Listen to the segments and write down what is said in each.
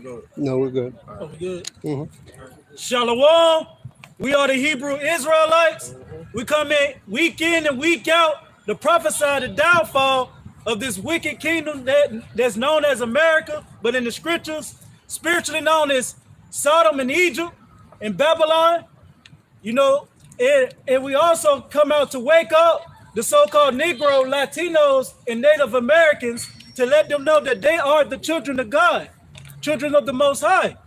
good? No, we're good. Oh, good. Mm-hmm. Shalom. We are the Hebrew Israelites. We come in week and week out to prophesy the downfall of this wicked kingdom that's known as America, but in the scriptures, spiritually known as Sodom and Egypt and Babylon. You know, and we also come out to wake up the so-called Negro, Latinos, and Native Americans to let them know that they are the children of God, children of the Most High.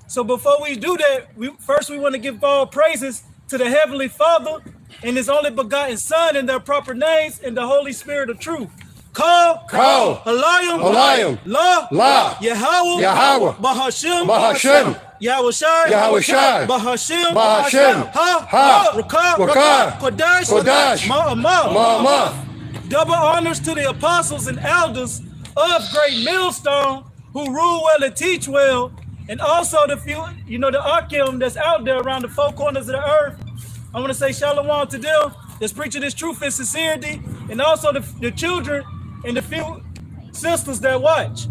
So before we do that, we want to give all praises to the Heavenly Father and His only begotten Son in their proper names and the Holy Spirit of truth. Call, Halayim, La, Yahweh, Bahashem, Yahushai, Bahashem, Rakah, Kodash, Ma'amah. Double honors to the apostles and elders of Great Millstone who rule well and teach well, and also the few, the Akim that's out there around the four corners of the earth. I want to say shalom to them that's preaching this truth and sincerity, and also the children and the few sisters that watch.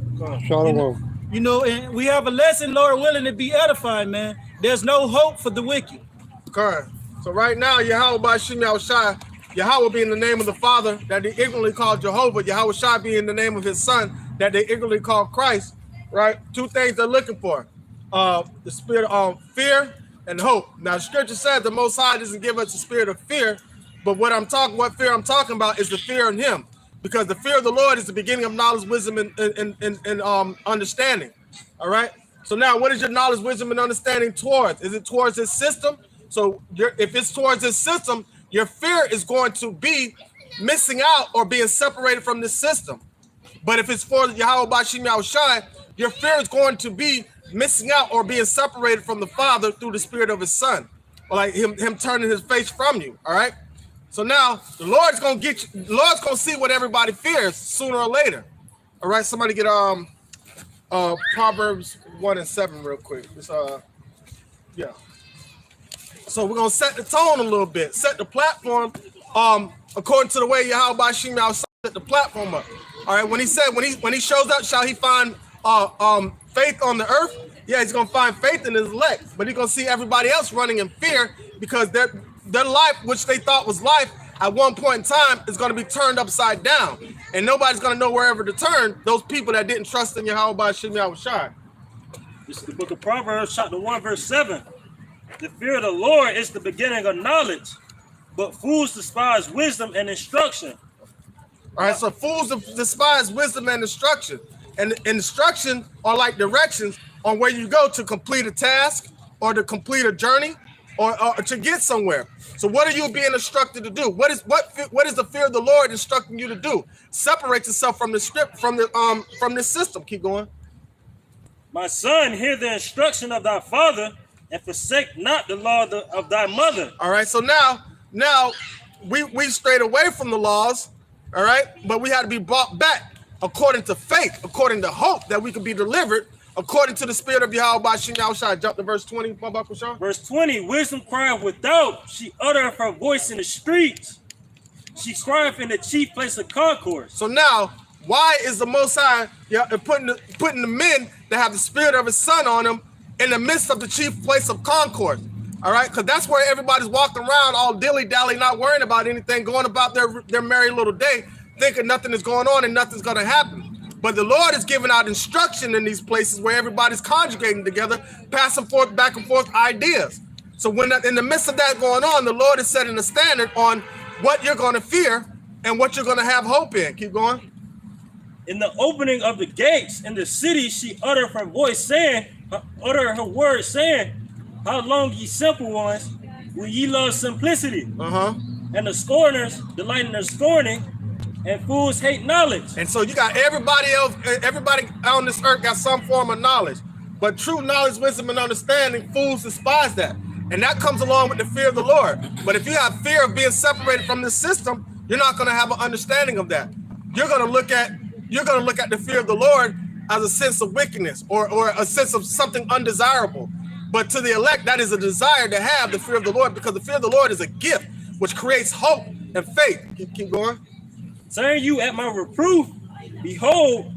Shalom. And we have a lesson, Lord willing, to be edifying, man. There's no hope for the wicked. Correct. So right now, Yahweh Bashim Yahushai, Yahweh being the name of the Father that they ignorantly call Jehovah, Yahweh Shai being the name of his Son that they ignorantly call Christ, right? Two things they're looking for. The spirit of fear and hope. Now, the scripture says the Most High doesn't give us a spirit of fear, but what fear I'm talking about is the fear in him. Because the fear of the Lord is the beginning of knowledge, wisdom, and understanding. All right. So now, what is your knowledge, wisdom, and understanding towards? Is it towards this system? So if it's towards this system, your fear is going to be missing out or being separated from this system. But if it's for Yahweh Bashim Yahushai, your fear is going to be missing out or being separated from the Father through the Spirit of His Son, or like him turning his face from you. All right. So now the Lord's gonna get you. The Lord's gonna see what everybody fears sooner or later. All right, somebody get Proverbs 1:7 real quick. It's yeah. So we're gonna set the tone a little bit, set the platform according to the way Yahweh Bashim Yahushai set the platform up. All right, when he said when he shows up, shall he find faith on the earth? Yeah, he's gonna find faith in his elect, but he's gonna see everybody else running in fear because their life, which they thought was life, at one point in time is going to be turned upside down, and nobody's going to know wherever to turn. Those people that didn't trust in Yahweh Bashim Yahushai. This is the book of Proverbs, chapter 1, verse 7. The fear of the Lord is the beginning of knowledge, but fools despise wisdom and instruction. All right, so fools despise wisdom and instruction, and instruction are like directions on where you go to complete a task or to complete a journey or to get somewhere. So what are you being instructed to do? What is the fear of the Lord instructing you to do? Separate yourself from the script, from this system. Keep going. My son, hear the instruction of thy father, and forsake not the law of thy mother. All right. So now we strayed away from the laws. All right, but we had to be brought back according to faith, according to hope that we could be delivered. According to the spirit of Yahweh Bashim Yahushai. Jump to verse 20. Verse 20, wisdom crieth without. She uttereth her voice in the streets. She crieth in the chief place of concourse. So now, why is the Most High putting the men that have the spirit of his Son on them in the midst of the chief place of concourse? All right, because that's where everybody's walking around all dilly-dally, not worrying about anything, going about their merry little day, thinking nothing is going on and nothing's going to happen. But the Lord is giving out instruction in these places where everybody's conjugating together, passing forth, back and forth ideas. So when in the midst of that going on, the Lord is setting a standard on what you're going to fear and what you're going to have hope in. Keep going. In the opening of the gates in the city, she uttered her voice, saying, utter her words, saying, how long, ye simple ones, will ye love simplicity? And the scorners delight in their scorning, and fools hate knowledge. And so you got everybody on this earth got some form of knowledge. But true knowledge, wisdom, and understanding, fools despise that. And that comes along with the fear of the Lord. But if you have fear of being separated from this system, you're not going to have an understanding of that. You're going to look at the fear of the Lord as a sense of wickedness or a sense of something undesirable. But to the elect, that is a desire to have the fear of the Lord, because the fear of the Lord is a gift which creates hope and faith. Keep going. Turn you at my reproof. Behold,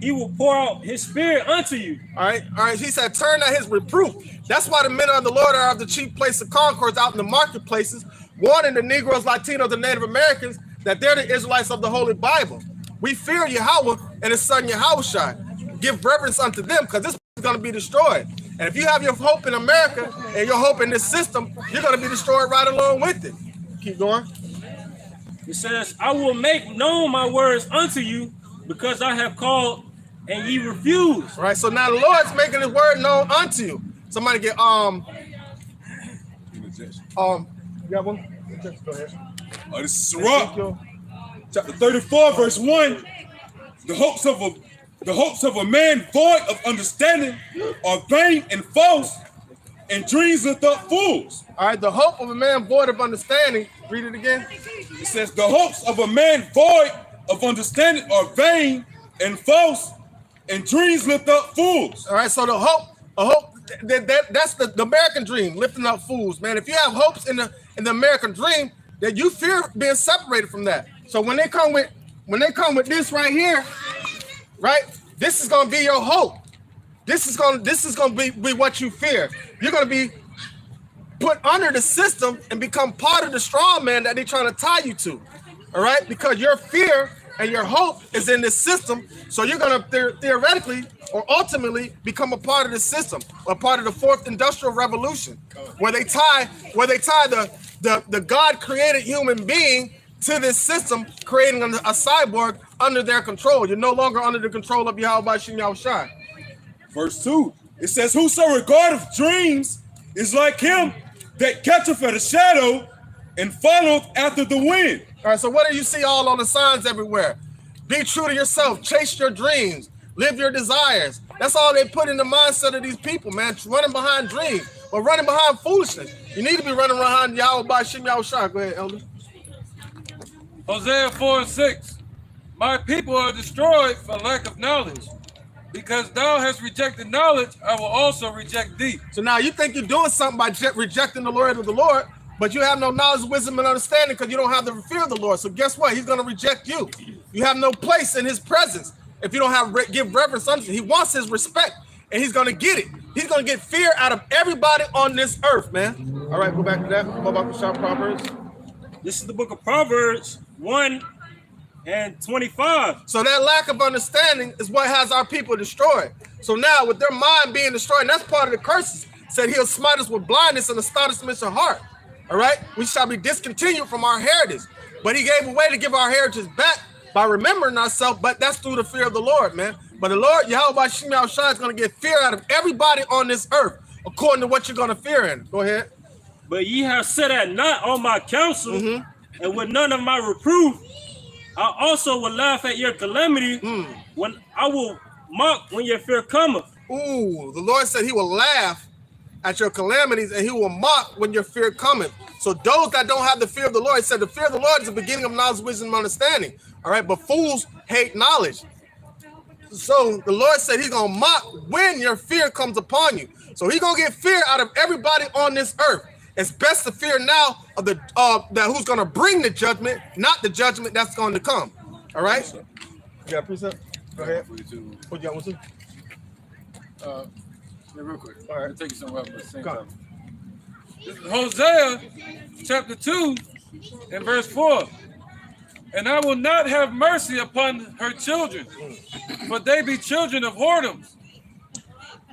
he will pour out his spirit unto you. All right. He said, turn at his reproof. That's why the men of the Lord are of the chief place of concourse out in the marketplaces, warning the Negroes, Latinos, the Native Americans that they're the Israelites of the Holy Bible. We fear Yahweh and his son Yahushua. Give reverence unto them, because this is going to be destroyed. And if you have your hope in America and your hope in this system, you're going to be destroyed right along with it. Keep going. It says, I will make known my words unto you, because I have called and ye refuse. All right, so now the Lord's making his word known unto you. Somebody get you got one? Go ahead. This is Sirach, chapter 34, verse 1. The hopes of a man void of understanding are vain and false, and dreams lift up fools. All right, the hope of a man void of understanding. Read it again. It says, the hopes of a man void of understanding are vain and false, and dreams lift up fools. All right, so the hope, that's the American dream, lifting up fools, man. If you have hopes in the American dream, that you fear being separated from that. So when they come with this right here, right, this is gonna be your hope. This is gonna be what you fear. You're gonna be put under the system and become part of the strong man that they're trying to tie you to. All right, because your fear and your hope is in this system, so you're gonna theoretically or ultimately become a part of the system, a part of the fourth industrial revolution, where they tie the God created human being to this system, creating a cyborg under their control. You're no longer under the control of Yahweh Shem Yahushua. Verse 2, it says, whoso regardeth dreams is like him that catcheth at a shadow and followeth after the wind. All right, so what do you see all on the signs everywhere? Be true to yourself, chase your dreams, live your desires. That's all they put in the mindset of these people, man, running behind dreams, but running behind foolishness. You need to be running behind Yahweh by Shem Yahushua. Go ahead, Elder. Hosea 4:6. My people are destroyed for lack of knowledge. Because thou hast rejected knowledge, I will also reject thee. So now you think you're doing something by rejecting the word of the Lord, but you have no knowledge, wisdom, and understanding because you don't have the fear of the Lord. So guess what? He's going to reject you. You have no place in his presence if you don't have give reverence unto him. He wants his respect, and he's going to get it. He's going to get fear out of everybody on this earth, man. All right, go back to that. Go back to Shop Proverbs. This is the book of Proverbs 1:25. So that lack of understanding is what has our people destroyed. So now with their mind being destroyed, and that's part of the curses, said he'll smite us with blindness and astonishment of heart. All right, we shall be discontinued from our heritage, but he gave a way to give our heritage back by remembering ourselves, but that's through the fear of the Lord, man. But the Lord, Yahweh Shem Yahushua, is going to get fear out of everybody on this earth, according to what you're going to fear in. Go ahead. But ye have set at naught all my counsel, and with none of my reproof, I also will laugh at your calamity when I will mock when your fear cometh. Ooh, the Lord said he will laugh at your calamities and he will mock when your fear cometh. So those that don't have the fear of the Lord, he said the fear of the Lord is the beginning of knowledge, wisdom, and understanding. All right, but fools hate knowledge. So the Lord said he's going to mock when your fear comes upon you. So he's going to get fear out of everybody on this earth. It's best to fear now of the that who's going to bring the judgment, not the judgment that's going to come. All right? You got a precept? Go ahead. What you got, Wilson? Yeah, real quick. All right. I'll take you somewhere else at the same Come time. This is Hosea chapter 2 and verse 4. And I will not have mercy upon her children, for they be children of whoredoms.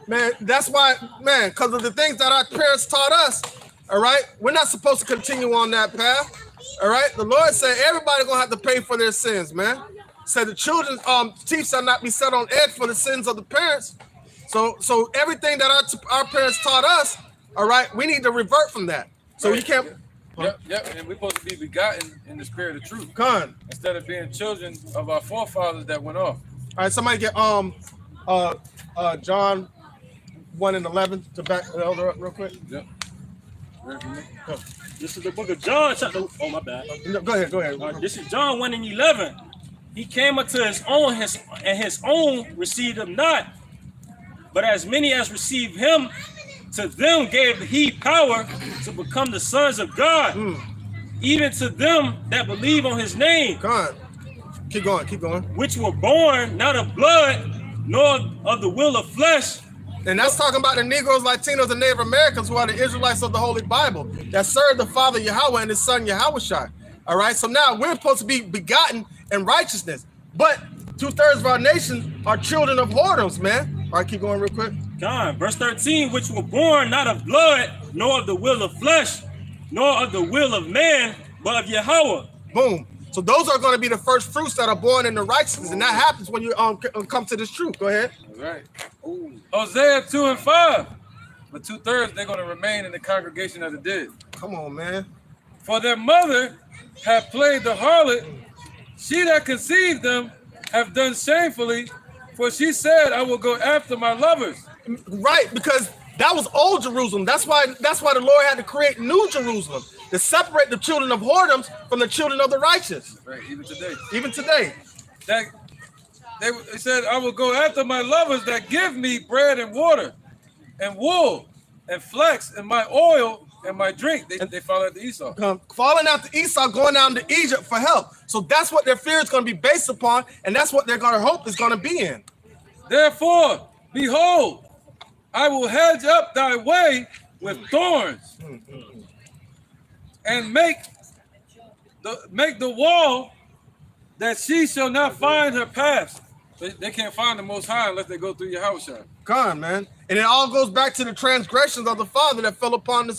Man, that's why, man, because of the things that our parents taught us, all right? We're not supposed to continue on that path, all right? The Lord said everybody gonna have to pay for their sins, man. Said the children's teeth shall not be set on edge for the sins of the parents. So everything that our parents taught us, all right, we need to revert from that. So you can't. Yep, and we're supposed to be begotten in the spirit of truth. Con. Instead of being children of our forefathers that went off. All right, somebody get John 1:11 to back the elder up real quick. Yep. Ready for me? This is the book of John, chapter. Oh, my bad. No, go ahead. This is John 1:11. He came unto his own, and his own received him not. But as many as received him, to them gave he power to become the sons of God, even to them that believe on his name. Con. Keep going. Which were born not of blood, nor of the will of flesh. And that's talking about the Negroes, Latinos, and Native Americans who are the Israelites of the Holy Bible that serve the Father Yahweh and his Son Yahushua. All right, so now we're supposed to be begotten in righteousness, but 2/3 of our nation are children of whoredoms, man. All right, keep going real quick. God, verse 13, which were born not of blood, nor of the will of flesh, nor of the will of man, but of Yahweh. Boom. So those are going to be the first fruits that are born in the righteousness, and that happens when you come to this truth. Go ahead. All right. Ooh. Hosea 2 and 5. But 2/3 they're going to remain in the congregation of the dead. Come on, man. For their mother have played the harlot, she that conceived them have done shamefully, for she said, I will go after my lovers. Right, because that was old Jerusalem. That's why the Lord had to create new Jerusalem to separate the children of whoredoms from the children of the righteous. Right, even today. Even today. That they said, I will go after my lovers that give me bread and water and wool and flax and my oil and my drink. They follow after Esau. Falling after Esau, going down to Egypt for help. So that's what their fear is going to be based upon, and that's what they're going to hope is going to be in. Therefore, behold, I will hedge up thy way with thorns and make the wall that she shall not find her path. They can't find the Most High unless they go through Yahushua. God, man. And it all goes back to the transgressions of the father that fell upon the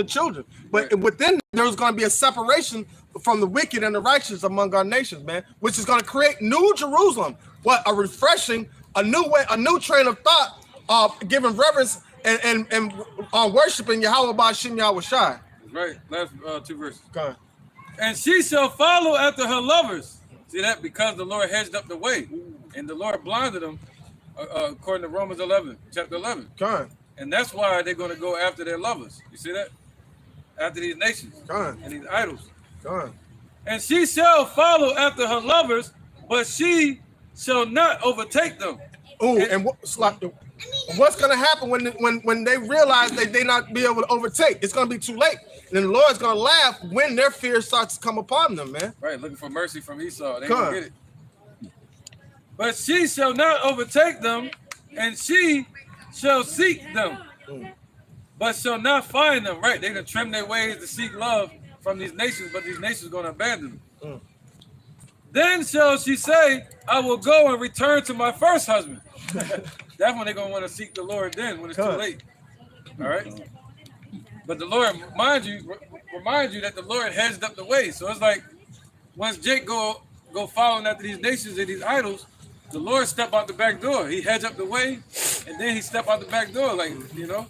children. But within there's going to be a separation from the wicked and the righteous among our nations, man, which is going to create new Jerusalem. What a refreshing, a new way, a new train of thought of giving reverence and worshiping Yahweh Ba'ashim Yahushai. Right, last 2 verses. God. And she shall follow after her lovers. See that? Because the Lord hedged up the way, and the Lord blinded them, according to Romans 11, chapter 11. God. And that's why they're going to go after their lovers. You see that? After these nations God. and these idols. God. And she shall follow after her lovers, but she shall not overtake them. Oh, and what's going to happen when they realize that they not be able to overtake? It's going to be too late. And then the Lord's going to laugh when their fear starts to come upon them, man. Right, looking for mercy from Esau. They don't get it. But she shall not overtake them, and she shall seek them, but shall not find them. Right, they done trim their ways to seek love from these nations, but these nations are going to abandon them. Then shall she say, I will go and return to my first husband. That's when they're going to want to seek the Lord then, when it's too late. All right? But the Lord, remind you that the Lord hedged up the way. So it's like, once Jake go following after these nations and these idols, the Lord step out the back door. He hedged up the way, and then he step out the back door, like, you know.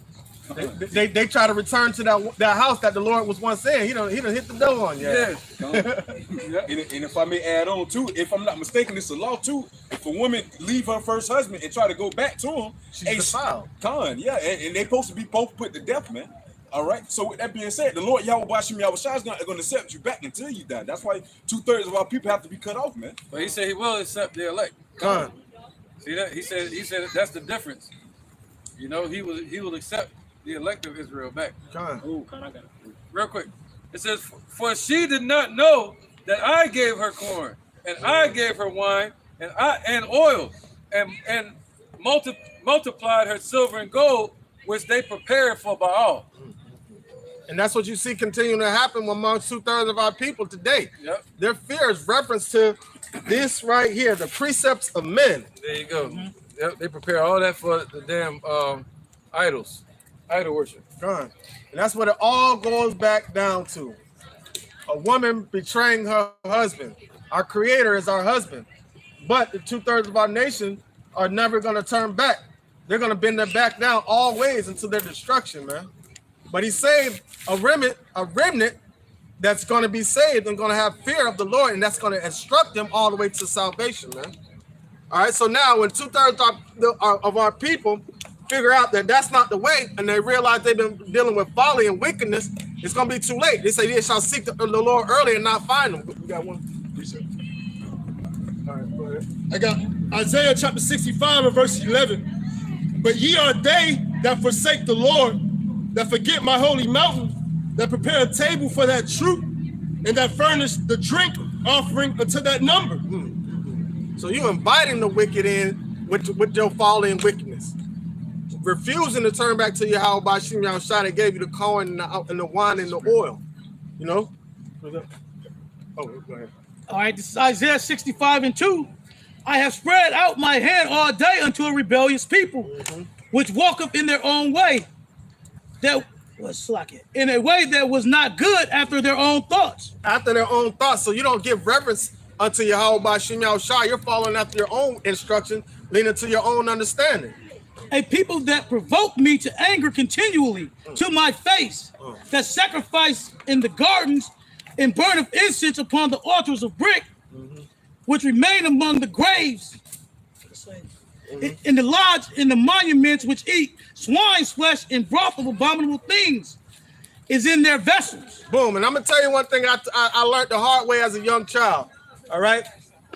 They try to return to that house that the Lord was once in. He done hit the door on you. Yeah. And if I may add on too, if I'm not mistaken, it's a law too. If a woman leave her first husband and try to go back to him, she's defiled. Yeah, and they supposed to be both put to death, man. All right. So with that being said, the Lord Yahweh Ba'ashim Yahushua is not going to accept you back until you die. That's why 2/3 of our people have to be cut off, man. But he said he will accept the elect. See that? He said that's the difference. You know, he will accept the elect of Israel back. Ooh, I got it. Real quick. It says, for she did not know that I gave her corn, and I gave her wine, and oil, and multiplied her silver and gold, which they prepared for Baal. And that's what you see continuing to happen amongst 2/3 of our people today. Yep. Their fear is reference to this right here, the precepts of men. There you go. Yep, they prepare all that for the damn idols, idol worship. And that's what it all goes back down to. A woman betraying her husband. Our creator is our husband. But the 2/3 of our nation are never going to turn back. They're going to bend their back down all ways until their destruction, man. But he saved a remnant that's going to be saved and going to have fear of the Lord, and that's going to instruct them all the way to salvation, man. All right, so now when 2/3 of our people figure out that that's not the way, and they realize they've been dealing with folly and wickedness, it's going to be too late. They say they shall seek the Lord early and not find him. We got one. All right, go ahead. I got Isaiah chapter 65 and verse 11. But ye are they that forsake the Lord, that forget my holy mountain, that prepare a table for that troop, and that furnish the drink offering unto that number. So you inviting the wicked in with your folly and wickedness. Refusing to turn back to Yahweh Bashim Yahushua that gave you the corn and the wine and the oil. You know? Oh, go ahead. All right, this is Isaiah 65:2. I have spread out my hand all day unto a rebellious people, which walketh in their own way. That was slacking. In a way that was not good after their own thoughts. After their own thoughts. So you don't give reverence unto Yahweh Bashim Yahushua. You're following after your own instruction, leaning to your own understanding. A people that provoke me to anger continually to my face, that sacrifice in the gardens and burn of incense upon the altars of brick, which remain among the graves, in the lodge, in the monuments, which eat swine's flesh and broth of abominable things, is in their vessels. Boom. And I'm gonna tell you one thing I learned the hard way as a young child. All right.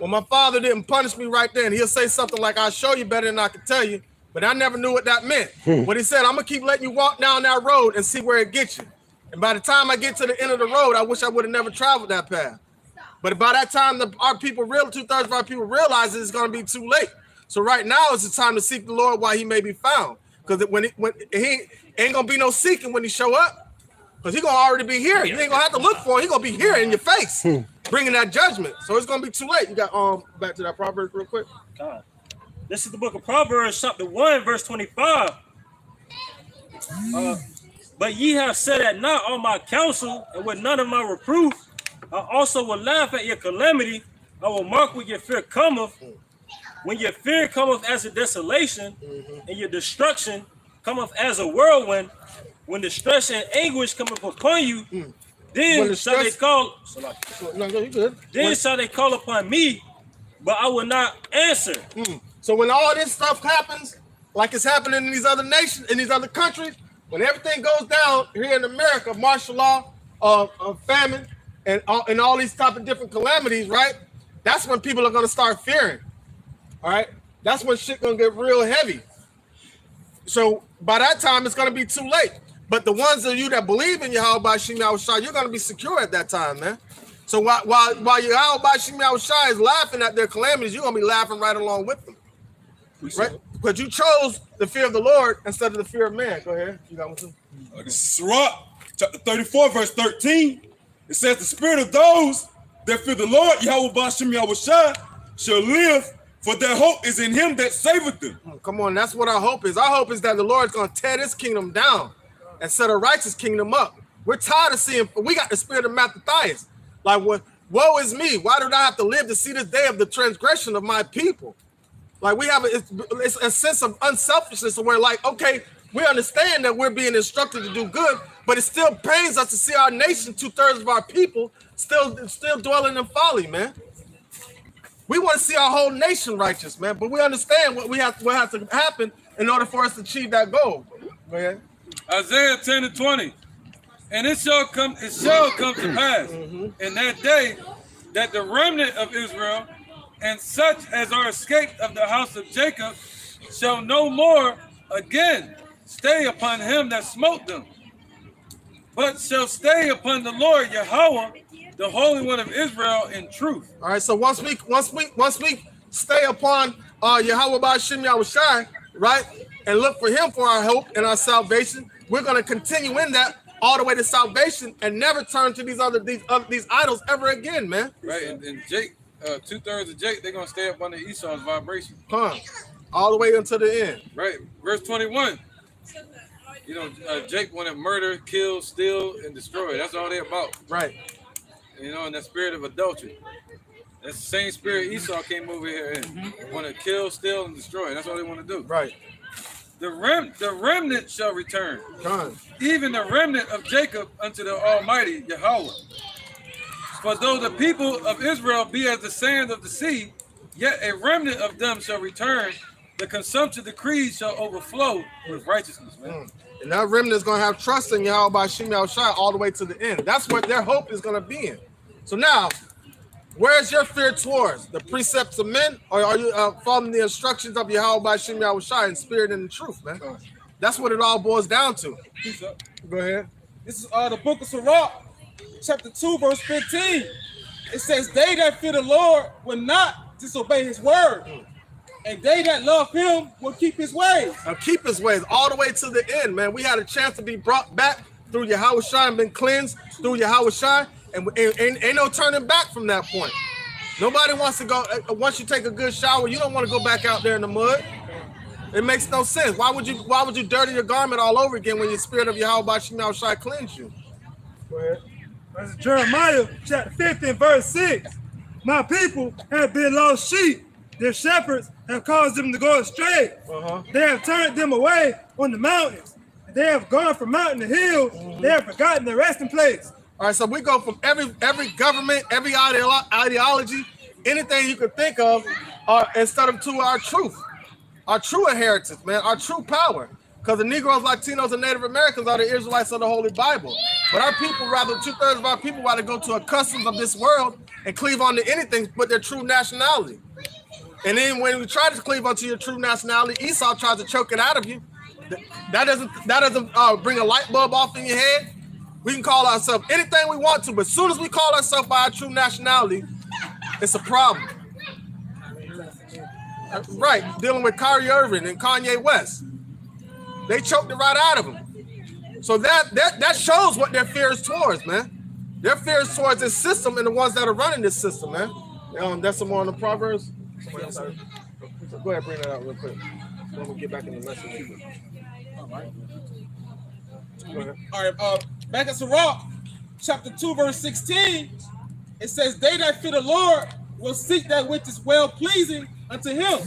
Well, my father didn't punish me right then. He'll say something like, "I'll show you better than I can tell you." But I never knew what that meant. But he said, "I'm gonna keep letting you walk down that road and see where it gets you. And by the time I get to the end of the road, I wish I would have never traveled that path." But by that time, our people, 2/3 of our people realize it's gonna be too late. So right now is the time to seek the Lord while he may be found. Because when he ain't gonna be no seeking when he show up, because he gonna already be here. You ain't gonna have to look for him. He gonna be here in your face, bringing that judgment. So it's gonna be too late. You got back to that Proverbs real quick. God. This is the book of Proverbs, chapter 1, verse 25. But ye have set at naught all my counsel, and with none of my reproof, I also will laugh at your calamity. I will mark when your fear cometh. When your fear cometh as a desolation, and your destruction cometh as a whirlwind, when distress and anguish cometh upon you, then shall they call. No, you good. Then shall they call upon me, but I will not answer. So when all this stuff happens, like it's happening in these other nations, in these other countries, when everything goes down here in America, martial law, famine, and all these type of different calamities, right? That's when people are gonna start fearing. All right, that's when shit gonna get real heavy. So by that time, it's gonna be too late. But the ones of you that believe in Yahweh Bashim Yahushua, you're gonna be secure at that time, man. So while Yahweh Bashim Yahushua is laughing at their calamities, you're gonna be laughing right along with them. Right? Because you chose the fear of the Lord instead of the fear of man. Go ahead. You got one too? Sirach, chapter 34, verse 13. It says, "The spirit of those that fear the Lord, Yahweh Bashim Yahushua, shall live, for their hope is in him that saveth them." Come on, that's what our hope is. Our hope is that the Lord's going to tear this kingdom down and set a righteous kingdom up. We're tired of seeing, we got the spirit of Mattathias. Like, woe is me. Why did I have to live to see this day of the transgression of my people? Like, we have it's a sense of unselfishness where, like, okay, we understand that we're being instructed to do good, but it still pains us to see our nation, 2/3 of our people, still dwelling in folly, man. We want to see our whole nation righteous, man, but we understand what has to happen in order for us to achieve that goal. Go ahead. Isaiah 10:20. And it shall come to pass in that day that the remnant of Israel and such as are escaped of the house of Jacob shall no more again stay upon him that smote them, but shall stay upon the Lord Yahweh, the Holy One of Israel, in truth. All right. So once we stay upon Yahweh Bashim Yahushua, right, and look for Him for our hope and our salvation, we're going to continue in that all the way to salvation and never turn to these idols ever again, man. Right. And Jake, 2/3 of Jake, they're gonna stay up under Esau's vibration. All the way until the end. Right. Verse 21. You know, Jake wanted murder, kill, steal, and destroy. That's all they're about. Right. You know, and that spirit of adultery. That's the same spirit Esau came over here and want to kill, steal, and destroy. That's all they want to do. Right. The remnant shall return. Even the remnant of Jacob unto the Almighty Yahweh. For though the people of Israel be as the sand of the sea, yet a remnant of them shall return. The consumption decrees shall overflow with righteousness, man. And that remnant is going to have trust in Yahweh Bashim Yahushua all the way to the end. That's what their hope is going to be in. So now, where's your fear towards? The precepts of men, or are you following the instructions of Yahweh Bashim Yahushua in spirit and in truth, man? That's what it all boils down to. Go ahead. This is the book of Sirach, chapter 2, verse 15. It says, "They that fear the Lord will not disobey his word, And they that love him will keep his ways. Now keep his ways all the way to the end, man. We had a chance to be brought back through Yahushua and been cleansed through Yahushua, and ain't no turning back from that point. Nobody wants to go, once you take a good shower, you don't want to go back out there in the mud. It makes no sense. Why would you dirty your garment all over again when your spirit of Yahushua cleanse you? Go ahead. That's Jeremiah chapter 50 and verse 6. My people have been lost sheep. Their shepherds have caused them to go astray. They have turned them away on the mountains. They have gone from mountain to hill. They have forgotten their resting place. All right, so we go from every government, every ideology, anything you could think of, instead of to our true inheritance, man, our true power. Because the Negroes, Latinos, and Native Americans are the Israelites of the Holy Bible. But our people, rather 2/3 of our people, rather go to a customs of this world and cleave on to anything but their true nationality. And then when we try to cleave onto your true nationality, Esau tries to choke it out of you. That doesn't bring a light bulb off in your head. We can call ourselves anything we want to, but as soon as we call ourselves by our true nationality, it's a problem. Right, dealing with Kyrie Irving and Kanye West. They choked it right out of them. So that shows what their fear is towards, man. Their fear is towards this system and the ones that are running this system, man. That's some more on the Proverbs. Go ahead, bring that out real quick. Then we'll get back in the lesson. All right. All right. Back at Sirach, chapter 2, verse 16, it says, "They that fear the Lord will seek that which is well pleasing unto him,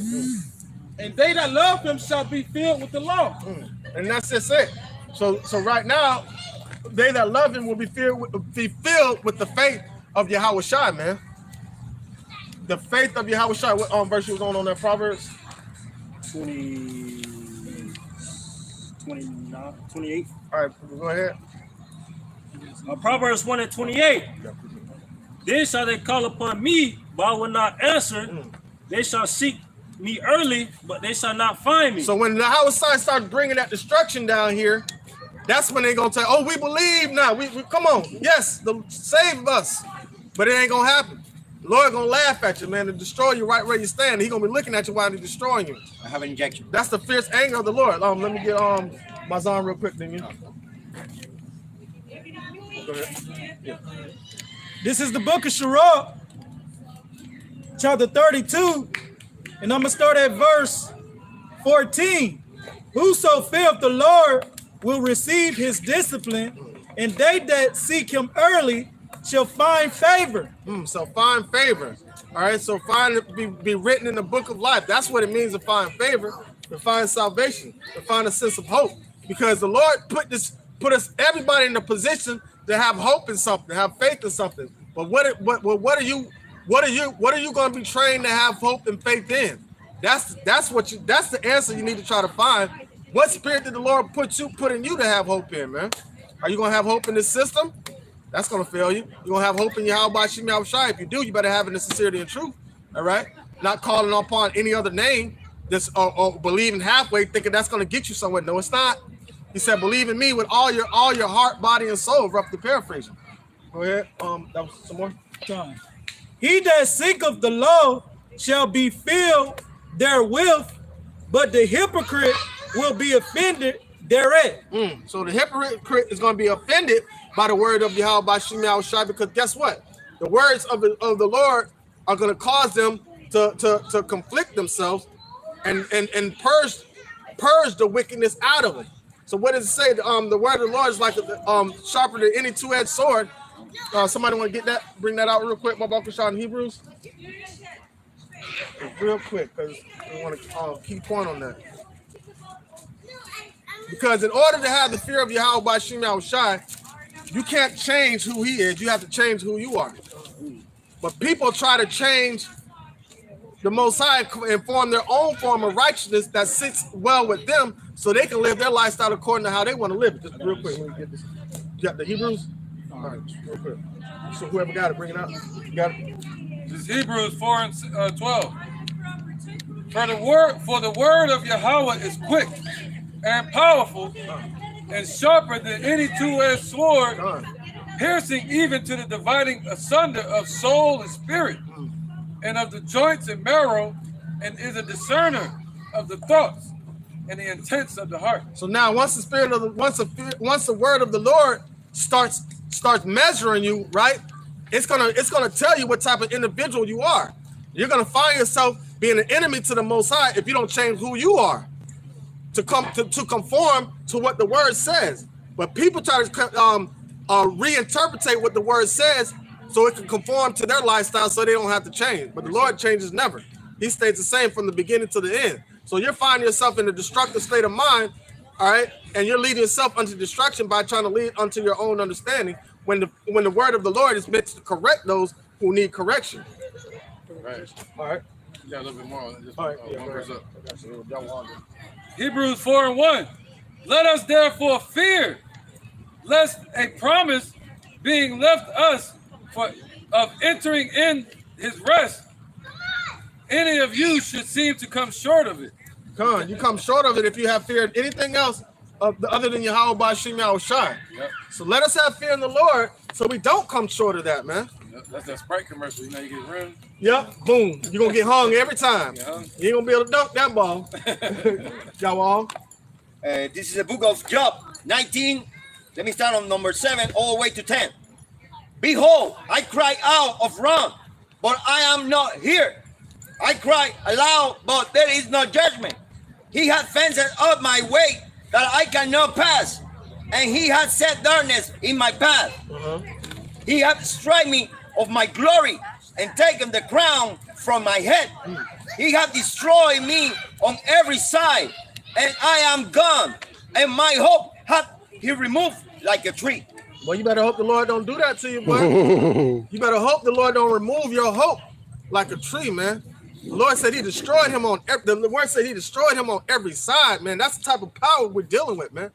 and they that love him shall be filled with the law." And that's just it. So right now, they that love him will be filled with the faith of Yahushua, man. The faith of Yahushua. What verse you was on that Proverbs? 28. All right, go ahead. Proverbs 1 and 28. Then shall they call upon me, but I will not answer. They shall seek me early, but they shall not find me. So when the Yahushua starts bringing that destruction down here, that's when they're gonna say, "Oh, we believe now. We come on, yes, save us." But it ain't gonna happen. The Lord gonna laugh at you, man, and destroy you right where you stand. He gonna be looking at you while he's destroying you. I have an injection. That's the fierce anger of the Lord. Let me get my zone real quick, then you. Go ahead. Yeah. This is the book of Sirach, chapter 32, and I'm gonna start at verse 14. Whoso feareth the Lord will receive his discipline, and they that seek him early shall find favor. So find favor. All right, so find it be written in the book of life. That's what it means to find favor, to find salvation, to find a sense of hope. Because the Lord put us everybody in a position to have hope in something, have faith in something. But what are you going to be trained to have hope and faith in? That's the answer you need to try to find. What spirit did the Lord put in you to have hope in, man? Are you going to have hope in this system? That's going to fail you. You're going to have hope in Yahweh Shem Yahushua. If you do, you better have it in the sincerity and truth. All right? Not calling upon any other name, or believing halfway, thinking that's going to get you somewhere. No, it's not. He said, "Believe in me with all your heart, body, and soul." Roughly paraphrasing. Go ahead. That was some more. He that seeketh the law shall be filled therewith, but the hypocrite will be offended thereat. So the hypocrite is going to be offended by the word of Yahweh Shem Yahushua, because guess what? The words of the Lord are going to cause them to conflict themselves and purge the wickedness out of them. So what does it say? The word of the Lord is like sharper than any two-edged sword. Somebody want to get that? Bring that out real quick. My Uncle Sean in Hebrews. Real quick, because we want to keep point on that. Because in order to have the fear of Yahweh Shem Yahushua, you can't change who he is. You have to change who you are. But people try to change the Most High and form their own form of righteousness that sits well with them, so they can live their lifestyle according to how they want to live. Just real quick, let me get this. You got the Hebrews? All right, real quick. So whoever got it, bring it out. You got it? This is Hebrews 4 and 12. For the word of Yahweh is quick and powerful and sharper than any two-edged sword, piercing even to the dividing asunder of soul and spirit, and of the joints and marrow, and is a discerner of the thoughts and the intents of the heart. So now, once the spirit of the once the word of the Lord starts measuring you, right? It's gonna tell you what type of individual you are. You're gonna find yourself being an enemy to the Most High if you don't change who you are to conform to what the word says. But people try to reinterpret what the word says so it can conform to their lifestyle so they don't have to change. But the Lord changes never. He stays the same from the beginning to the end. So you're finding yourself in a destructive state of mind, all right? And you're leading yourself unto destruction by trying to lead unto your own understanding when the word of the Lord is meant to correct those who need correction. Right. All right. You got a little bit more on this. All right. One verse up. Hebrews Hebrews 4:1. Let us therefore fear, lest a promise being left us of entering in his rest, any of you should seem to come short of it. You come short of it if you have feared anything else other than Yahweh Bashim Yahushai. Yep. So let us have fear in the Lord so we don't come short of that, man. Yep. That's that Sprite commercial. You know, you get rimmed. Yep, boom. You're going to get hung every time. Yeah. You ain't going to be able to dunk that ball. Y'all This is the book of Job 19. Let me start on number 7 all the way to 10. Behold, I cry out of wrong, but I am not here. I cry aloud, but there is no judgment. He hath fenced up my way that I cannot pass, and he hath set darkness in my path. He hath stripped me of my glory and taken the crown from my head. He hath destroyed me on every side, and I am gone, and my hope hath he removed like a tree. Well, you better hope the Lord don't do that to you, boy. You better hope the Lord don't remove your hope like a tree, man. The Lord said he destroyed him on the word said he destroyed him on every side, man. That's the type of power we're dealing with, man.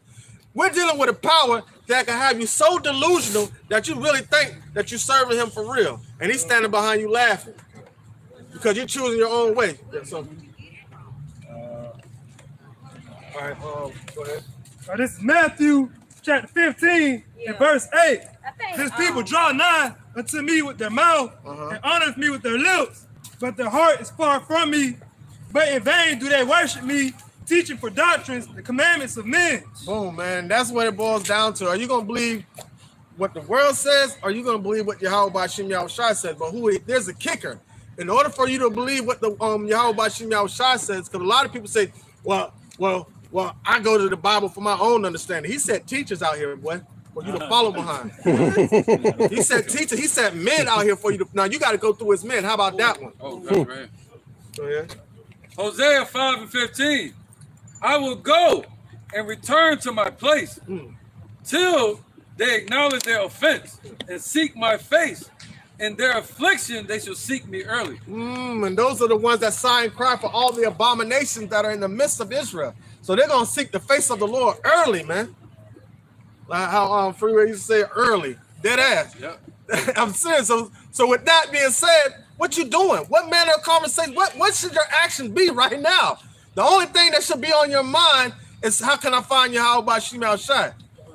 We're dealing with a power that can have you so delusional that you really think that you're serving him for real. And he's standing behind you laughing because you're choosing your own way. Yeah, so, all right, go ahead. This is Matthew chapter 15 and verse 8. This people draw nigh unto me with their mouth and honor me with their lips, but their heart is far from me. But in vain do they worship me, teaching for doctrines the commandments of men. Boom, man. That's what it boils down to. Are you going to believe what the world says, or are you going to believe what Yahweh Bashim Yahushai says? But there's a kicker. In order for you to believe what the Yahweh Bashim Yahushai says, because a lot of people say, well, I go to the Bible for my own understanding. He said teachers out here, boy, for you to follow behind. He said teachers. He said men out here for you to. Now you got to go through his men. How about that one? Oh, that's right. Go ahead. Hosea 5:15. I will go and return to my place till they acknowledge their offense and seek my face. In their affliction, they shall seek me early. And those are the ones that sigh and cry for all the abominations that are in the midst of Israel. So they're going to seek the face of the Lord early, man. Like how Freeway used to say early. Dead ass. Yep. I'm serious. So with that being said, what you doing? What manner of conversation? What should your actions be right now? The only thing that should be on your mind is how can I find Yahweh Bashim Yahushai?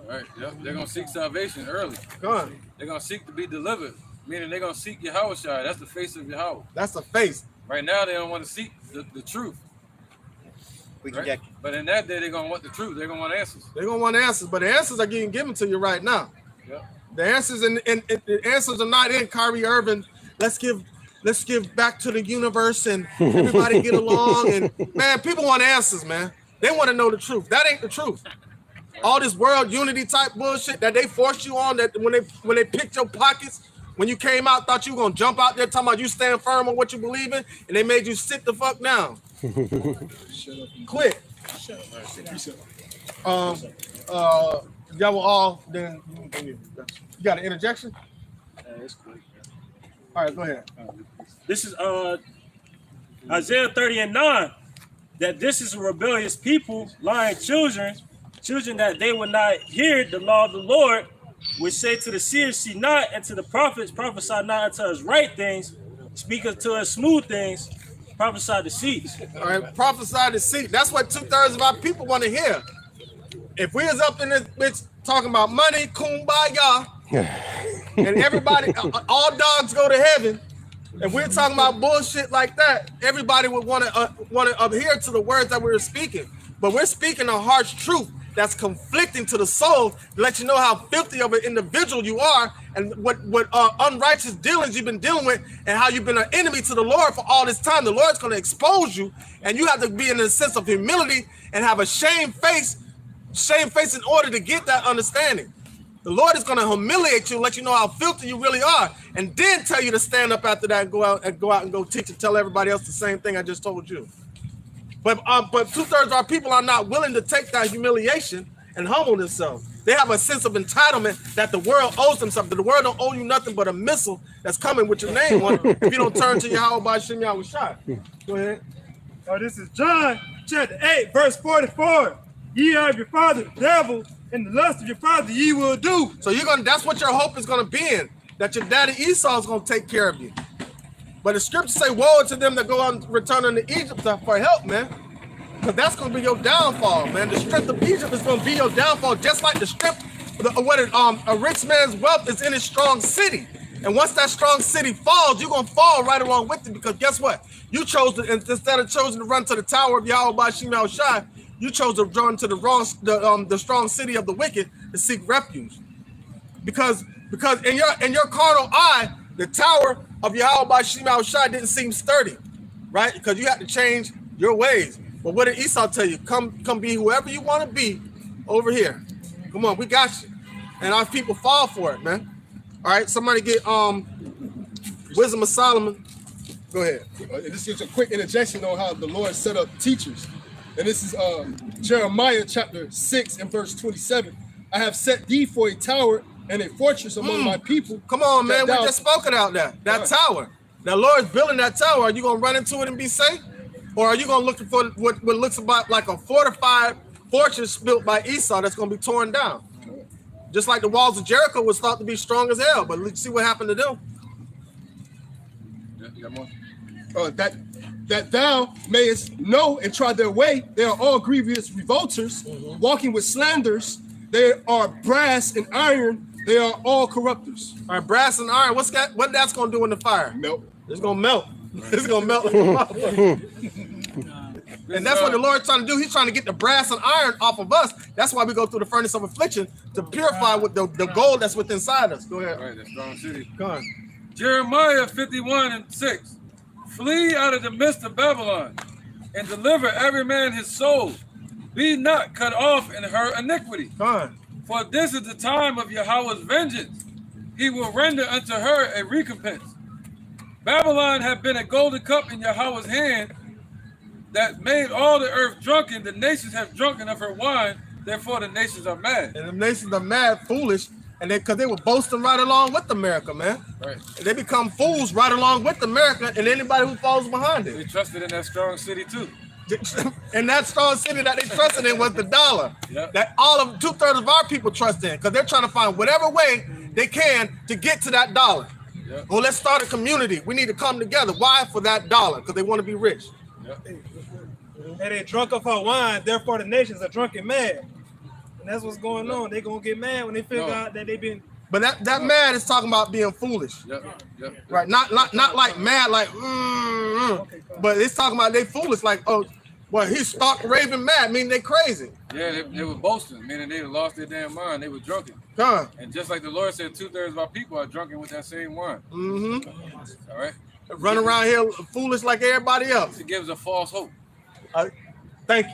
Right. Yep. They're going to seek salvation early. Go on. They're going to seek to be delivered. Meaning they're going to seek Yahushai. That's the face of Yahweh. That's the face. Right now, they don't want to seek the truth. Right? But in that day, they're going to want the truth. They're going to want answers. They're going to want answers, but the answers are getting given to you right now. Yep. The answers the answers are not in Kyrie Irving. Let's give back to the universe and everybody get along. And man, people want answers, man. They want to know the truth. That ain't the truth. All this world unity type bullshit that they forced you on, that when they picked your pockets, when you came out, thought you were gonna jump out there talking about you stand firm on what you believe in, and they made you sit the fuck down. Quit. Y'all were all then. You got an interjection? All right, go ahead. This is Isaiah 30:9. That this is a rebellious people, lying children that they will not hear the law of the Lord, which say to the seers, see not, and to the prophets, prophesy not unto us right things, speak unto us smooth things, prophesy deceits. All right, prophesy deceit. That's what 2/3 of our people want to hear. If we was up in this bitch talking about money, kumbaya, and everybody, all dogs go to heaven, If we're talking about bullshit like that, everybody would want to adhere to the words that we're speaking. But we're speaking a harsh truth that's conflicting to the soul to let you know how filthy of an individual you are and what unrighteous dealings you've been dealing with and how you've been an enemy to the Lord for all this time. The Lord's going to expose you, and you have to be in a sense of humility and have a shame face in order to get that understanding. The Lord is going to humiliate you, let you know how filthy you really are, and then tell you to stand up after that and go out and go teach and tell everybody else the same thing I just told you. But 2/3 of our people are not willing to take that humiliation and humble themselves. They have a sense of entitlement that the world owes them something. The world don't owe you nothing but a missile that's coming with your name on it if you don't turn to Yahweh Ba'Shem Yahushua. Go ahead. Oh, this is John chapter 8, verse 44. Ye are of your father the devil, and the lust of your father ye will do. So that's what your hope is gonna be in, that your daddy Esau is gonna take care of you. But the scriptures say, woe to them that go out and return unto Egypt for help, man. Because that's gonna be your downfall, man. The strength of Egypt is gonna be your downfall, just like the strength a rich man's wealth is in his strong city. And once that strong city falls, you're gonna fall right along with it, because guess what? You chose to, instead of choosing to run to the tower of Yahweh Ba'Shem Yahushua, you chose to run to the strong city of the wicked to seek refuge. Because in your carnal eye, the tower of Yahweh Ba'Shem Yahushua didn't seem sturdy, right? Because you had to change your ways. But what did Esau tell you? Come be whoever you want to be over here. Come on, we got you. And our people fall for it, man. All right, somebody get Wisdom of Solomon. Go ahead. This is a quick interjection on how the Lord set up teachers. And this is Jeremiah chapter 6 and verse 27. I have set thee for a tower and a fortress among my people. Come on, man. We just spoke about that tower. The Lord's building that tower. Are you going to run into it and be safe? Or are you going to look for what looks about like a fortified fortress built by Esau that's going to be torn down? Just like the walls of Jericho was thought to be strong as hell. But let's see what happened to them. Yeah, you got more? That thou mayest know and try their way. They are all grievous revolters, walking with slanders. They are brass and iron. They are all corrupters. All right, brass and iron. What that's gonna do in the fire? Melt. It's gonna melt. It's gonna melt. And that's what the Lord's trying to do. He's trying to get the brass and iron off of us. That's why we go through the furnace of affliction to purify with the gold that's within inside us. Go ahead. All right, the strong city. Go on. Jeremiah 51 and 6. Flee out of the midst of Babylon and deliver every man his soul. Be not cut off in her iniquity. Go on. For this is the time of Yahweh's vengeance. He will render unto her a recompense. Babylon had been a golden cup in Yahweh's hand that made all the earth drunken. The nations have drunken of her wine. Therefore, the nations are mad. And the nations are mad, foolish, and because they were boasting right along with America, man. Right. They become fools right along with America and anybody who falls behind They it. trusted in that strong city too. And that strong city that they trusted in was the dollar. Yep. That all of 2/3 of our people trust in, because they're trying to find whatever way they can to get to that dollar. Yep. Well, let's start a community. We need to come together. Why? For that dollar, because they want to be rich. Yep. And they drunk off our wine, therefore the nations are drunk and mad. And that's what's going on. They're going to get mad when they figure out that they've been... But that mad is talking about being foolish. Yep. Yep. Right? Not like mad, like, but it's talking about they foolish, like, oh, well, he's stark raving mad, meaning they crazy. Yeah, they were boasting, meaning they lost their damn mind. They were drunken. Huh. And just like the Lord said, 2/3 of our people are drunken with that same wine. Mm-hmm. All right. Run around here foolish like everybody else. It gives a false hope. Thank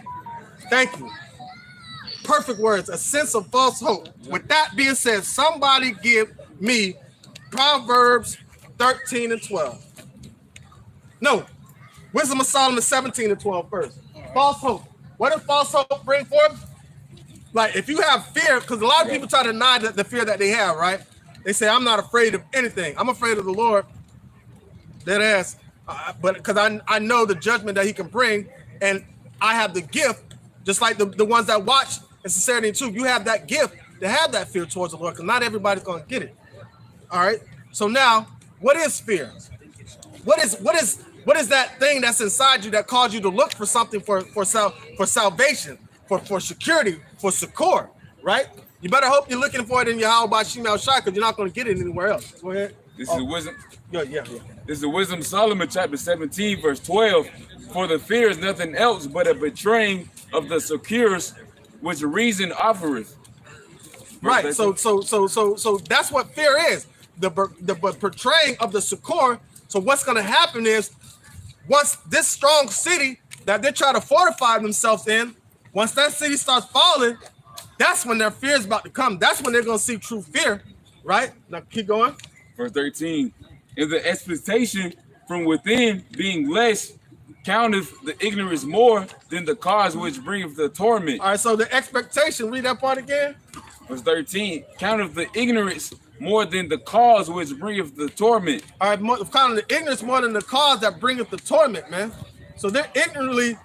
you. Perfect words, a sense of false hope. With that being said, somebody give me Proverbs 13 and 12. No, Wisdom of Solomon 17 and 12 first. False hope. What does false hope bring forth? Like, if you have fear, because a lot of people try to deny the fear that they have, right? They say, I'm not afraid of anything. I'm afraid of the Lord. That ass. But because I know the judgment that he can bring, and I have the gift, just like the ones that watch in sincerity and truth, you have that gift to have that fear towards the Lord, because not everybody's going to get it. All right. So now, what is fear? What is that thing that's inside you that caused you to look for something for salvation, for security, for succor, right? You better hope you're looking for it in Yahweh Ba'Shem Yahushua, because you're not going to get it anywhere else. Go ahead. This is wisdom. Yeah. This is the wisdom of Solomon, chapter 17, verse 12. For the fear is nothing else but a betraying of the secures which reason offereth. Right. So that's what fear is. The portraying of the succor. So what's going to happen is, once this strong city that they're trying to fortify themselves in, once that city starts falling, that's when their fear is about to come. That's when they're going to see true fear, right? Now keep going. Verse 13. And the expectation from within being less counteth the ignorance more than the cause which bringeth the torment. All right, so the expectation, read that part again. Verse 13. Counteth the ignorance more than the cause which bringeth the torment. All right, counteth the ignorance more than the cause that bringeth the torment, man. So they're ignorantly,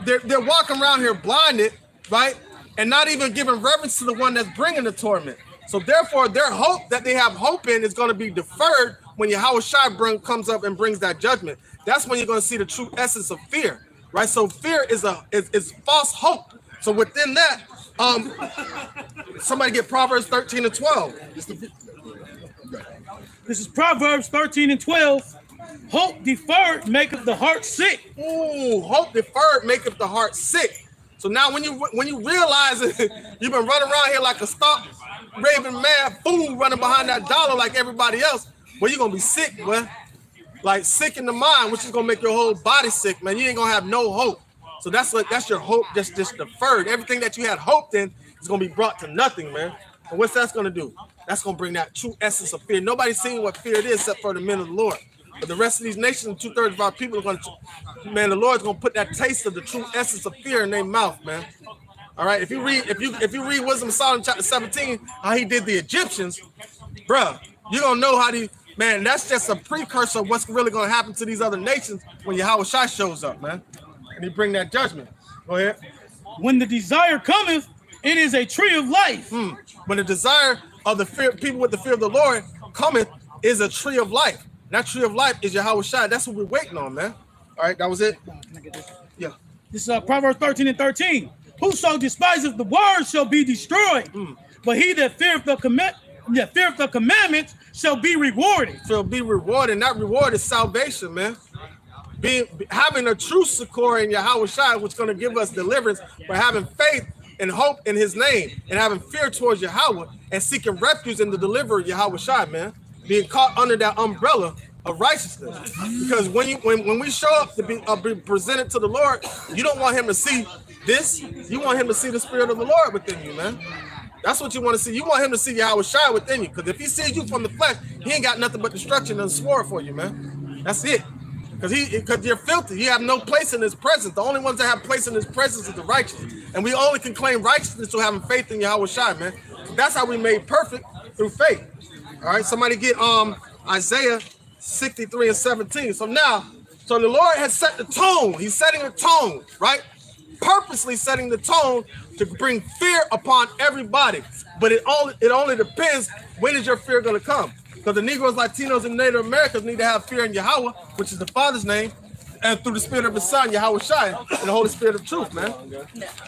they're walking around here blinded, right? And not even giving reverence to the one that's bringing the torment. So therefore, their hope that they have hope in is going to be deferred when Yahweh Shai comes up and brings that judgment. That's when you're going to see the true essence of fear, right? So fear is false hope. So within that, somebody get Proverbs 13 and 12. This is Proverbs 13 and 12. Hope deferred maketh the heart sick. Ooh, hope deferred maketh the heart sick. So now when you realize it, you've been running around here like a stark raving mad fool running behind that dollar like everybody else, well, you're gonna be sick, boy. Like sick in the mind, which is gonna make your whole body sick, man. You ain't gonna have no hope. So that's your hope just deferred. Everything that you had hoped in is gonna be brought to nothing, man. And what's that's gonna do? That's gonna bring that true essence of fear. Nobody's seen what fear it is except for the men of the Lord. But the rest of these nations, 2/3 of our people are gonna, man, the Lord's gonna put that taste of the true essence of fear in their mouth, man. All right, if you read Wisdom of Solomon chapter 17, how he did the Egyptians, bruh, you're gonna know how man, that's just a precursor of what's really gonna happen to these other nations when Yahweh Shai shows up, man. And he bring that judgment. Go ahead. When the desire cometh, it is a tree of life. When the desire of the fear, people with the fear of the Lord cometh, is a tree of life. That tree of life is Yahweh Shai. That's what we're waiting on, man. All right, that was it. Yeah. This is Proverbs 13 and 13. Whoso despiseth the word shall be destroyed, but he that feareth the commandments shall be rewarded. Shall be rewarded. And that reward is salvation, man. Having a true succor in Yahweh Shai, which is going to give us deliverance, by having faith and hope in his name, and having fear towards Yahweh, and seeking refuge in the deliverer Yahweh Shai, man. Being caught under that umbrella of righteousness. Because when we show up to be presented to the Lord, you don't want him to see this. You want him to see the Spirit of the Lord within you, man. That's what you want to see. You want him to see Yahweh Shai within you. Because if he sees you from the flesh, he ain't got nothing but destruction and sword for you, man. That's it. Because you're filthy. You have no place in his presence. The only ones that have place in his presence is the righteous. And we only can claim righteousness through having faith in Yahweh Shai, man. That's how we made perfect, through faith. All right, somebody get Isaiah 63 and 17. So the Lord has set the tone. He's setting a tone, right? Purposely setting the tone to bring fear upon everybody. But it only depends, when is your fear going to come? Because the Negroes, Latinos, and Native Americans need to have fear in Yahweh, which is the Father's name, and through the Spirit of His Son, Yahweh Shai, and the Holy Spirit of truth, man. All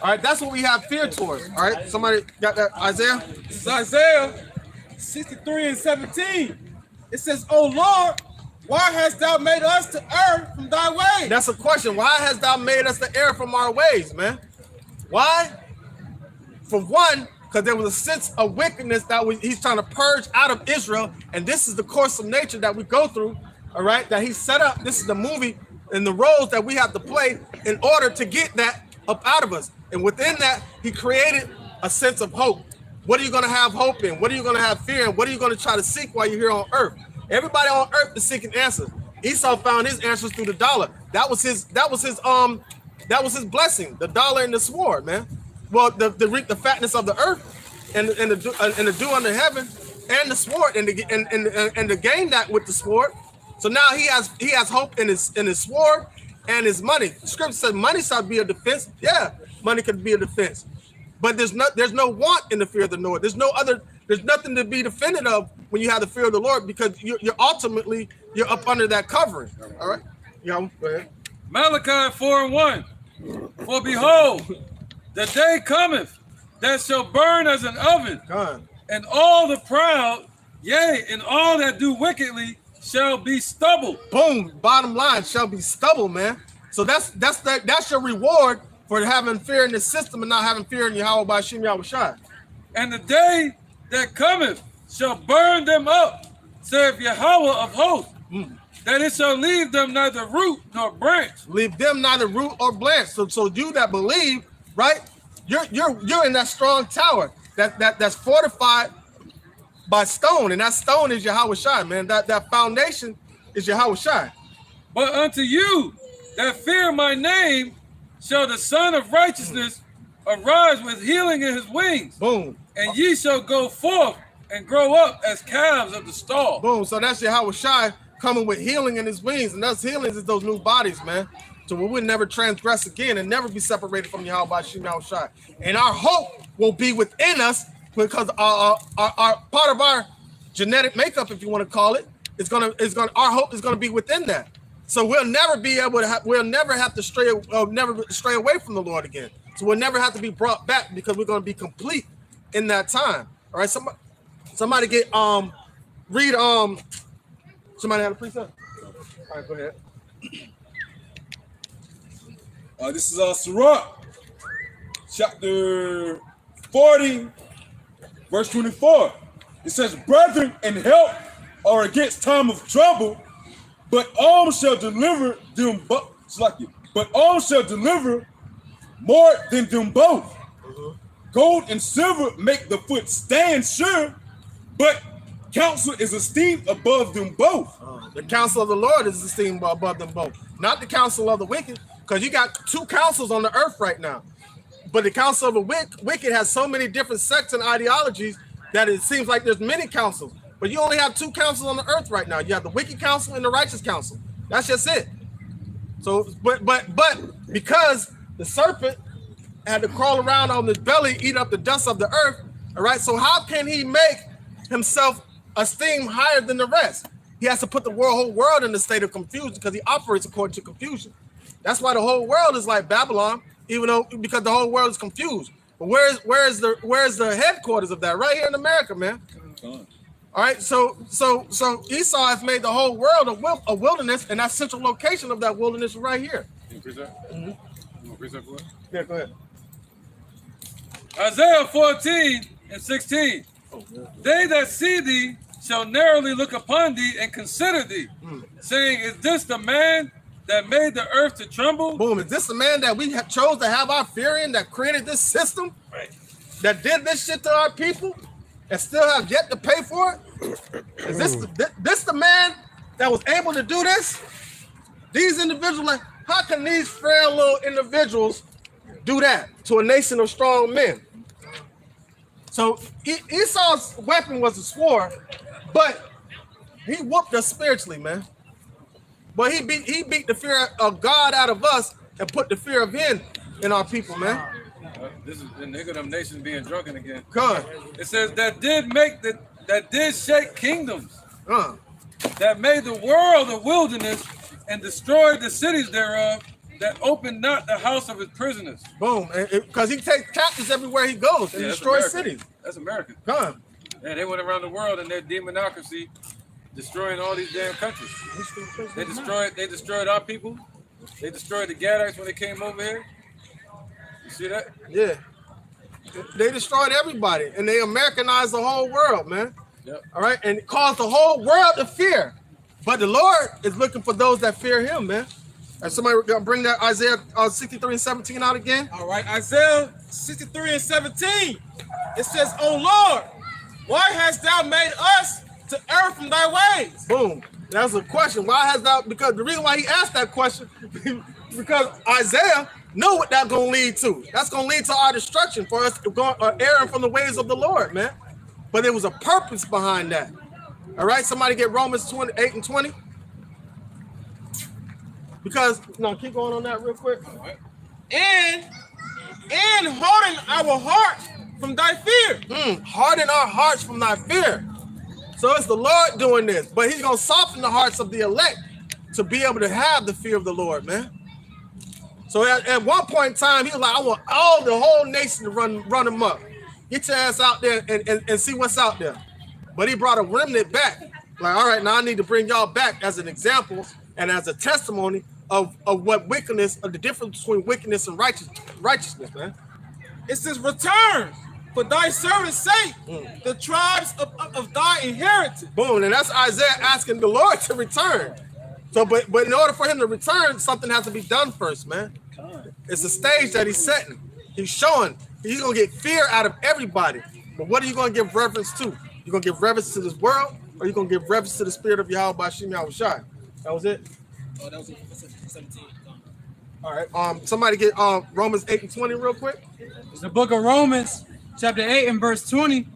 right, that's what we have fear towards. All right, somebody got that, Isaiah? This is Isaiah 63 and 17. It says, "O Lord, why hast thou made us to err from thy ways?" That's a question. Why hast thou made us to err from our ways, man? Why? For one, because there was a sense of wickedness that he's trying to purge out of Israel, and this is the course of nature that we go through, all right, that he set up. This is the movie and the roles that we have to play in order to get that up out of us. And within that, he created a sense of hope. What are you going to have hope in? What are you going to have fear in? What are you going to try to seek while you're here on earth? Everybody on earth is seeking answers. Esau found his answers through the dollar. That was his blessing, the dollar and the sword, man. Well, the reap the fatness of the earth and the dew under heaven and the sword and to gain that with the sword. So now he has hope in his sword and his money. Scripture says money shall be a defense. Yeah, money could be a defense. But there's no want in the fear of the Lord. There's nothing to be defended of when you have the fear of the Lord, because you're ultimately up under that covering. All right? Yeah, go ahead. Malachi 4 and 1. For behold, the day cometh that shall burn as an oven, God, and all the proud Yea, and all that do wickedly shall be stubble. Boom. Bottom line, shall be stubble, man. So that's your reward for having fear in the system and not having fear in Yahweh by Shem Yahushai. And the day that cometh shall burn them up, saith Yahweh of hosts, that it shall leave them neither root nor branch. Leave them neither root or branch. So you that believe, right? You're in that strong tower that's fortified by stone, and that stone is Yahushai, man. That foundation is Yahushai. But unto you that fear my name shall the Son of Righteousness arise with healing in his wings. Boom. And ye shall go forth and grow up as calves of the stall. Boom. So that's Yahushai coming with healing in his wings, and those healings is those new bodies, man. So we will never transgress again and never be separated from Yahweh by Shem Yahushai. And our hope will be within us because our part of our genetic makeup, if you want to call it, our hope is gonna be within that. So we'll never be able to we'll never have to stray away from the Lord again. So we'll never have to be brought back because we're gonna be complete in that time. All right, somebody get read somebody had a precept. All right, go ahead. This is Sirach, chapter 40, verse 24. It says, brethren and help are against time of trouble, but alms shall deliver them but alms shall deliver more than them both. Gold and silver make the foot stand sure, but counsel is esteemed above them both. The counsel of the Lord is esteemed above them both, not the counsel of the wicked, because you got two counsels on the earth right now. But the counsel of the wicked has so many different sects and ideologies that it seems like there's many counsels. But you only have two counsels on the earth right now. You have the wicked counsel and the righteous counsel. That's just it. So, but because the serpent had to crawl around on his belly, eat up the dust of the earth, all right? So how can he make himself esteem higher than the rest? He has to put the whole world in a state of confusion because he operates according to confusion. That's why the whole world is like Babylon, because the whole world is confused. But where's the headquarters of that? Right here in America, man. All right, so Esau has made the whole world a wilderness, and that central location of that wilderness is right here. Yeah, go ahead. Isaiah 14 and 16. They that see thee shall narrowly look upon thee and consider thee, saying, is this the man that made the earth to tremble? Boom, is this the man that we chose to have our fear in, that created this system, that did this shit to our people, and still have yet to pay for it? Is this the man that was able to do this? These individuals, like, how can these frail little individuals do that to a nation of strong men? So Esau's weapon was a sword, but he whooped us spiritually, man. But he beat the fear of God out of us and put the fear of him in our people, man. This is the nigga them nations being drunken again. God. It says that did shake kingdoms, that made the world a wilderness and destroyed the cities thereof, that opened not the house of his prisoners. Boom, because he takes captives everywhere he goes and destroys cities. That's America. God. Yeah, they went around the world in their demonocracy, destroying all these damn countries. They destroyed our people. They destroyed the Gadites when they came over here. You see that? Yeah. They destroyed everybody, and they Americanized the whole world, man. Yep. All right, and it caused the whole world to fear. But the Lord is looking for those that fear him, man. And somebody gonna bring that Isaiah 63 and 17 out again. All right, Isaiah 63 and 17. It says, "O Lord, why hast thou made us to err from thy ways?" Boom. That's a question. Why has thou? Because the reason why he asked that question, because Isaiah knew what that's gonna lead to. That's gonna lead to our destruction, for us erring from the ways of the Lord, man. But there was a purpose behind that. All right, somebody get Romans 28 and 20. Because keep going on that real quick. And harden our hearts from thy fear. Harden our hearts from thy fear. So it's the Lord doing this, but he's gonna soften the hearts of the elect to be able to have the fear of the Lord, man. So at one point in time, he was like, I want the whole nation to run them up. Get your ass out there and see what's out there. but he brought a remnant back. Like, all right, now I need to bring y'all back as an example and as a testimony of what wickedness, of the difference between wickedness and righteousness, man. It says, return for thy servant's sake, the tribes of thy inheritance. Boom, and that's Isaiah asking the Lord to return. So, but in order for him to return, something has to be done first, man. It's a stage that he's setting. He's showing he's gonna get fear out of everybody. But what are you gonna give reverence to? You gonna give reverence to this world, or you gonna give reverence to the spirit of Yahweh Bashim Yahushai? That was it. Oh, that was 17. All right. Somebody get Romans 8:20 real quick. It's the book of Romans, chapter 8 and verse 20.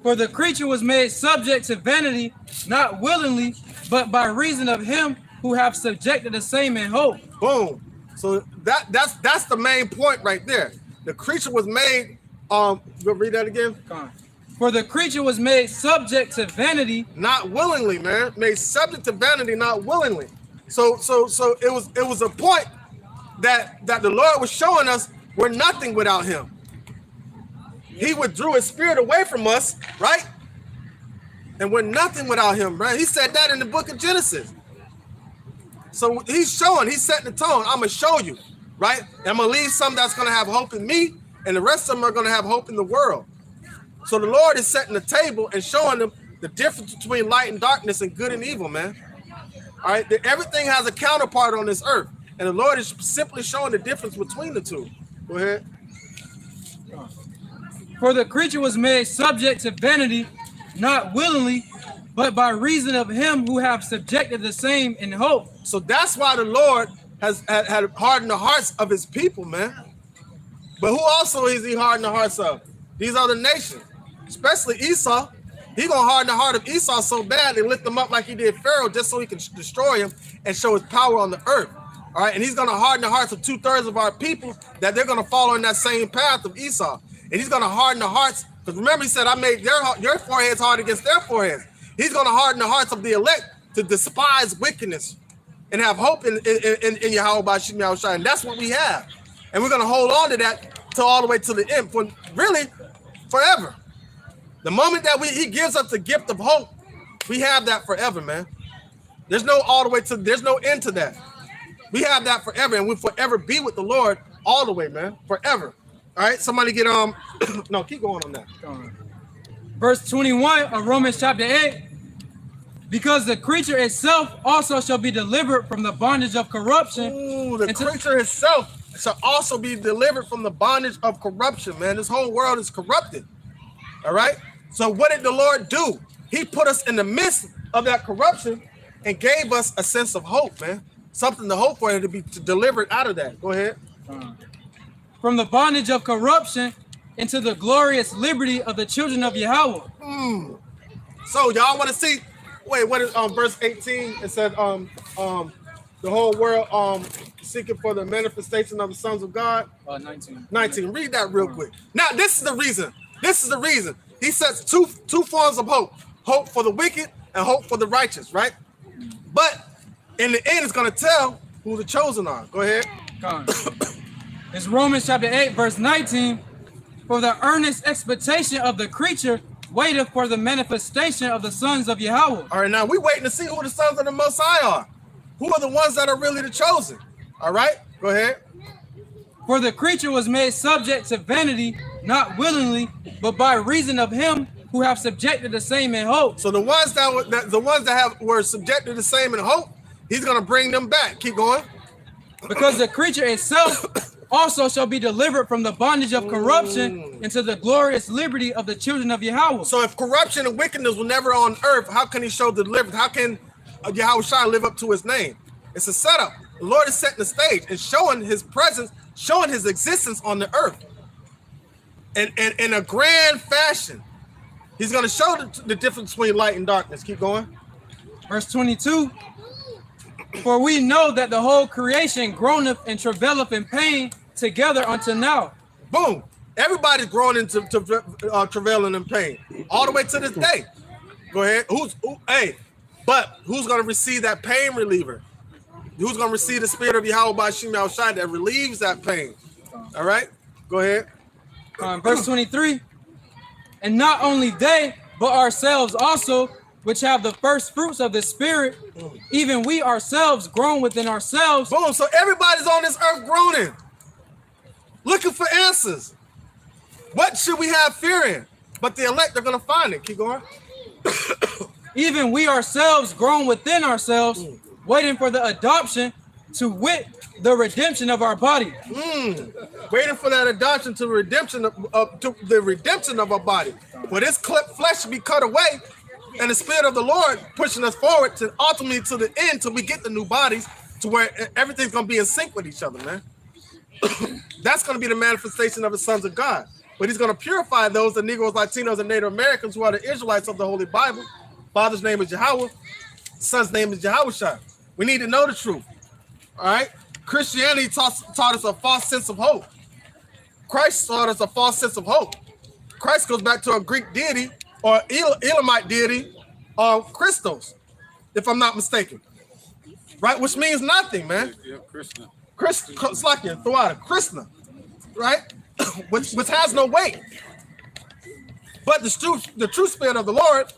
For the creature was made subject to vanity, not willingly, but by reason of him who have subjected the same in hope. Boom. So that's the main point right there. The creature was made. Go read that again. For the creature was made subject to vanity, not willingly, man. Made subject to vanity, not willingly. So it was a point that the Lord was showing us we're nothing without him. He withdrew his spirit away from us, right? And we're nothing without him, right? He said that in the book of Genesis. So he's setting the tone. I'm gonna show you, right? And I'm gonna leave some that's gonna have hope in me, and the rest of them are gonna have hope in the world. So the Lord is setting the table and showing them the difference between light and darkness and good and evil, man. All right, everything has a counterpart on this earth, and the Lord is simply showing the difference between the two. Go ahead. For the creature was made subject to vanity, not willingly, but by reason of him who have subjected the same in hope. So that's why the Lord had hardened the hearts of his people, man. But who also is he hardened the hearts of? These other nations, especially Esau. He gonna harden the heart of Esau so bad and lift him up like he did Pharaoh, just so he can destroy him and show his power on the earth. All right, and he's gonna harden the hearts of 2/3 of our people that they're gonna follow in that same path of Esau. And he's gonna harden the hearts, because remember he said, I made your foreheads hard against their foreheads. He's gonna harden the hearts of the elect to despise wickedness and have hope in Yahweh Bashim Yahushai. And that's what we have. And we're gonna hold on to that till all the way to the end, for really forever. The moment that he gives us the gift of hope, we have that forever, man. There's no end to that. We have that forever, and we'll forever be with the Lord all the way, man, forever. All right, somebody get no, keep going on that. Verse 21 of Romans chapter 8. Because the creature itself also shall be delivered from the bondage of corruption. Ooh, the creature itself shall also be delivered from the bondage of corruption, man. This whole world is corrupted. All right. So what did the Lord do? He put us in the midst of that corruption and gave us a sense of hope, man. Something to hope for, to be delivered out of that. Go ahead. From the bondage of corruption into the glorious liberty of the children of Yahweh. So y'all want to see? Wait, what is verse 18? It said the whole world seeking for the manifestation of the sons of God. 19. Read that real quick. Now this is the reason. He sets two forms of hope: hope for the wicked and hope for the righteous, right? But in the end, it's going to tell who the chosen are. Go ahead. It's Romans chapter 8, verse 19. For the earnest expectation of the creature waiteth for the manifestation of the sons of Yahweh. All right, now we waiting to see who the sons of the Most High are. Who are the ones that are really the chosen? All right, go ahead. For the creature was made subject to vanity, not willingly, but by reason of him who have subjected the same in hope. So the ones that were subjected the same in hope, he's gonna bring them back. Keep going. Because the creature itself also shall be delivered from the bondage of corruption into the glorious liberty of the children of Yahweh. So if corruption and wickedness were never on earth, how can he show deliverance? How can Yahushua live up to his name? It's a setup. The Lord is setting the stage and showing his presence, showing his existence on the earth. And in a grand fashion, he's going to show the difference between light and darkness. Keep going. Verse 22. For we know that the whole creation groaneth and travaileth in pain together until now. Boom. Everybody's groaning to travailing in pain all the way to this day. Go ahead. But who's going to receive that pain reliever? Who's going to receive the spirit of Yahweh Bashim Yahushai that relieves that pain? All right. Go ahead. Verse 23. And not only they, but ourselves also, which have the first fruits of the Spirit, even we ourselves grown within ourselves. Boom. So everybody's on this earth groaning, looking for answers. What should we have fear in? But the elect are going to find it. Keep going. Even we ourselves grown within ourselves, waiting for the adoption, to wit, the redemption of our body. Waiting for that adoption to redemption to the redemption of our body. For this flesh should be cut away, and the Spirit of the Lord pushing us forward to ultimately to the end till we get the new bodies to where everything's going to be in sync with each other, man. That's going to be the manifestation of the sons of God. But he's going to purify those, the Negroes, Latinos, and Native Americans who are the Israelites of the Holy Bible. Father's name is Yahweh. Son's name is Yahushua. We need to know the truth. All right? Christianity taught us a false sense of hope. Christ taught us a false sense of hope. Christ goes back to a Greek deity or Elamite deity of Christos, if I'm not mistaken. Right? Which means nothing, man. Krishna. Krishna, right? which has no weight. But the true Spirit of the Lord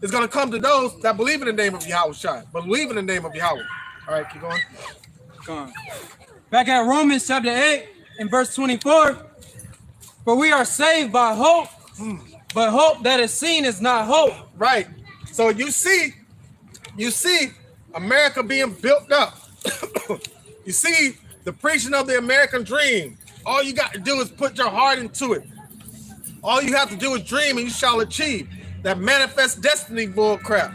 is going to come to those that believe in the name of Yahweh, believe in the name of Yahweh. All right, keep going. Come on. Back at Romans chapter 8 and verse 24. For we are saved by hope, but hope that is seen is not hope. Right. So you see America being built up. You see the preaching of the American dream. All you got to do is put your heart into it. All you have to do is dream and you shall achieve. That manifest destiny bull crap.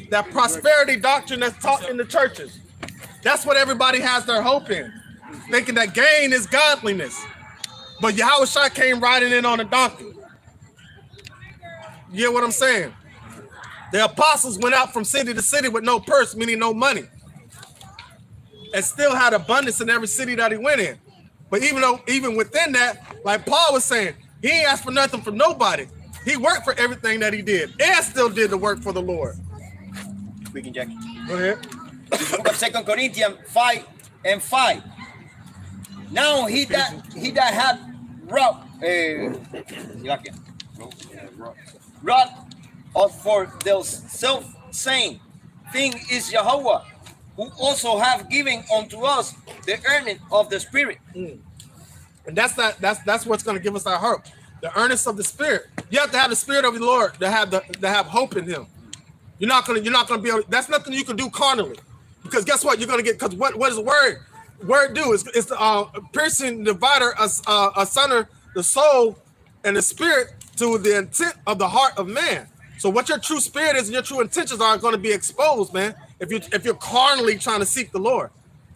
That prosperity doctrine that's taught in the churches. That's what everybody has their hope in. Thinking that gain is godliness. But Yahushua came riding in on a donkey. You get what I'm saying? The apostles went out from city to city with no purse, meaning no money. And still had abundance in every city that he went in. But even within that, like Paul was saying, he ain't asked for nothing from nobody. He worked for everything that he did and still did the work for the Lord. We can check. Go ahead. Book of 2 Corinthians 5:5. Now he that had wrought for the self-same thing is Yahweh, who also have given unto us the earnest of the Spirit. And that's what's going to give us our hope. The earnest of the Spirit. You have to have the Spirit of the Lord to have hope in Him. You're not gonna be able. That's nothing you can do carnally, because guess what? You're gonna get. Because what does the word do? It's the piercing divider, asunder the soul and the spirit to the intent of the heart of man. So what your true spirit is and your true intentions are going to be exposed, man. If you're carnally trying to seek the Lord,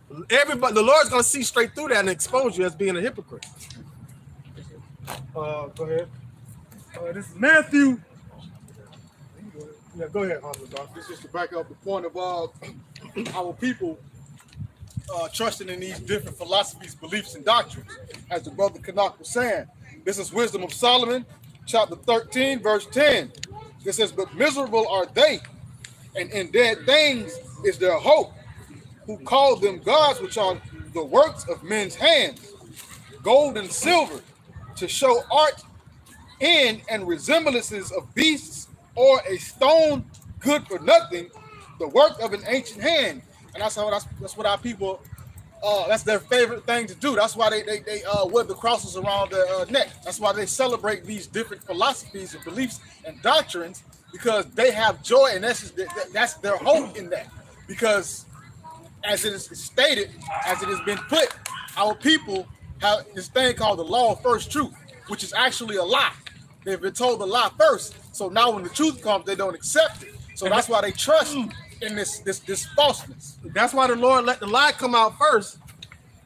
the Lord's going to see straight through that and expose you as being a hypocrite. Go ahead. This is Matthew. Yeah, go ahead, This is to back up the point of our people trusting in these different philosophies, beliefs, and doctrines. As the brother Kanak was saying, this is Wisdom of Solomon, chapter 13, verse 10. It says, but miserable are they, and in dead things is their hope, who call them gods, which are the works of men's hands, gold and silver, to show art in and resemblances of beasts, or a stone good for nothing, the work of an ancient hand. And that's what our people, that's their favorite thing to do. That's why they wear the crosses around their neck. That's why they celebrate these different philosophies and beliefs and doctrines, because they have joy, and that's their hope in that. Because as it is stated, as it has been put, our people have this thing called the law of first truth, which is actually a lie. They've been told the lie first, so now when the truth comes, they don't accept it. So that's why they trust in this falseness. That's why the Lord let the lie come out first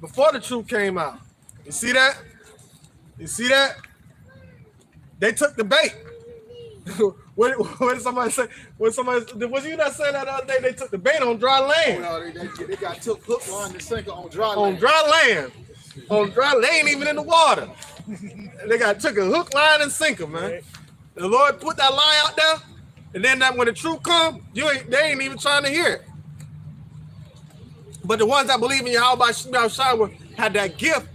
before the truth came out. You see that? You see that? They took the bait. What did somebody say? Was you not saying that the other day? They took the bait on dry land. Oh, no, they got took hook, line, and sinker on dry land. On dry land. On dry land, they ain't even in the water. They took a hook, line, and sinker, man. The Lord put that lie out there, and then when the truth comes, they ain't even trying to hear it. But the ones that believe in Yahweh Shai had that gift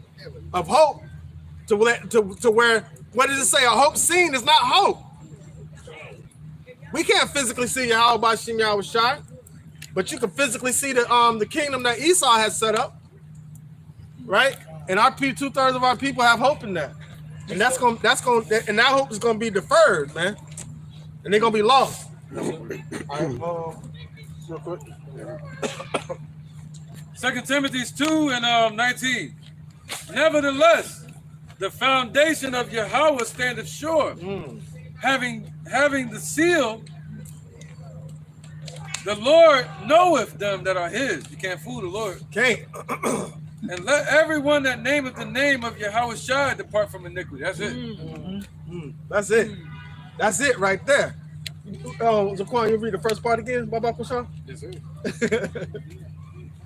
of hope to where, what does it say? A hope seen is not hope. We can't physically see Yahweh Bashim Yahushai, but you can physically see the kingdom that Esau has set up, right? And our 2/3 of our people have hope in that, and that hope is gonna be deferred, man, and they're gonna be lost. Real quick. 2 Timothy 2 and 19. Nevertheless, the foundation of Yahweh standeth sure, having the seal. The Lord knoweth them that are his. You can't fool the Lord. Can't. And let everyone that nameth the name of Yahweh Shai depart from iniquity. That's it. That's it. That's it right there. Zaquan, you read the first part again, Baba Kushan? Yes, sir.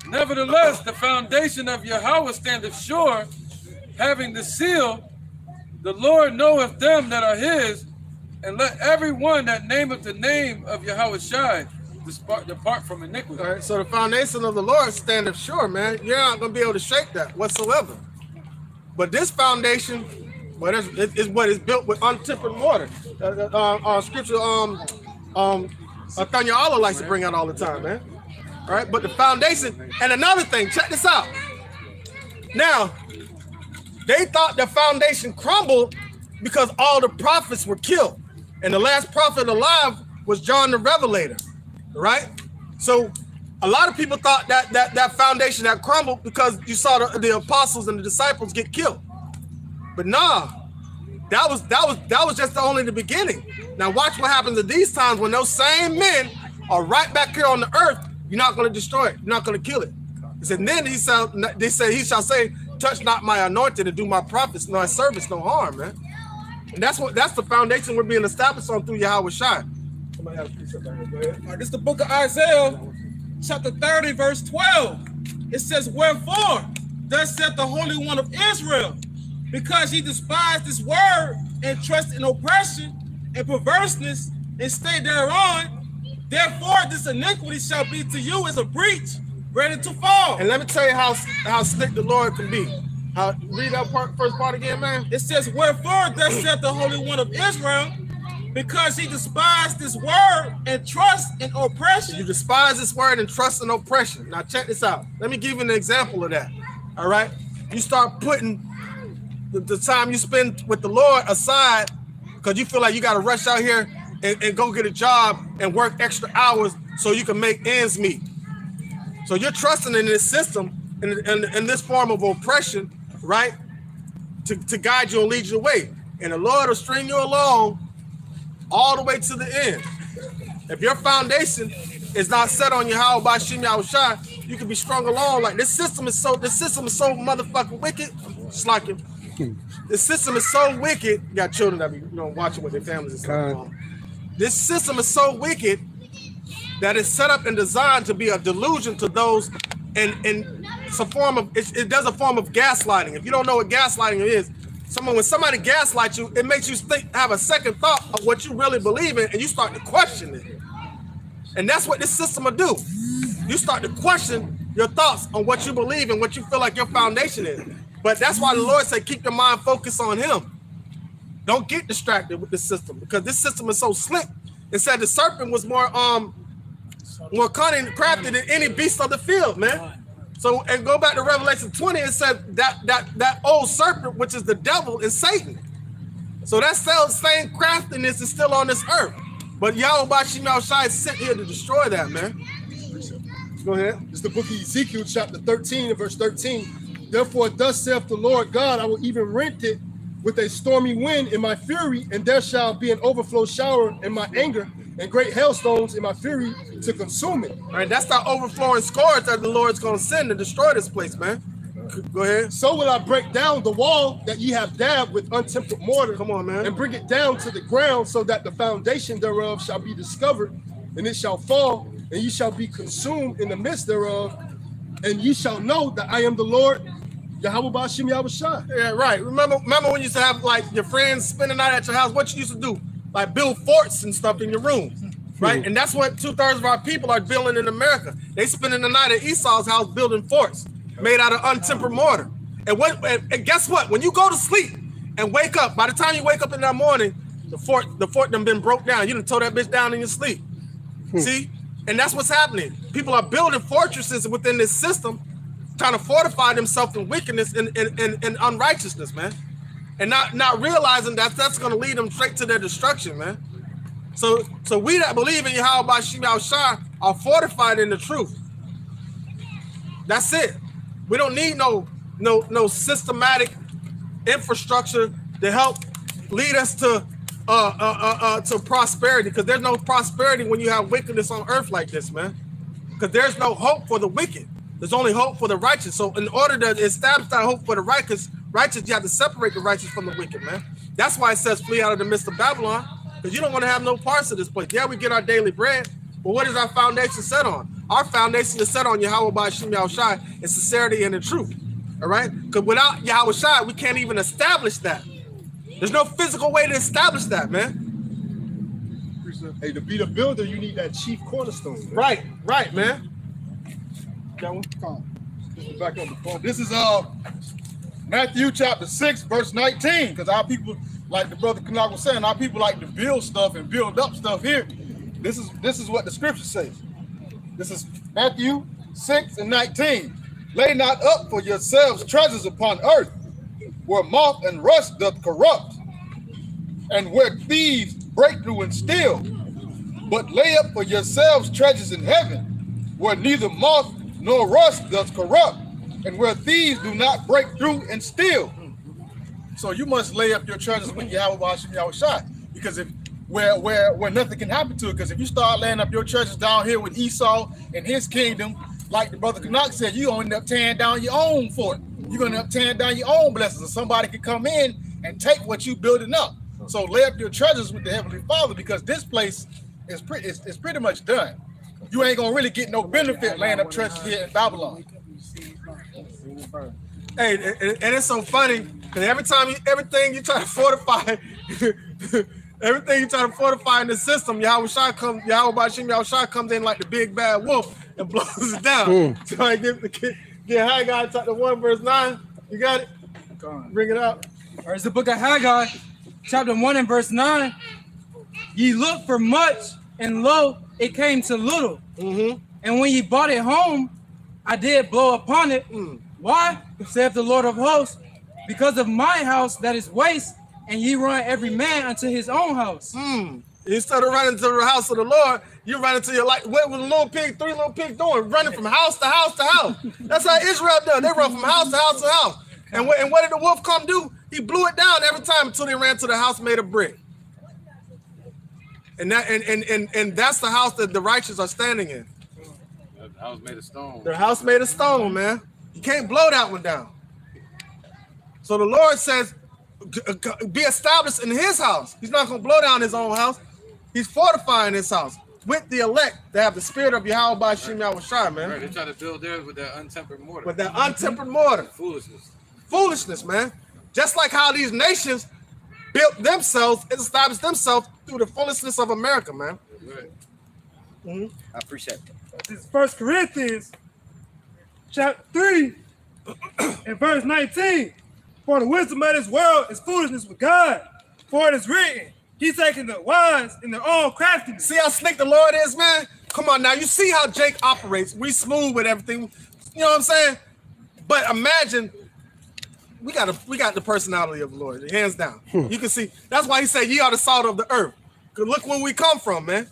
Nevertheless, the foundation of Yahweh standeth sure, having the seal. The Lord knoweth them that are his, and let everyone that nameth the name of Yahweh Shai depart from iniquity. All right, so the foundation of the Lord standeth sure, man. You're not going to be able to shake that whatsoever. But this foundation, is what is built with untempered mortar. Scripture, Tanya Allah likes to bring out all the time, man. All right, but the foundation, and another thing, check this out. Now, they thought the foundation crumbled because all the prophets were killed. And the last prophet alive was John the Revelator, right? So a lot of people thought that foundation had crumbled because you saw the apostles and the disciples get killed. But nah, that was just only the beginning. Now watch what happens at these times when those same men are right back here on the earth. You're not going to destroy it. You're not going to kill it. He said, and then he shall say, touch not my anointed and do my prophets no service no harm, man. And that's the foundation we're being established on through Yahweh Shai. All right, this is the book of Isaiah, chapter 30, verse 12. It says, wherefore, thus saith the Holy One of Israel, because ye despised this word and trust in oppression and perverseness and stay thereon, therefore this iniquity shall be to you as a breach ready to fall. And let me tell you how slick the Lord can be. Read that first part again, man. It says, wherefore thus saith the Holy One of Israel, because he despised this word and trust in oppression. You despise this word and trust in oppression. Now check this out. Let me give you an example of that. All right. You start putting the time you spend with the Lord aside because you feel like you got to rush out here and go get a job and work extra hours so you can make ends meet. So you're trusting in this system, in this form of oppression, right? To guide you and lead you away. And the Lord will string you along all the way to the end. If your foundation is not set on Yahweh Bashim Yahushai, you can be strung along. Like this system is so motherfucking wicked. It's like the system is so wicked. You got children that be watching with their families and stuff. This system is so wicked that it's set up and designed to be a delusion to those, and it's a form of it does a form of gaslighting. If you don't know what gaslighting is, when somebody gaslights you, it makes you have a second thought of what you really believe in, and you start to question it. And that's what this system will do. You start to question your thoughts on what you believe and what you feel like your foundation is. But that's why the Lord said, keep your mind focused on him. Don't get distracted with this system, because this system is so slick. It said the serpent was more cunning and crafty than any beast of the field, man. So, and go back to Revelation 20, it said that old serpent, which is the devil, is Satan. So that same craftiness is still on this earth. But Yahweh Bashim Yahushai is sent here to destroy that, man. Go ahead. It's the book of Ezekiel, chapter 13 and verse 13. Therefore, thus saith the Lord God, I will even rent it with a stormy wind in my fury, and there shall be an overflow shower in my anger, and great hailstones in my fury to consume it. All right, that's the overflowing scourge that the Lord's going to send to destroy this place, man. Go ahead. So will I break down the wall that ye have dabbed with untempered mortar. Come on, man. And bring it down to the ground, so that the foundation thereof shall be discovered, and it shall fall, and ye shall be consumed in the midst thereof, and ye shall know that I am the Lord, Yahweh Bashim Yahushai. Yeah, right. Remember when you used to have like your friends spending the night at your house? What you used to do? Like build forts and stuff in your room, right? And that's what 2/3 of our people are building in America. They spending the night at Esau's house building forts made out of untempered mortar. And guess what? When you go to sleep and wake up, by the time you wake up in that morning, The fort done been broke down. You done tore that bitch down in your sleep. See? And that's what's happening. People are building fortresses within this system, trying to fortify themselves in wickedness and unrighteousness, man. And not realizing that that's going to lead them straight to their destruction, man. So we that believe in Yahweh Bashim Yahushua are fortified in the truth. That's it. We don't need no systematic infrastructure to help lead us to prosperity, because there's no prosperity when you have wickedness on earth like this, man. Because there's no hope for the wicked. There's only hope for the righteous. So in order to establish that hope for the righteous, you have to separate the righteous from the wicked, man. That's why it says flee out of the midst of Babylon, because you don't want to have no parts of this place. Yeah, we get our daily bread, but what is our foundation set on? Our foundation is set on Yahweh Bashim Yahushua and sincerity and the truth. All right? Because without Yahushua, we can't even establish that. There's no physical way to establish that, man. Hey, to be the builder, you need that chief cornerstone. Man. Right, man. That one? This is back on the phone. This is Matthew chapter 6, verse 19. Because our people, like the brother Kanak was saying, our people like to build stuff and build up stuff here. This is what the scripture says. This is Matthew 6 and 19. Lay not up for yourselves treasures upon earth, where moth and rust doth corrupt, and where thieves break through and steal. But lay up for yourselves treasures in heaven, where neither moth nor rust doth corrupt, and where thieves do not break through and steal. So you must lay up your treasures with Yahweh Bashim Yahushua, because if where nothing can happen to it, because if you start laying up your treasures down here with Esau and his kingdom, like the brother Kanak said, you're going to end up tearing down your own fort. You're going to end up tearing down your own blessings, and somebody can come in and take what you're building up. So lay up your treasures with the Heavenly Father, because this place is pretty much done. You ain't going to really get no benefit laying up treasures here in Babylon. Hey, and it's so funny, because everything you try to fortify, everything you try to fortify in the system, Yahweh Bashim Yahushua comes in like the big bad wolf and blows it down. So I get Haggai chapter 1 verse 9. You got it? Bring it up. All right, it's the book of Haggai, chapter 1 and verse 9. Ye looked for much, and lo, it came to little. And when ye brought it home, I did blow upon it. Why? Saith the Lord of hosts, because of my house that is waste, and ye run every man unto his own house. Instead of running to the house of the Lord, you run into your life. What was three little pigs doing? Running from house to house to house. That's how Israel does. They run from house to house to house. And what did the wolf come do? He blew it down every time until they ran to the house made of brick. And that's the house that the righteous are standing in. The house made of stone. Their house made of stone, man. You can't blow that one down. So the Lord says, be established in his house. He's not going to blow down his own house. He's fortifying his house with the elect that have the spirit of Yahweh Bashim Yahushua, man. Right, they try to build theirs with that untempered mortar. With that untempered mortar. Foolishness, man. Just like how these nations built themselves and established themselves through the foolishness of America, man. I appreciate it. This is 1 Corinthians chapter 3 and verse 19. For the wisdom of this world is foolishness with God. For it is written, he's taking the wise in their own craftiness. See how slick the Lord is, man? Come on now. You see how Jake operates. We smooth with everything. You know what I'm saying? But imagine, we got the personality of the Lord, hands down. You can see. That's why he said, ye are the salt of the earth. Because look where we come from, man.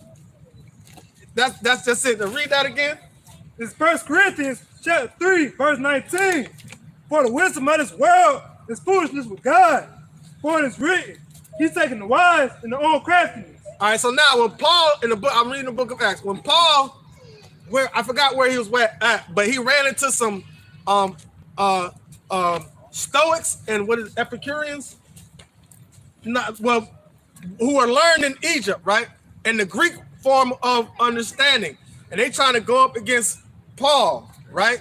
That's just it. Now read that again. It's 1 Corinthians chapter 3, verse 19. For the wisdom of this world is foolishness with God. For it is written, he's taking the wise in their own craftiness. All right, so now when Paul, in the book, I'm reading the book of Acts. When Paul, I forgot where he was at, but he ran into some Stoics and Epicureans, who are learned in Egypt, right? And the Greek form of understanding. And they trying to go up against Paul, right?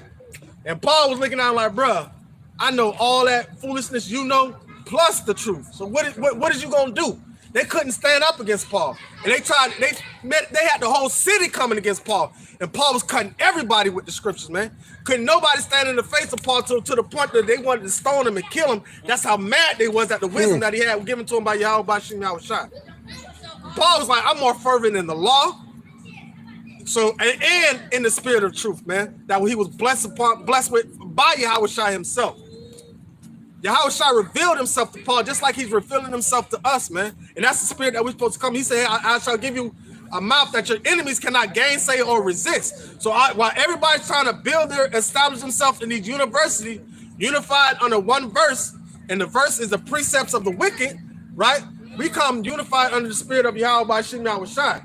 And Paul was looking at him like, bruh, I know all that foolishness you know, plus the truth. So what is you gonna do? They couldn't stand up against Paul. And they had the whole city coming against Paul. And Paul was cutting everybody with the scriptures, man. Couldn't nobody stand in the face of Paul to the point that they wanted to stone him and kill him. That's how mad they was at the wisdom that he had given to him by Yahweh Bashim Yahushua. Paul was like, I'm more fervent in the law. So, and in the spirit of truth, man. That he was blessed with by Yahushua himself. Yahushua revealed himself to Paul just like he's revealing himself to us, man. And that's the spirit that we're supposed to come. He said, I shall give you a mouth that your enemies cannot gainsay or resist. So while everybody's trying to establish themselves in these universities, unified under one verse, and the verse is the precepts of the wicked, right? We come unified under the spirit of Yahweh by Shem Yahushua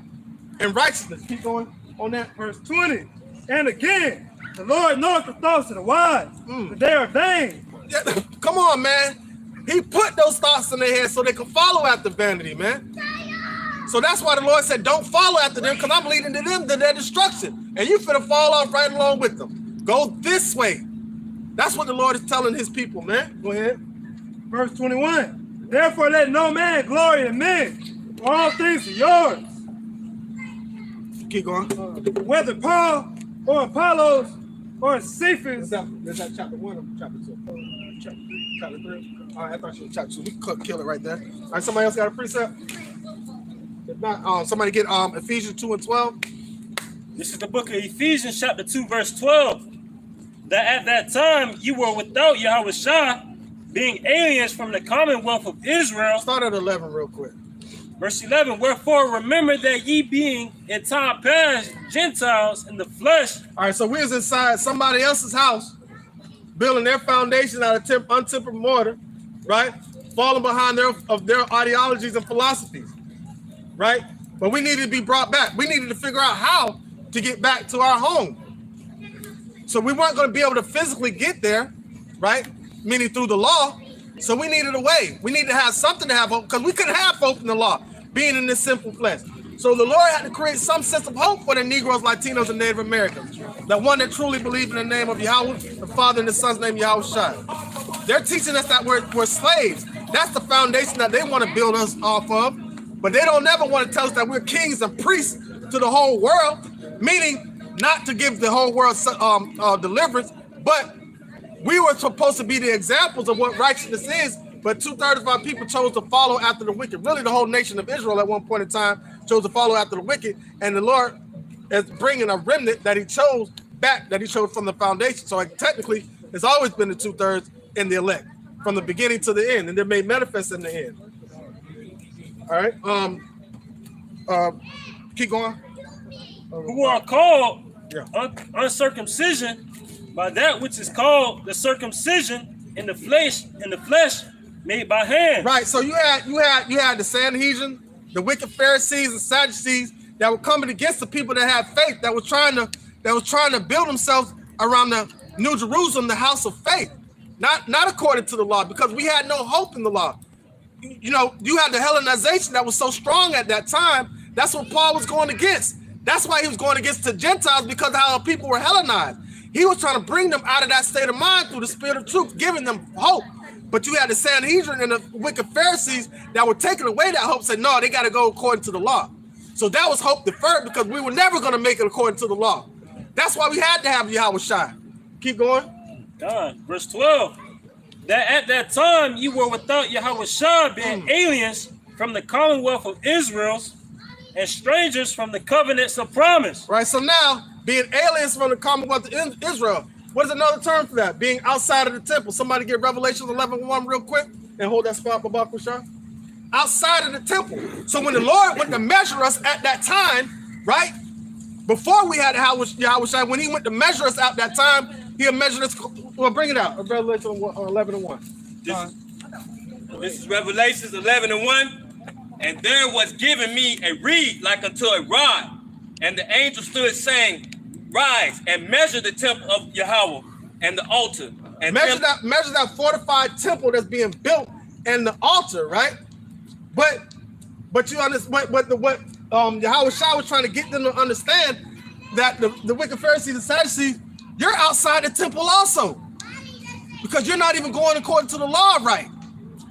and righteousness. Keep going on that. Verse 20. And again, the Lord knows the thoughts of the wise, but they are vain. Yeah, come on, man. He put those thoughts in their head so they can follow after vanity, man. So that's why the Lord said, don't follow after them, because I'm leading to them to their destruction. And you finna fall off right along with them. Go this way. That's what the Lord is telling his people, man. Go ahead. Verse 21. Therefore let no man glory in men, for all things are yours. Keep going. Whether Paul or Apollos or Cephas. Is that chapter 1 or chapter 2? Chapter 3? All right, I thought you were chapter 2. We could kill it right there. All right, somebody else got a precept? If not, somebody get Ephesians 2 and 12. This is the book of Ephesians, chapter 2, verse 12. That at that time you were without Yahushua, being aliens from the commonwealth of Israel. Start at 11 real quick. Verse 11, wherefore remember that ye being in time past Gentiles in the flesh. All right, so we was inside somebody else's house, building their foundation out of untempered mortar, right? Falling behind their ideologies and philosophies, right? But we needed to be brought back. We needed to figure out how to get back to our home. So we weren't going to be able to physically get there, right? Meaning through the law. So we needed a way. We needed to have something to have hope, because we couldn't have hope in the law, being in this simple flesh. So the Lord had to create some sense of hope for the Negroes, Latinos, and Native Americans. The one that truly believed in the name of Yahweh, the Father and the Son's name, Yahushua. They're teaching us that we're slaves. That's the foundation that they want to build us off of. But they don't never want to tell us that we're kings and priests to the whole world, meaning not to give the whole world deliverance, but we were supposed to be the examples of what righteousness is, but 2/3 of our people chose to follow after the wicked. Really, the whole nation of Israel at one point in time chose to follow after the wicked, and the Lord is bringing a remnant that he chose back, that he chose from the foundation. So technically, it's always been the 2/3 in the elect, from the beginning to the end, and they're made manifest in the end. All right, keep going. Who are called uncircumcision by that which is called the circumcision in the flesh made by hand. Right. So you had the Sanhedrin, the wicked Pharisees and Sadducees that were coming against the people that had faith, that was trying to build themselves around the New Jerusalem, the house of faith, not according to the law, because we had no hope in the law. You know, you had the Hellenization that was so strong at that time. That's what Paul was going against. That's why he was going against the Gentiles, because of how people were Hellenized. He was trying to bring them out of that state of mind through the spirit of truth, giving them hope. But you had the Sanhedrin and the wicked Pharisees that were taking away that hope, said, no, they got to go according to the law. So that was hope deferred, because we were never going to make it according to the law. That's why we had to have Yahushua. Keep going. God, verse 12. That at that time you were without Yahushua, being aliens from the commonwealth of Israel and strangers from the covenants of promise. Right, so now, being aliens from the commonwealth of Israel. What is another term for that? Being outside of the temple. Somebody get Revelation 11:1 real quick and hold that spot for Bakusha. Outside of the temple. So when the Lord went to measure us at that time, right? Before we had Yahushua, when he went to measure us at that time, he'll measure us. Well, bring it out. Revelation 11:1. This is Revelations 11:1. And there was given me a reed like unto a rod. And the angel stood saying, rise and measure the temple of Yahweh and the altar. And measure that fortified temple that's being built and the altar, right? But you understand what Yahushua was trying to get them to understand, that the wicked Pharisees and Sadducees, you're outside the temple also, because you're not even going according to the law, right?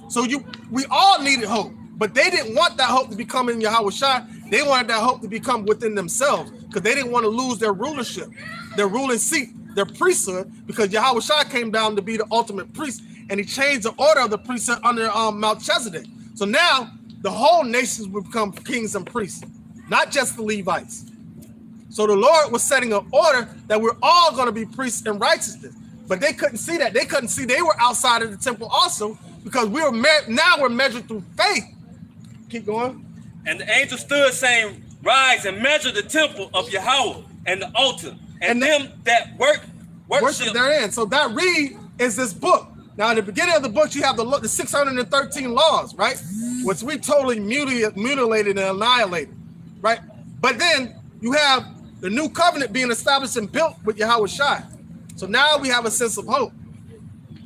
So we all needed hope. But they didn't want that hope to become in Yahweh Shai. They wanted that hope to become within themselves because they didn't want to lose their rulership, their ruling seat, their priesthood, because Yahweh Shai came down to be the ultimate priest, and he changed the order of the priesthood under Melchizedek. So now the whole nations would become kings and priests, not just the Levites. So the Lord was setting an order that we're all going to be priests in righteousness. But they couldn't see that. They couldn't see they were outside of the temple also, because we were now we're measured through faith. Keep going. And the angel stood saying, rise and measure the temple of Yahweh and the altar, and them that worship therein. So that read is this book. Now, in the beginning of the book, you have the 613 laws, right? Which we totally mutilated and annihilated, right? But then you have the new covenant being established and built with Yahweh Shai. So now we have a sense of hope.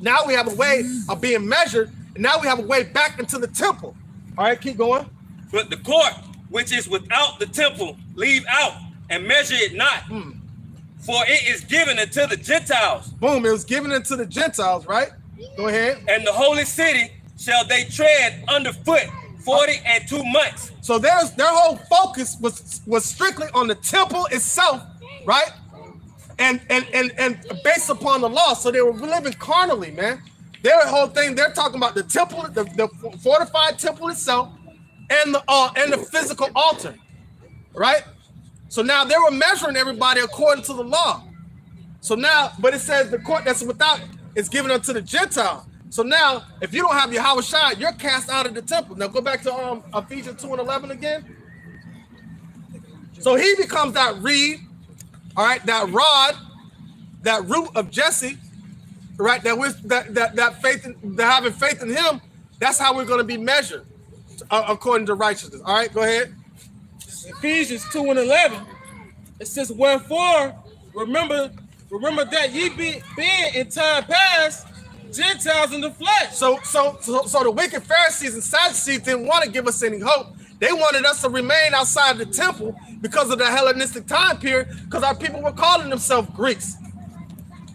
Now we have a way of being measured, and now we have a way back into the temple. All right, keep going. But the court, which is without the temple, leave out and measure it not. For it is given unto the Gentiles. Boom, it was given unto the Gentiles, right? Go ahead. And the holy city shall they tread underfoot 42 months. So their whole focus was strictly on the temple itself, right? And based upon the law. So they were living carnally, man. Their whole thing, they're talking about the temple, the fortified temple itself, and the physical altar, right? So now they were measuring everybody according to the law. So now, but it says the court that's without is given unto the Gentile. So now, if you don't have Yahweh Shai, you're cast out of the temple. Now go back to Ephesians 2:11 again. So he becomes that reed, all right, that rod, that root of Jesse, right? That faith, that having faith in him, that's how we're going to be measured according to righteousness. All right, go ahead. Ephesians 2:11. It says, wherefore, remember that ye being in time past Gentiles in the flesh. So the wicked Pharisees and Sadducees didn't want to give us any hope. They wanted us to remain outside the temple because of the Hellenistic time period, because our people were calling themselves Greeks.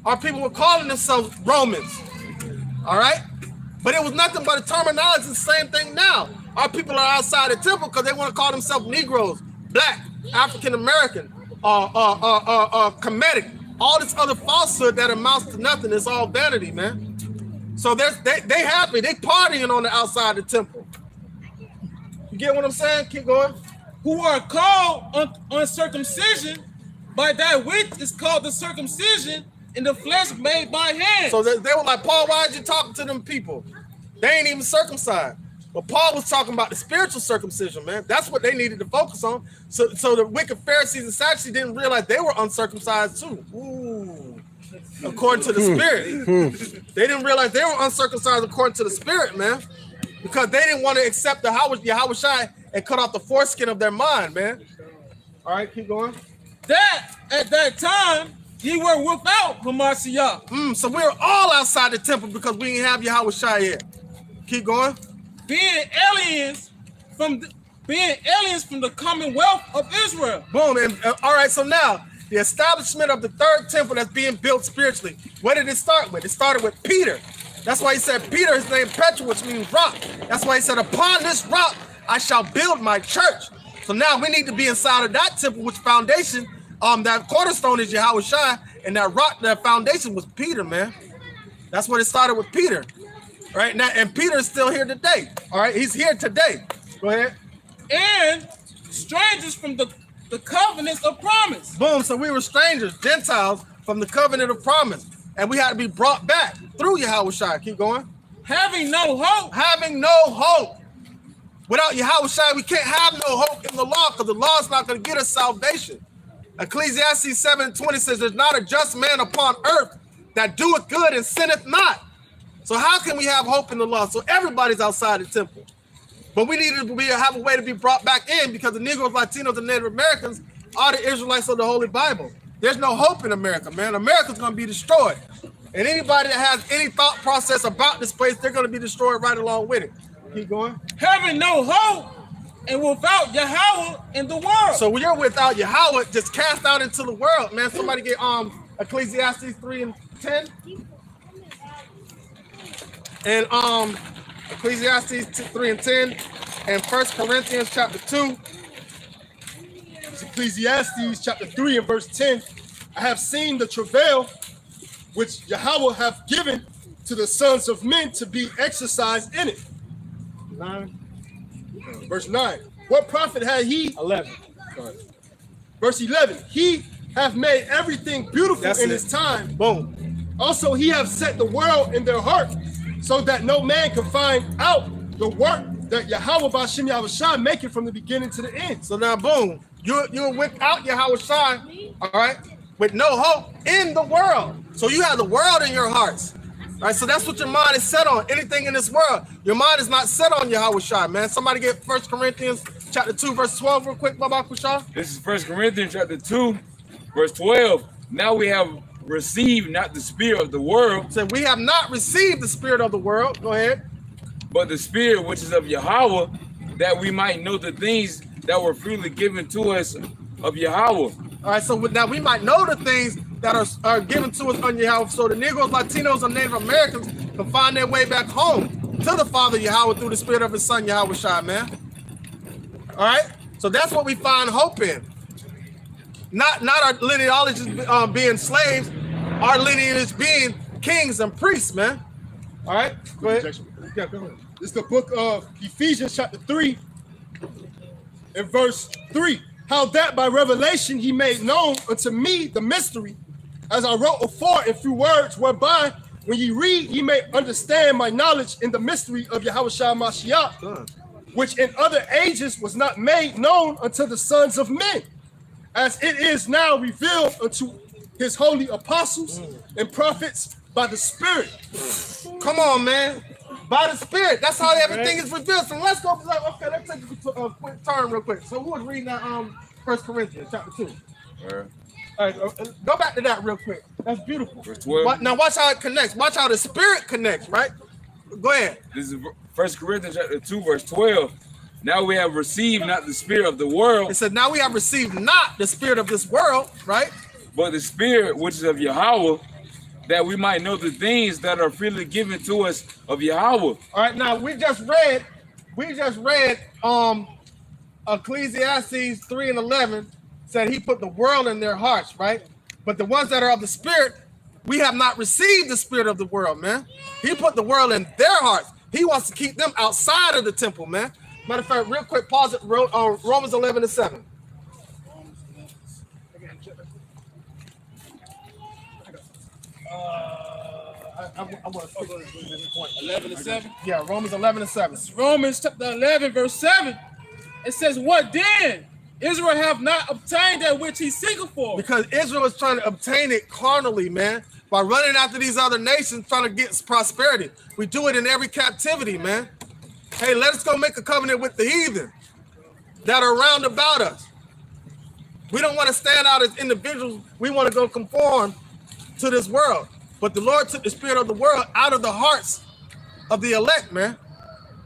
Our people were calling themselves Romans. All right? But it was nothing but a terminology. It's the same thing now. Our people are outside the temple because they want to call themselves Negroes, Black, African American, Kemetic. All this other falsehood that amounts to nothing is all vanity, man. So they happy. They partying on the outside of the temple. You get what I'm saying? Keep going. Who are called uncircumcision by that which is called the circumcision in the flesh made by hands. So they were like, Paul, why are you talking to them people? They ain't even circumcised. But Paul was talking about the spiritual circumcision, man. That's what they needed to focus on. So the wicked Pharisees and Sadducees didn't realize they were uncircumcised too. Ooh. According to the spirit. They didn't realize they were uncircumcised according to the spirit, man. Because they didn't want to accept the Yahweh Shai and cut off the foreskin of their mind, man. All right, keep going. That at that time ye were without Hamashiach. So we were all outside the temple because we didn't have Yahweh Shai yet. Keep going. Being aliens from the commonwealth of Israel. Boom. And all right, so now the establishment of the third temple that's being built spiritually. What did it start with? It started with Peter. That's why he said Peter, his name Petra, which means rock. That's why he said, upon this rock I shall build my church. So now we need to be inside of that temple, which foundation, that cornerstone is Yahweh Shai, and that rock, that foundation was Peter, man. That's what it started with Peter. Right now, and Peter is still here today. All right, he's here today. Go ahead. And strangers from the covenants of promise. Boom. So we were strangers, Gentiles from the covenant of promise, and we had to be brought back through Yahweh Shai. Keep going. Having no hope. Having no hope. Without Yahweh Shai, we can't have no hope in the law, because the law is not going to get us salvation. Ecclesiastes 7:20 says, "There's not a just man upon earth that doeth good and sinneth not." So how can we have hope in the law? So everybody's outside the temple. But we need to have a way to be brought back in, because the Negroes, Latinos, and Native Americans are the Israelites of the Holy Bible. There's no hope in America, man. America's going to be destroyed. And anybody that has any thought process about this place, they're going to be destroyed right along with it. Keep going. Having no hope and without Yahweh in the world. So when you're without Yahweh, just cast out into the world, man. Somebody get Ecclesiastes 3:10. And Ecclesiastes 3:10. in 1 Corinthians chapter 2. It's Ecclesiastes chapter 3 and verse 10. I have seen the travail which Yahweh hath given to the sons of men to be exercised in it. 9. Verse 9. What profit had he? 11. Verse 11. He hath made everything beautiful That's in it. his time. Boom. Also, he hath set the world in their heart, so that no man can find out the work that Yahweh Ba'Shem Yahushua making from the beginning to the end. So now, boom, you're without Yahushua, all right, with no hope in the world. So you have the world in your hearts, right? So that's what your mind is set on. Anything in this world, your mind is not set on Yahushua, man. Somebody get 1 Corinthians chapter 2, verse 12 real quick, Baba Kusha. This is 1 Corinthians chapter 2, verse 12. Now we have received not the spirit of the world. So we have not received the spirit of the world. Go ahead. But the spirit which is of Yahweh, that we might know the things that were freely given to us of Yahweh. All right, so now we might know the things that are given to us on Yahweh. So the Negroes, Latinos, and Native Americans can find their way back home to the Father Yahweh through the spirit of his son Yahweh Shai, man. All right, so that's what we find hope in. Not our lineage being slaves, our lineage being kings and priests, man. All right, go ahead. Yeah, go ahead. This is the book of Ephesians chapter 3 and verse 3. How that by revelation he made known unto me the mystery, as I wrote afore in few words, whereby when ye read, ye may understand my knowledge in the mystery of Yahushua Mashiach, which in other ages was not made known unto the sons of men, as it is now revealed unto his holy apostles and prophets by the Spirit. Come on, man. By the Spirit. That's how everything is revealed. So let's go. Okay, let's take a quick turn real quick. So who was reading that 1 Corinthians chapter 2? All right, go back to that real quick. That's beautiful. Verse 12. Now watch how it connects. Watch how the Spirit connects, right? Go ahead. This is 1 Corinthians chapter 2, verse 12. Now we have received not the spirit of the world. It said, now we have received not the spirit of this world, right? But the spirit which is of Yahweh, that we might know the things that are freely given to us of Yahweh. All right, now we just read Ecclesiastes 3 and 11 said he put the world in their hearts, right? But the ones that are of the spirit, we have not received the spirit of the world, man. He put the world in their hearts. He wants to keep them outside of the temple, man. Matter of fact, real quick, pause it, Romans 11 and 7. I want to this point. 11 and 7? Yeah, Romans 11 and 7. Romans chapter 11, verse 7. It says, what then? Israel have not obtained that which he seeketh for. Because Israel is trying to obtain it carnally, man. By running after these other nations, trying to get prosperity. We do it in every captivity, man. Hey, let us go make a covenant with the heathen that are round about us. We don't want to stand out as individuals. We want to go conform to this world. But the Lord took the spirit of the world out of the hearts of the elect, man,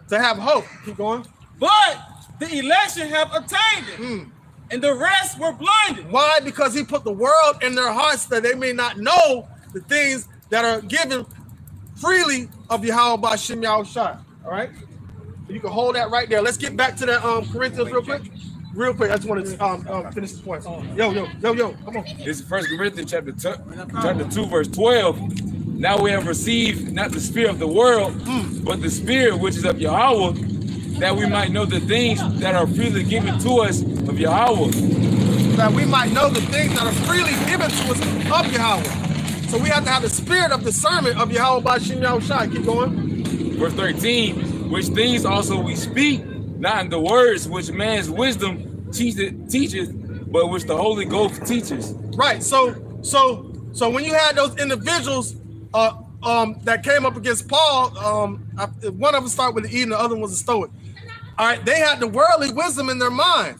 to have hope. Keep going. But the election have obtained it, and the rest were blinded. Why? Because he put the world in their hearts that they may not know the things that are given freely of Yahweh Ba'Shem Yahushua. All right? You can hold that right there. Let's get back to that Corinthians real quick. Real quick, I just want to finish this point. Yo, come on. This is 1 Corinthians chapter 2, verse 12. Now we have received not the spirit of the world, but the spirit which is of Yahweh, that we might know the things that are freely given to us of Yahweh. That we might know the things that are freely given to us of Yahweh. So we have to have the spirit of discernment of Yahweh Ba'Shem Yahushua. Keep going. Verse 13, which things also we speak, not in the words which man's wisdom teacheth, but which the Holy Ghost teaches. Right. So when you had those individuals that came up against Paul, one of them started with the E and the other one was a Stoic. All right, they had the worldly wisdom in their mind.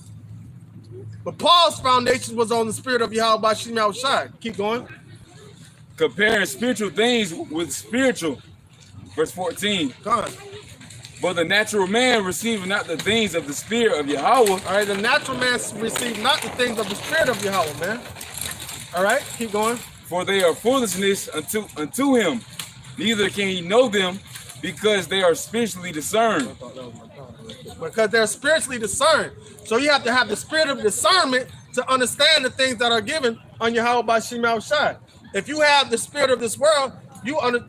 But Paul's foundation was on the spirit of Yahweh Ba'Shem Yahushua. Keep going. Comparing spiritual things with spiritual. Verse 14. God. But the natural man receiveth not the things of the spirit of Yahweh. All right, the natural man received not the things of the spirit of Yahweh, man. All right, keep going. For they are foolishness unto him. Neither can he know them, because they are spiritually discerned. because they're spiritually discerned. So you have to have the spirit of discernment to understand the things that are given on Yahweh Bashim Yahushai. If you have the spirit of this world,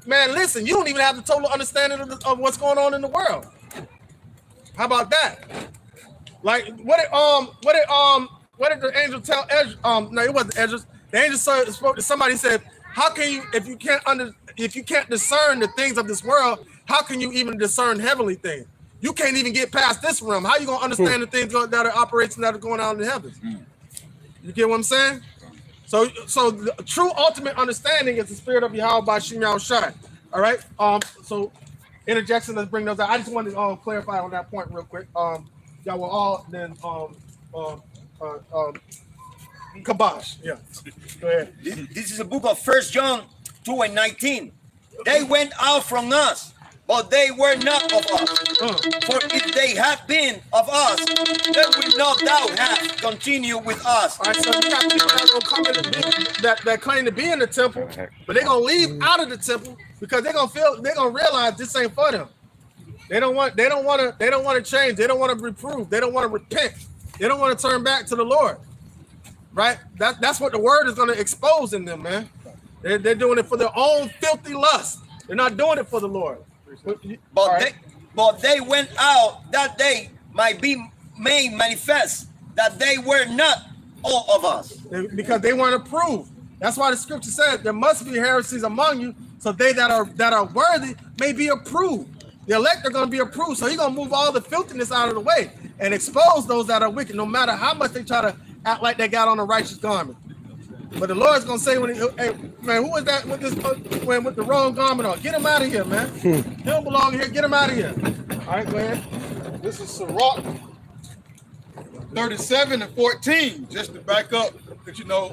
man, listen, you don't even have the total understanding of what's going on in the world. How about that? Like, what did the angel tell Ezra? No, it wasn't Ezra. The angel spoke to somebody, said, how can you, if you can't discern the things of this world, how can you even discern heavenly things? You can't even get past this realm. How you gonna understand the things that are operating that are going on in the heavens? You get what I'm saying? So the true ultimate understanding is the spirit of Yahweh Bashim Yahushai. All right. So interjection, let's bring those out. I just wanted to clarify on that point real quick. Y'all were all then Kabash. Yeah. Go ahead. This is the book of 1 John 2:19. They went out from us, but they were not of us. For if they had been of us, they would no doubt have continued with us. All right, so you got people that gonna come in that claim to be in the temple, but they're gonna leave out of the temple because they're gonna realize this ain't for them. They don't want to change. They don't want to reprove. They don't want to repent. They don't want to turn back to the Lord. Right? That's what the word is going to expose in them, man. They're doing it for their own filthy lust. They're not doing it for the Lord. But they went out that they might be made manifest that they were not all of us. Because they weren't approved. That's why the scripture said there must be heresies among you, so they that are worthy may be approved. The elect are going to be approved. So he's going to move all the filthiness out of the way and expose those that are wicked, no matter how much they try to act like they got on a righteous garment. But the Lord's going to say, hey, man, who is that with this with the wrong garment on? Get him out of here, man. He don't belong here. Get him out of here. All right, go ahead. This is Sirach 37:14. Just to back up, that you know,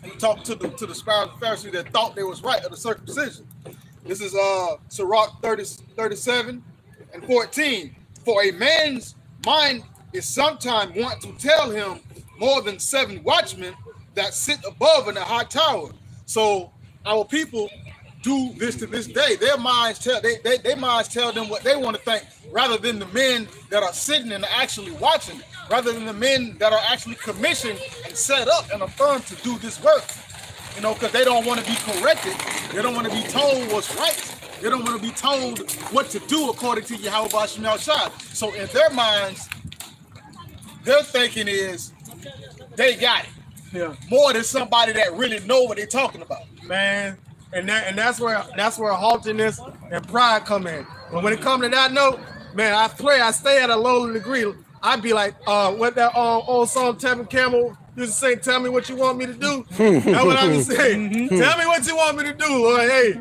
he talked to the scribes and Pharisees that thought they was right of the circumcision. This is Sirach 37:14. For a man's mind is sometimes want to tell him more than 7 watchmen that sit above in a high tower. So our people do this to this day. Their minds tell their minds tell them what they want to think, rather than the men that are sitting and actually watching, rather than the men that are actually commissioned and set up and affirmed to do this work. You know, because they don't want to be corrected. They don't want to be told what's right. They don't want to be told what to do according to Yahweh Bashim Yahushai. So in their minds, their thinking is they got it. Yeah. More than somebody that really know what they're talking about. Man, and that's where haughtiness and pride come in. But when it comes to that note, man, I stay at a low degree. I'd be like, what that old song Tevin Campbell used to say, tell me what you want me to do. That's what I be saying. Tell me what you want me to do, Lord. Hey,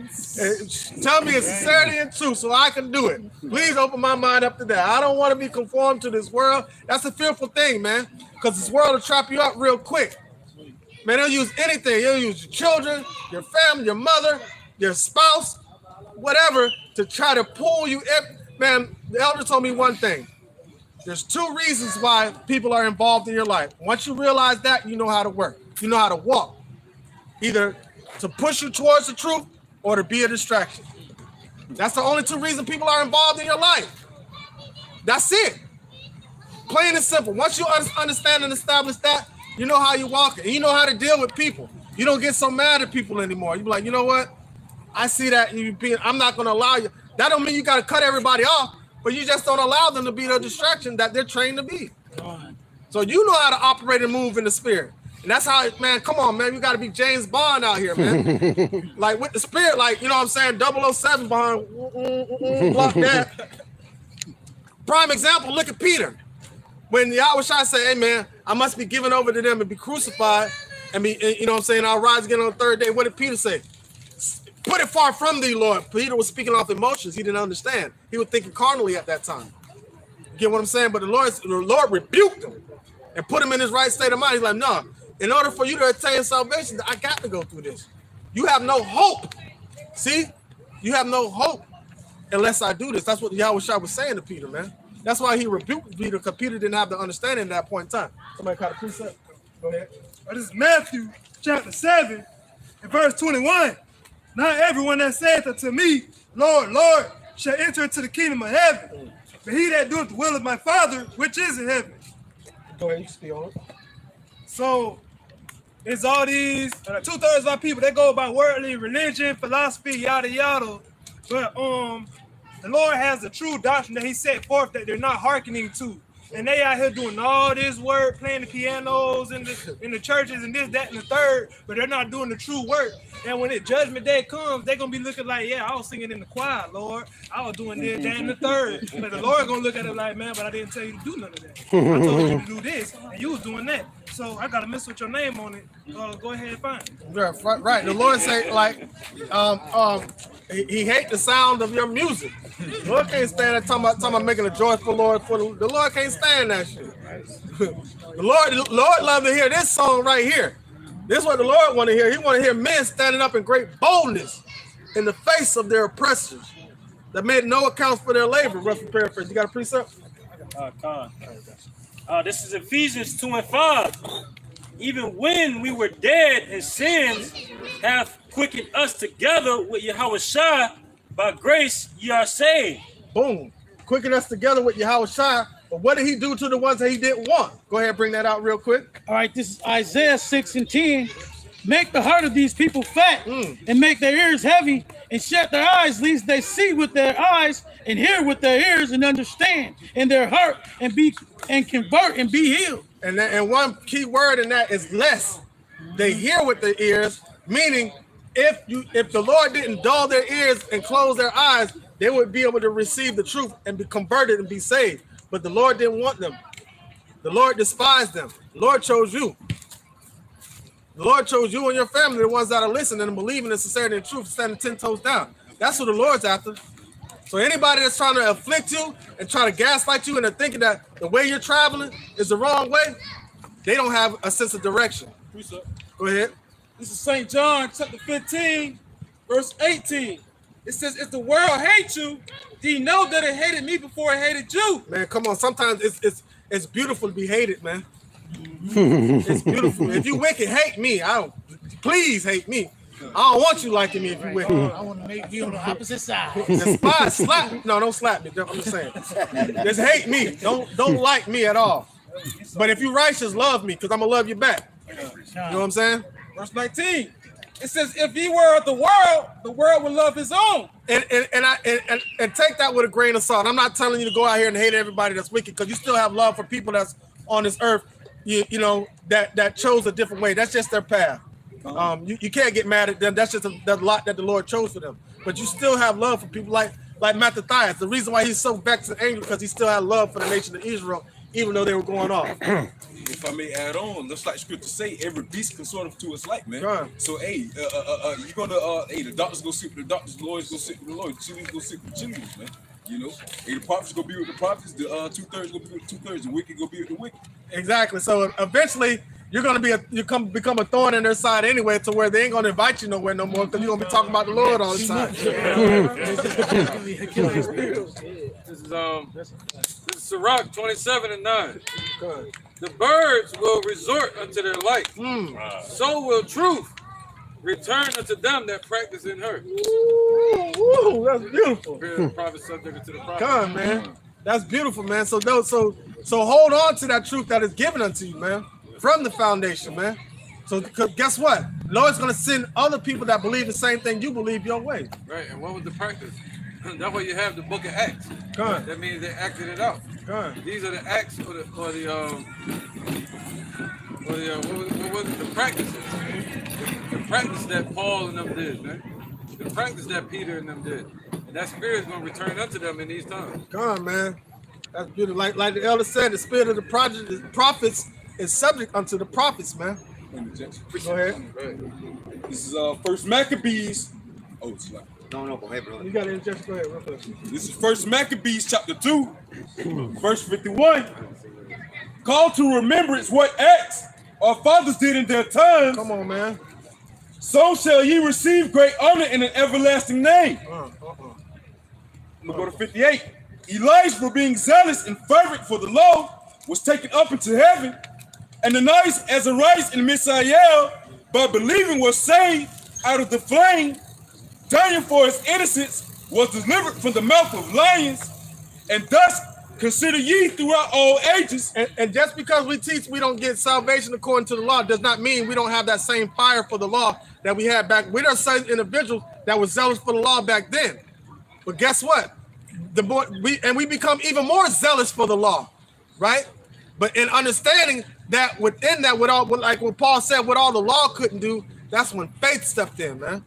tell me in sincerity and truth so I can do it. Please open my mind up to that. I don't want to be conformed to this world. That's a fearful thing, man, because this world will trap you up real quick. Man, they'll use anything. They'll use your children, your family, your mother, your spouse, whatever, to try to pull you in. Man, the elder told me one thing. There's 2 reasons why people are involved in your life. Once you realize that, you know how to work. You know how to walk. Either to push you towards the truth or to be a distraction. That's the only 2 reasons people are involved in your life. That's it. Plain and simple. Once you understand and establish that, you know how you walk it. And you know how to deal with people. You don't get so mad at people anymore. You be like, you know what? I see that I'm not going to allow you. That don't mean you got to cut everybody off. But you just don't allow them to be the distraction that they're trained to be. So you know how to operate and move in the spirit. And that's how, man, come on, man. You got to be James Bond out here, man. Like with the spirit, like, you know what I'm saying? 007 behind, block that. Prime example, look at Peter. When Yahushua say, hey, man, I must be given over to them and be crucified and be, you know what I'm saying? I'll rise again on the 3rd day. What did Peter say? Put it far from thee, Lord. Peter was speaking off emotions. He didn't understand. He was thinking carnally at that time. You get what I'm saying? But the Lord rebuked him and put him in his right state of mind. He's like, no, in order for you to attain salvation, I got to go through this. You have no hope. See? You have no hope unless I do this. That's what Yahushua was saying to Peter, man. That's why he rebuked Peter, because Peter didn't have the understanding at that point in time. Somebody caught a precept. Go ahead. This is Matthew chapter 7 and verse 21. Not everyone that saith unto me, Lord, Lord, shall enter into the kingdom of heaven. But he that doeth the will of my Father, which is in heaven. Go ahead, you speak on it. So it's all these 2/3 of our people, they go by worldly religion, philosophy, yada yada. But the Lord has a true doctrine that he set forth that they're not hearkening to. And they out here doing all this work, playing the pianos in the churches and this, that, and the third, but they're not doing the true work. And when the judgment day comes, they're gonna be looking like, yeah, I was singing in the choir, Lord. I was doing this, that, and the third. But the Lord gonna look at it like, man, but I didn't tell you to do none of that. I told you to do this, and you was doing that. So I gotta mess with your name on it. Go ahead and find it. Right. The Lord say like, he hate the sound of your music. The Lord can't stand that talking about making a joyful Lord for the Lord can't stand that shit. The Lord love to hear this song right here. This is what the Lord want to hear. He want to hear men standing up in great boldness in the face of their oppressors that made no accounts for their labor. Roughly paraphrase. You got a precept? This is Ephesians 2:5. Even when we were dead in sins, hath quickened us together with Yahushua. By grace, ye are saved. Boom. Quicken us together with Yahushua. But what did he do to the ones that he didn't want? Go ahead and bring that out real quick. All right, this is Isaiah 6:10. Make the heart of these people fat and make their ears heavy and shut their eyes, lest they see with their eyes and hear with their ears and understand in their heart and convert and be healed. And one key word in that is less. They hear with their ears, meaning if the Lord didn't dull their ears and close their eyes, they would be able to receive the truth and be converted and be saved. But the Lord didn't want them. The Lord despised them. The Lord chose you. The Lord chose you and your family, the ones that are listening and believing in sincerity and truth, standing 10 toes down. That's who the Lord's after. So anybody that's trying to afflict you and trying to gaslight you and they're thinking that the way you're traveling is the wrong way, they don't have a sense of direction. Go ahead. This is St. John chapter 15, verse 18. It says, if the world hates you, do you know that it hated me before it hated you? Man, come on. Sometimes it's beautiful to be hated, man. It's beautiful. If you wicked, hate me. Please hate me. I don't want you liking me if you wicked. I want to make you on the opposite side. Despise, slap me. No, don't slap me. I'm just saying. Just hate me. Don't like me at all. But if you righteous, love me, because I'm gonna love you back. You know what I'm saying? Verse 19. It says, if ye were of the world would love his own. And take that with a grain of salt. I'm not telling you to go out here and hate everybody that's wicked, because you still have love for people that's on this earth, you know, that chose a different way. That's just their path. You can't get mad at them. That's just the lot that the Lord chose for them. But you still have love for people like Mattathias. The reason why he's so vexed and angry, because he still had love for the nation of Israel, even though they were going off. If I may add on, just like scripture say, every beast consorted to its like, man. God. So, hey, you're gonna, the doctors go sit with the doctors, the lawyers go sit with the lawyers, the cheerleaders go sit with the cheerleaders, man. You know, hey, the prophets go be with the prophets, the 2/3 go be with the 2/3, the wicked go be with the wicked. Exactly. So eventually, you're gonna become a thorn in their side anyway, to where they ain't gonna invite you nowhere no more, because you're gonna be talking about the Lord all the time. This is Sirach 27:9. The birds will resort unto their light. So will truth return unto them that practice in her. Ooh, that's beautiful. The prophet subject to the prophet. God, man, that's beautiful, man. So hold on to that truth that is given unto you, man, from the foundation, man. So guess what? The Lord's gonna send other people that believe the same thing you believe your way. Right, and what was the practice? That's why you have the book of Acts. God. That means they acted it out. God. These are the acts what was it, the practices. The practice that Paul and them did, man. The practice that Peter and them did. And that spirit is going to return unto them in these times. God, man. That's beautiful. Like the elder said, the spirit of the prophets is subject unto the prophets, man. Go ahead. This is First Maccabees. Oh, it's like. No, go ahead, brother. You got to interject. Go ahead, real quick. This is First Maccabees chapter 2, verse 51. Call to remembrance what acts our fathers did in their times. Come on, man. So shall ye receive great honor in an everlasting name. I'm gonna go to 58. Elijah, for being zealous and fervent for the law, was taken up into heaven, and Ananias, Azarias, and Mishael, by believing, was saved out of the flame. Daniel, for his innocence, was delivered from the mouth of lions, and thus consider ye throughout all ages. And just because we teach we don't get salvation according to the law does not mean we don't have that same fire for the law that we had back. We are some individuals that were zealous for the law back then. But guess what? We become even more zealous for the law, right? But in understanding that within that, like what Paul said, what all the law couldn't do, that's when faith stepped in, man.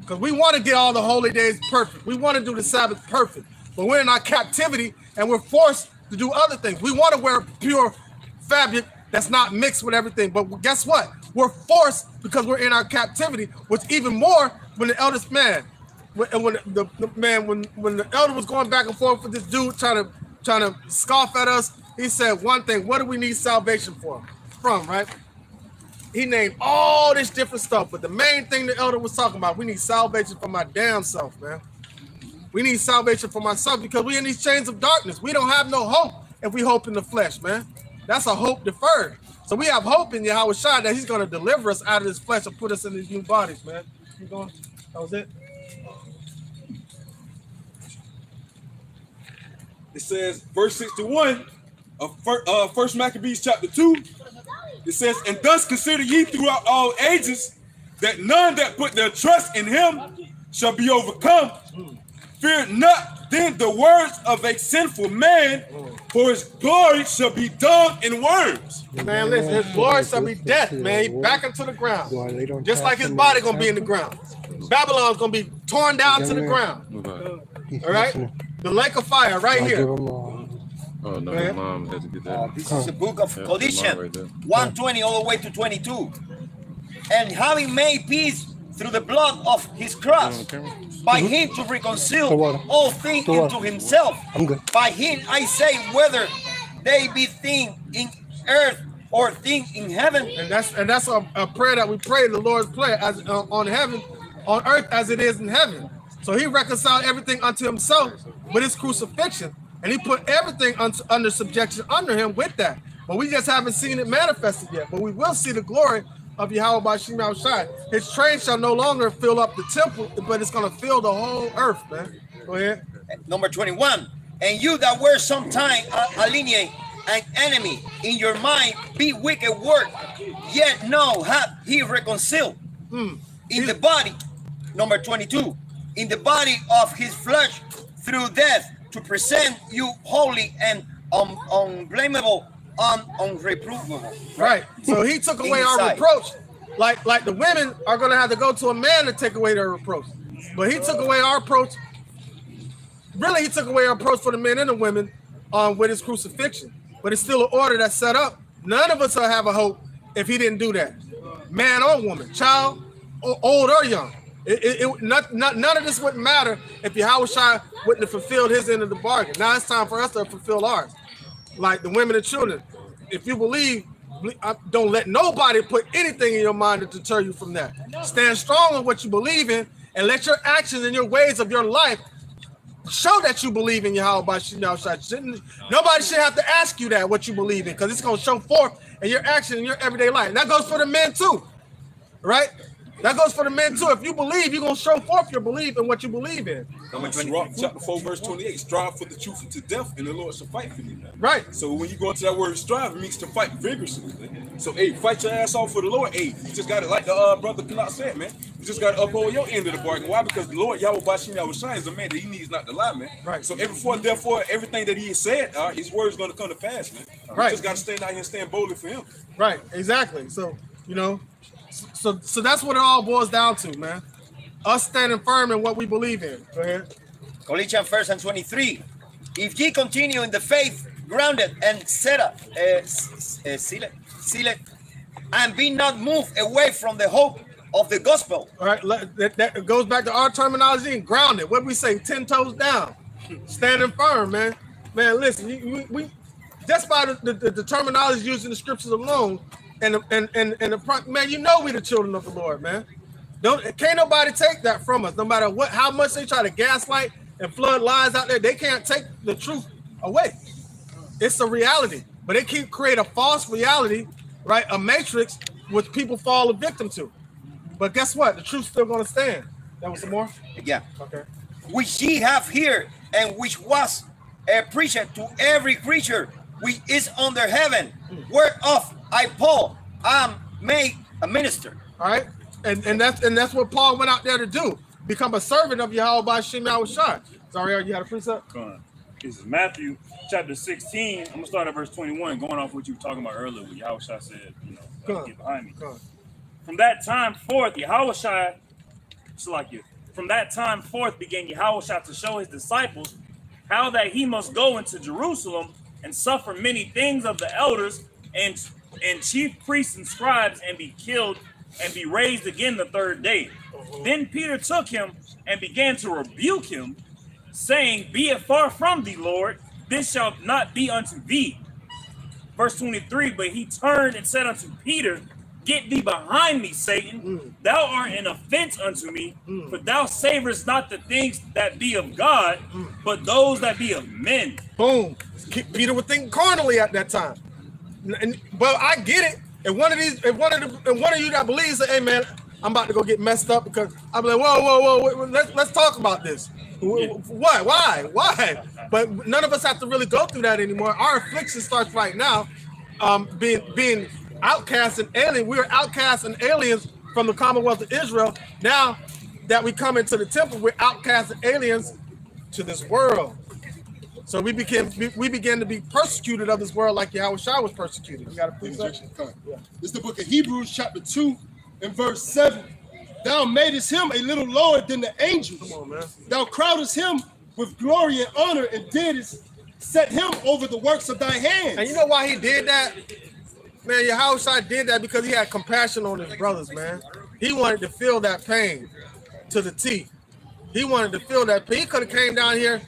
Because we want to get all the holy days perfect. We want to do the Sabbath perfect. But we're in our captivity and we're forced to do other things. We want to wear pure fabric that's not mixed with everything. But guess what? We're forced because we're in our captivity, which even more when the eldest man, when the elder was going back and forth with this dude trying to scoff at us, he said one thing: what do we need salvation from, right? He named all this different stuff, but the main thing the elder was talking about, we need salvation for my damn self, man. We need salvation for myself because we're in these chains of darkness. We don't have no hope if we hope in the flesh, man. That's a hope deferred. So we have hope in Yahweh Shai that he's going to deliver us out of this flesh and put us in these new bodies, man. Keep going. That was it. It says, verse 61 of First Maccabees chapter 2, it says, and thus consider ye throughout all ages that none that put their trust in him shall be overcome. Fear not then the words of a sinful man, for his glory shall be dung and worms. Man, listen, his glory shall be death, man. Back into the ground. Just like his body gonna be in the ground. Babylon's gonna be torn down to the ground. All right? The lake of fire right here. Oh no, your mom has to get that. This is the book of Colossians 1:20 all the way to 22. And having made peace through the blood of his cross, by him to reconcile all things into himself. By him I say, whether they be things in earth or things in heaven. And that's a prayer that we pray, the Lord's prayer, as on earth as it is in heaven. So he reconciled everything unto himself with his crucifixion, and he put everything under subjection under him with that. But we just haven't seen it manifested yet. But we will see the glory of Yahweh Bashim Al-Shai. His train shall no longer fill up the temple, but it's going to fill the whole earth, man. Go ahead. Number 21. And you that were sometime alienate an enemy in your mind, be wicked work, yet now hath he reconciled in the body. Number 22. In the body of his flesh through death, to present you holy and unblameable, unreprovable. Right. So he took away our reproach. Like the women are going to have to go to a man to take away their reproach. But he took away our approach. Really, he took away our approach for the men and the women with his crucifixion. But it's still an order that's set up. None of us will have a hope if he didn't do that. Man or woman, child, or old or young. None of this wouldn't matter if Yahweh Shai wouldn't have fulfilled his end of the bargain. Now it's time for us to fulfill ours. Like the women and children. If you believe, don't let nobody put anything in your mind to deter you from that. Stand strong on what you believe in and let your actions and your ways of your life show that you believe in Yahweh Bashim Al-Shai. Nobody should have to ask you that, what you believe in, because it's going to show forth in your action in your everyday life. And that goes for the men too, right? That goes for the men too. If you believe, you're going to show forth your belief in what you believe in. Chapter 4, verse 28, strive for the truth unto death, and the Lord shall fight for you. Man. Right. So when you go into that word strive, it means to fight vigorously. Man. So, hey, fight your ass off for the Lord. Hey, you just got to, like the brother Kanat said, man, you just got to uphold your end of the bargain. Why? Because the Lord, Yahweh Bashim Yahushai, is a man that he needs not to lie, man. Right. So therefore, everything that he has said, his word is going to come to pass, man. Right. You just got to stand out here and stand boldly for him. Right, exactly. So, you know, so that's what it all boils down to, man. Us standing firm in what we believe in. Go ahead. Colossians 1:23. If ye continue in the faith, grounded and sealed, and be not moved away from the hope of the gospel. All right, that goes back to our terminology and grounded. What we say, 10 toes down, standing firm, man. Man, listen, we just by the terminology used in the scriptures alone, and the man, you know we the children of the Lord, man. Can't nobody take that from us, no matter how much they try to gaslight and flood lies out there. They can't take the truth away. It's a reality, but they keep creating a false reality, right? A matrix which people fall a victim to. But guess what? The truth's still going to stand. That was some more? Yeah. Okay. which ye have heard, and which was preached to every creature which is under heaven, whereof I, Paul, am made a minister. All right, and that's what Paul went out there to do, become a servant of Yahweh by Shem Yahushua. Sorry, you had a precept? This is Matthew chapter 16. I'm gonna start at verse 21, going off what you were talking about earlier, when Yahushua said, get behind me. From that time forth, from that time forth began Yahushua to show his disciples how that he must go into Jerusalem and suffer many things of the elders and chief priests and scribes, and be killed and be raised again the third day. Then Peter took him and began to rebuke him, saying, Be it far from thee, Lord, this shall not be unto thee. Verse 23, but he turned and said unto Peter, Get thee behind me, Satan. Thou art an offense unto me, for thou savorest not the things that be of God, but those that be of men. Boom. Peter was thinking carnally at that time. But I get it. If one of you that believes that, hey man, I'm about to go get messed up, because I'm like, whoa, let's talk about this. What? Why? But none of us have to really go through that anymore. Our affliction starts right now, being outcasts and aliens. We are outcasts and aliens from the Commonwealth of Israel. Now that we come into the temple, we're outcasts and aliens to this world. So we began to be persecuted of this world like Yahushua was persecuted. You got to please. This is the book of Hebrews chapter 2 and verse 7. Thou madest him a little lower than the angels. Come on, man. Thou crownedest him with glory and honor, and didst set him over the works of thy hands. And you know why he did that? Man, Yahushua did that because he had compassion on his brothers, man. He wanted to feel that pain to the teeth. He wanted to feel that pain. He could have came down here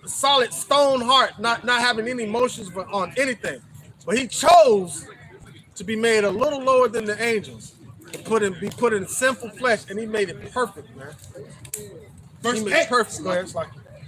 solid stone heart, not having any emotions on anything. But he chose to be made a little lower than the angels, to be put in sinful flesh, and he made it perfect, man. Verse 8, perfect. Go ahead,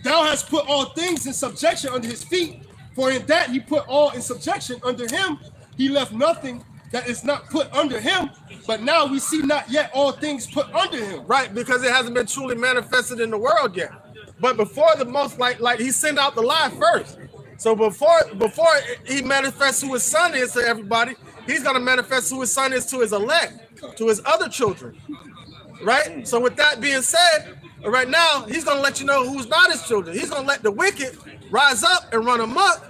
Thou hast put all things in subjection under his feet, for in that he put all in subjection under him, he left nothing that is not put under him, but now we see not yet all things put under him. Right, because it hasn't been truly manifested in the world yet. But before the most, like he sent out the lie first. So before he manifests who his son is to everybody, he's going to manifest who his son is to his elect, to his other children. Right? So with that being said, right now, he's going to let you know who's not his children. He's going to let the wicked rise up and run amok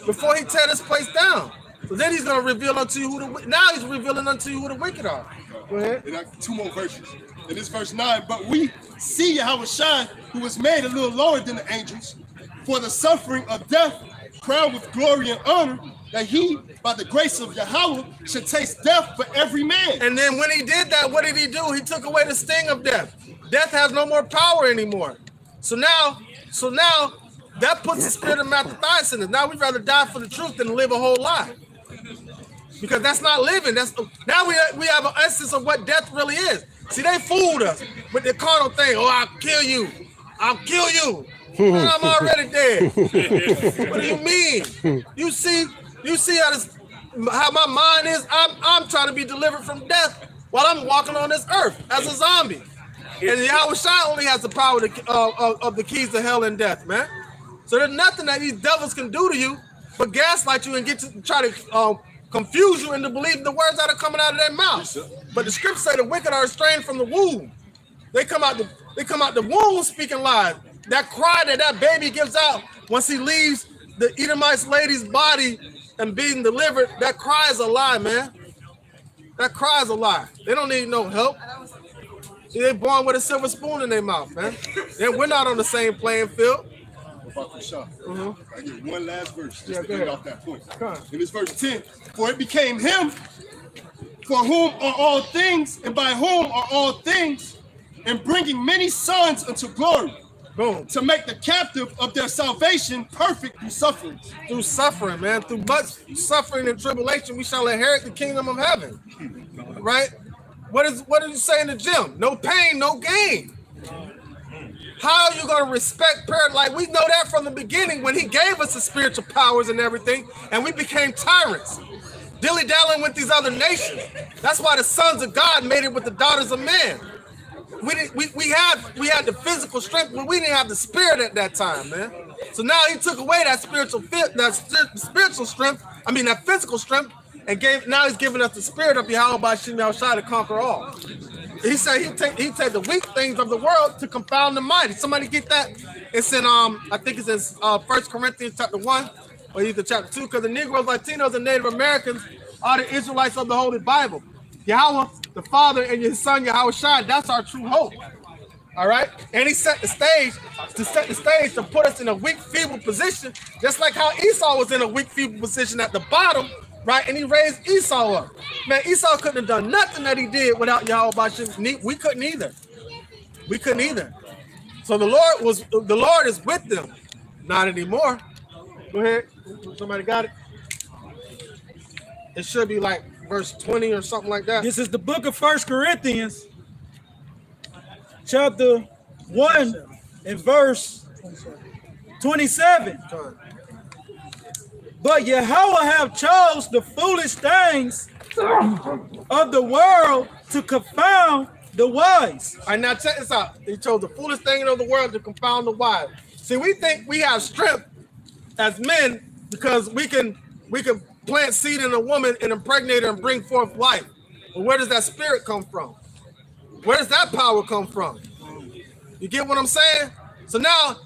before he tear this place down. So then he's going to reveal unto you now he's revealing unto you who the wicked are. Go ahead. And two more verses. In this verse 9, but we see Yahushua, who was made a little lower than the angels, for the suffering of death, crowned with glory and honor, that he, by the grace of Yahweh, should taste death for every man. And then when he did that, what did he do? He took away the sting of death. Death has no more power anymore. So now that puts the spirit of Mattathias in us. Now we'd rather die for the truth than live a whole lie. Because that's not living. Now we have an essence of what death really is. See, they fooled us with the carnal thing. Oh, I'll kill you. I'll kill you. Man, I'm already dead. What do you mean? You see how my mind is? I'm trying to be delivered from death while I'm walking on this earth as a zombie. And Yahushua only has the power of the keys to hell and death, man. So there's nothing that these devils can do to you but gaslight you and get to try to confuse you into believing the words that are coming out of their mouth. But the scriptures say the wicked are estranged from the womb. They come out the womb speaking lies. That cry that baby gives out once he leaves the Edomite lady's body and being delivered, that cry is a lie, man. That cry is a lie. They don't need no help. See, they're born with a silver spoon in their mouth, man. And we're not on the same playing field. I get one last verse just to get off that point. In this verse 10, for it became him for whom are all things, and by whom are all things, and bringing many sons unto glory. Boom. To make the captive of their salvation perfect through suffering. Through suffering, man. Through much suffering and tribulation, we shall inherit the kingdom of heaven. Right? What does it say in the gym? No pain, no gain. How are you going to respect prayer? Like, we know that from the beginning when he gave us the spiritual powers and everything, and we became tyrants, dilly-dallying with these other nations. That's why the sons of God made it with the daughters of men. we had the physical strength, but we didn't have the spirit at that time, man. So now he took away that spiritual strength. I mean that physical strength, and now he's giving us the spirit of Yahweh Bashim Yahushua to conquer all. He said he take the weak things of the world to confound the mighty. Somebody get that? It's in I think it's in 1 Corinthians chapter 1 or either chapter 2, because the Negroes, Latinos, and Native Americans are the Israelites of the Holy Bible. Yahweh, the Father, and his Son Yahushua, that's our true hope. All right, and he set the stage to put us in a weak, feeble position, just like how Esau was in a weak, feeble position at the bottom, right? And he raised Esau up. Man, Esau couldn't have done nothing that he did without Yahweh Bashim. We couldn't either. We couldn't either. So the Lord is with them. Not anymore. Go ahead. Somebody got it? It should be like verse 20 or something like that. This is the book of 1 Corinthians, chapter 1 and verse 27. But Yahweh have chose the foolish things of the world to confound the wise. All right, now check this out. He chose the foolish thing of the world to confound the wise. See, we think we have strength as men because we can plant seed in a woman and impregnate her and bring forth life. But where does that spirit come from? Where does that power come from? You get what I'm saying? So now,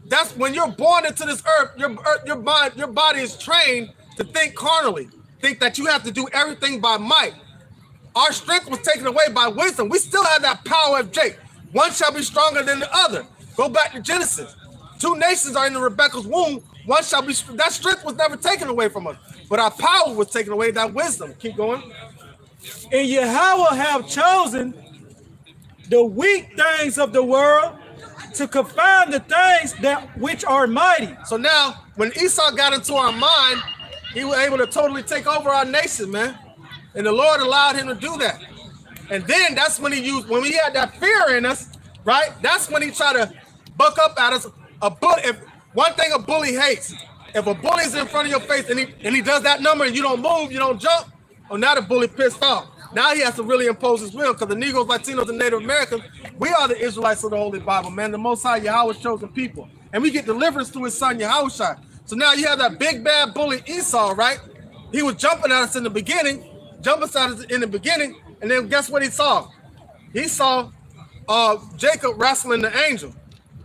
that's when you're born into this earth, your body is trained to think carnally, think that you have to do everything by might. Our strength was taken away by wisdom. We still have that power of Jake. One shall be stronger than the other. Go back to Genesis. 2 nations are in the Rebekah's womb. One shall be, that strength was never taken away from us, but our power was taken away, that wisdom. Keep going. And Yahweh have chosen the weak things of the world to confound the things that which are mighty. So now, when Esau got into our mind, he was able to totally take over our nation, man. And the Lord allowed him to do that. And then that's when when we had that fear in us, right? That's when he tried to buck up at us. One thing a bully hates, if a bully's in front of your face and he does that number and you don't move, you don't jump, now the bully pissed off. Now he has to really impose his will, because the Negroes, Latinos, and Native Americans, we are the Israelites of the Holy Bible, man. The Most High Yahweh's chosen people. And we get deliverance through his son Yahushua. So now you have that big bad bully Esau, right? He was jumping at us in the beginning, and then guess what he saw? He saw Jacob wrestling the angel.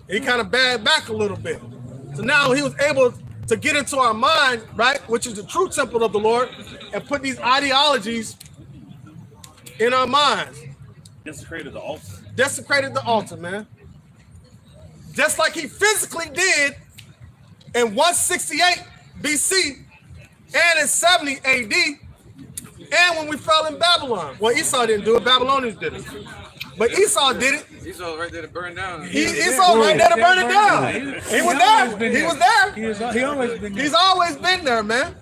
He kind of backed back a little bit. So now he was able to get into our mind, right, which is the true temple of the Lord, and put these ideologies in our minds. Desecrated the altar. Desecrated the altar, man. Just like he physically did in 168 BC and in 70 AD, and when we fell in Babylon. Well, Esau didn't do it, Babylonians did it. But Esau did it. Esau right there to burn down. Esau right there to burn it down. He was there. He was there. He's always been there, man.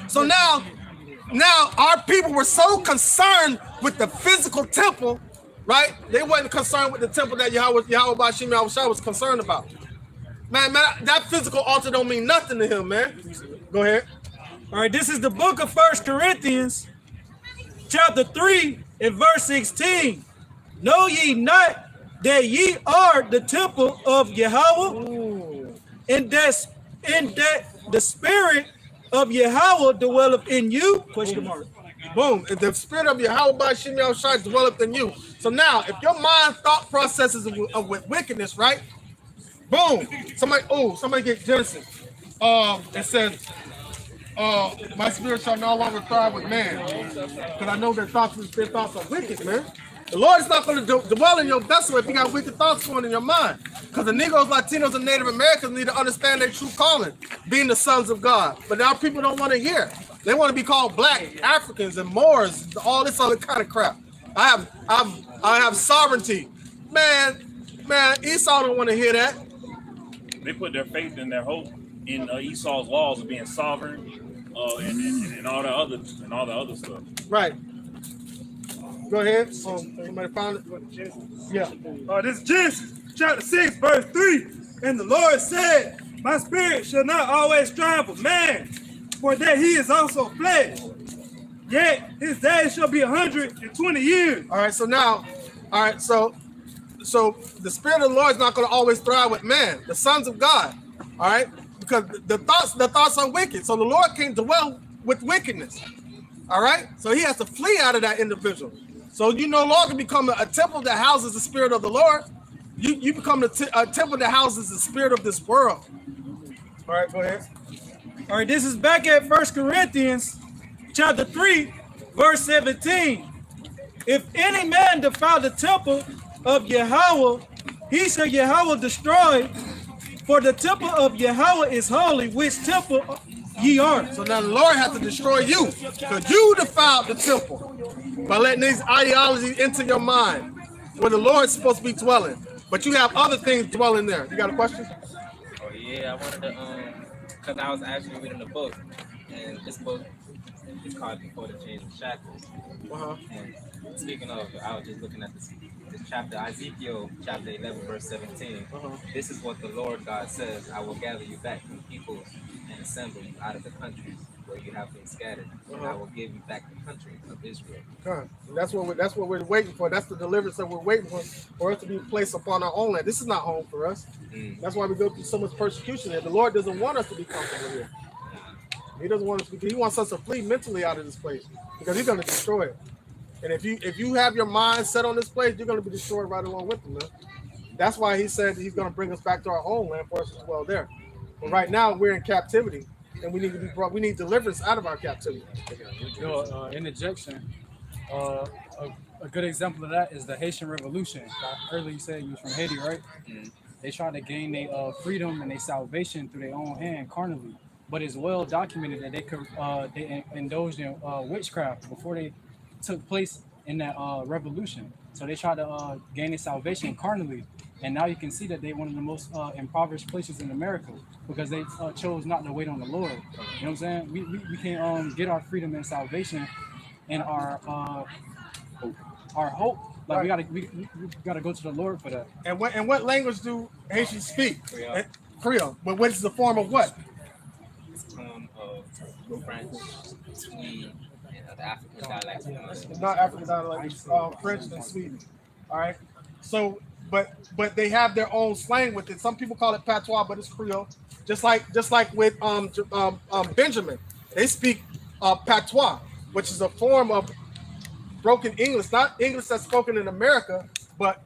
So now our people were so concerned with the physical temple, right? They wasn't concerned with the temple that Yahweh Bashim Yahushua was concerned about. Man, that physical altar don't mean nothing to him, man. Go ahead. All right, this is the book of 1 Corinthians, chapter 3, and verse 16. Know ye not that ye are the temple of Yahweh, and that the spirit of Yahweh dwelleth in you? Question mark. Boom. If the spirit of Yahweh Bashim Yahushua dwelleth in you. So now, if your mind thought processes with wickedness, right? Boom. Somebody get Genesis. It says, my spirit shall no longer thrive with man, because I know their thoughts are wicked, man. The Lord is not going to dwell in your vessel if you got wicked thoughts going in your mind. Because the Negroes, Latinos, and Native Americans need to understand their true calling, being the sons of God. But our people don't want to hear. They want to be called Black Africans and Moors, all this other kind of crap. I have sovereignty, man. Esau don't want to hear that. They put their faith and their hope in Esau's laws of being sovereign, and all the other stuff. Right. Go ahead. Somebody found it? Yeah. This is Genesis chapter 6, verse 3. And the Lord said, my spirit shall not always strive with man, for that he is also flesh. Yet his days shall be 120 years. All right, so now All right, so the spirit of the Lord is not going to always thrive with man, the sons of God. All right, because the thoughts are wicked. So the Lord can't dwell with wickedness. All right, so he has to flee out of that individual. So you no longer become a temple that houses the spirit of the Lord. You become a temple that houses the spirit of this world. All right, go ahead. All right, this is back at 1 Corinthians chapter 3, verse 17. If any man defile the temple of Yahweh, he shall Yahweh destroy, for the temple of Yahweh is holy, which temple ye are. So now the Lord has to destroy you, because you defiled the temple by letting these ideologies into your mind, where the Lord's supposed to be dwelling. But you have other things dwelling there. You got a question? Oh yeah, I wanted to because I was actually reading the book, and this book is called Before the Chains and Shackles. And speaking of, I was just looking at this chapter, Ezekiel chapter 11, verse 17. This is what the Lord God says: I will gather you back from people and assemble you out of the countries where you have been scattered, and I will give you back the country of Israel. And that's what we're waiting for. That's the deliverance that we're waiting for us to be placed upon our own land. This is not home for us. That's why we go through so much persecution here. The Lord doesn't want us to be comfortable here. He doesn't want us to be. He wants us to flee mentally out of this place, because he's going to destroy it. And if you have your mind set on this place, you're going to be destroyed right along with him, man. That's why he said he's going to bring us back to our homeland for us to dwell there. But right now we're in captivity, and we need to be brought. We need deliverance out of our captivity. Interjection. A good example of that is the Haitian Revolution. Earlier you said you was from Haiti, right? They tried to gain their freedom and their salvation through their own hand, carnally. But it's well documented that they indulged in witchcraft before they took place in that revolution. So they tried to gain their salvation carnally. And now you can see that they're one of the most impoverished places in America, because they chose not to wait on the Lord. You know what I'm saying? We can get our freedom and salvation and our hope. Like we gotta go to the Lord for that. And what language do Haitians speak? Creole. But what is the form of what? It's a form of French, Swede, and the African dialects. Not African dialects. French and Sweden. All right. So, but they have their own slang with it. Some people call it patois, but it's Creole. Just like with Benjamin, they speak patois, which is a form of broken English, not English that's spoken in America, but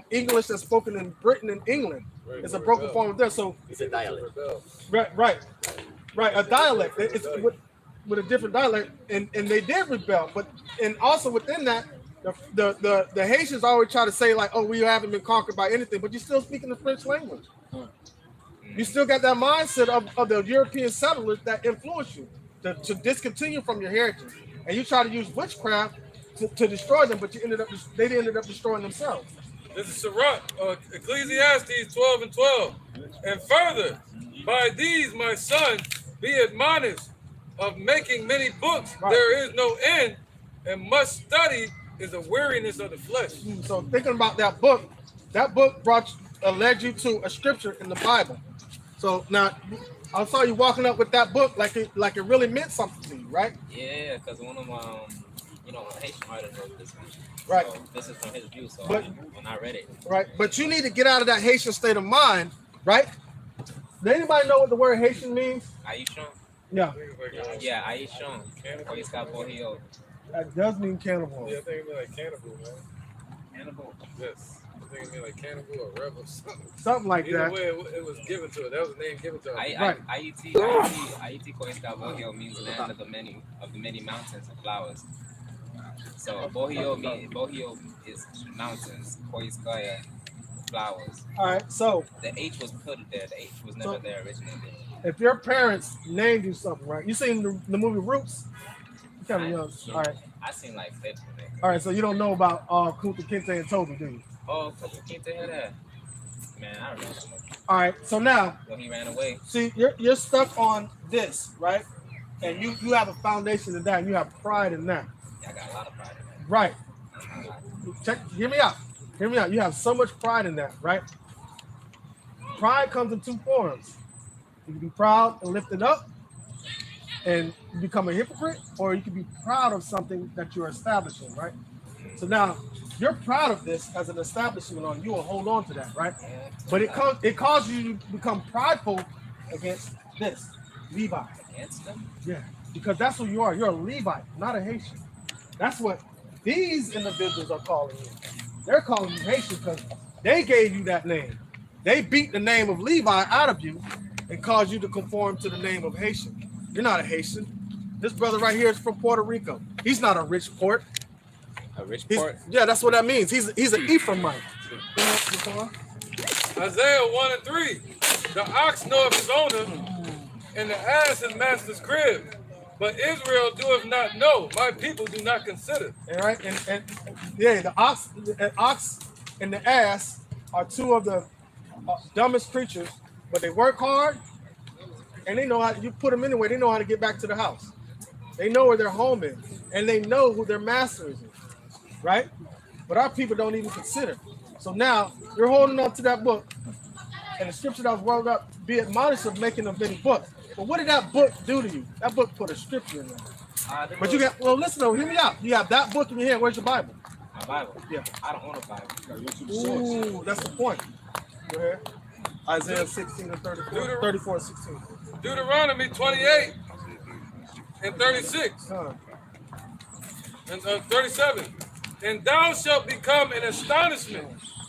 English that's spoken in Britain and England. It's a broken form of there. So it's a dialect. Right. A dialect. It's with a different dialect, and they did rebel. But and also within that, the Haitians always try to say like, oh, we haven't been conquered by anything, but you're still speaking the French language. You still got that mindset of the European settlers that influence you to discontinue from your heritage, and you try to use witchcraft to destroy them, but they ended up destroying themselves. This is Sirach, Ecclesiastes 12 and 12. And further, by these, my son, be admonished of making many books. Right. There is no end, and much study is a weariness of the flesh. So thinking about that book led you to a scripture in the Bible. So now I saw you walking up with that book like it really meant something to you, right? Yeah, because one of my Haitian writers wrote this one. Right. So this is from his view, so when I read it. Right, but you need to get out of that Haitian state of mind, right? Does anybody know what the word Haitian means? Haitian? Yeah. Yeah, Haitian. That does mean cannibal. Yeah, I think it means like cannibal, man. Cannibal? Yes. I think it means like cannibal or rebel, something. Something like Either that. way, it was given to it. That was the name given to it. Haiti means land of the many mountains and flowers. So Bohio is mountains, Koiskaya, flowers. All right, so the H was put there. The H was never there originally. If your parents named you something, right? You seen the movie Roots? You kind of young. All right. I seen like clips of it. All right, so you don't know about Kunta Kinte and Toby, do you? Oh, Kunta Kinte had that. Man, I remember. All right, so now when he ran away. See, you're stuck on this, right? And you have a foundation in that, and you have pride in that. Yeah, I got a lot of pride in that. Right. Hear me out. You have so much pride in that, right? Pride comes in two forms. You can be proud and lifted up and become a hypocrite, or you can be proud of something that you're establishing, right? So now, you're proud of this as an establishment on you will hold on to that, right? But it causes you to become prideful against this, Levi. Against them? Yeah, because that's who you are. You're a Levite, not a Haitian. That's what these individuals are calling you. They're calling you Haitian because they gave you that name. They beat the name of Levi out of you and caused you to conform to the name of Haitian. You're not a Haitian. This brother right here is from Puerto Rico. He's not a rich port. A rich port? Yeah, that's what that means. He's an Ephraimite. Isaiah 1 and 3. The ox knoweth his owner, and the ass his master's crib. But Israel doeth not know. My people do not consider. All right, and yeah, the ox and the ass are two of the dumbest creatures, but they work hard, and they know how. You put them anywhere, they know how to get back to the house. They know where their home is, and they know who their master is, right? But our people don't even consider. So now you're holding on to that book, and the scripture that was rolled up, be admonished of making of many books. But what did that book do to you? That book put a scripture in there. But you got, well, listen though, hear me out. You have that book in your hand. Where's your Bible? My Bible? Yeah. I don't own a Bible. Ooh, that's the point. Go ahead. Isaiah 16 and 34, 34 and 16. Deuteronomy 28 and 36 and 37. And thou shalt become an astonishment,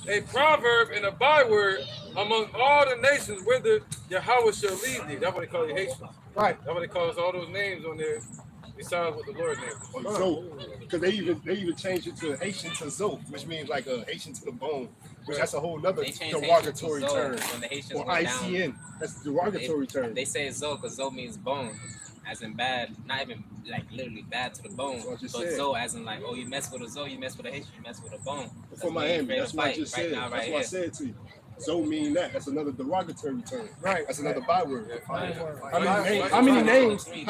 a proverb and a byword among all the nations whither Yahweh shall lead thee. That's what they call you Haitians. Right. That's what they call us all those names on there besides what the Lord named. So, because they even changed it to Haitian to Zo, which means like a Haitian to the bone, which that's a whole other derogatory term. When the Haitians or went ICN, down, that's a derogatory term. They say Zo because Zo means bone, as in bad, not even like literally bad to the bone, but Zo as in like, oh, you mess with a Zo, you mess with a Haitian, you mess with a bone. For Miami, that's what I just said. That's what I said to you. Zo mean that. That's another derogatory term. Right. That's another byword. How many names they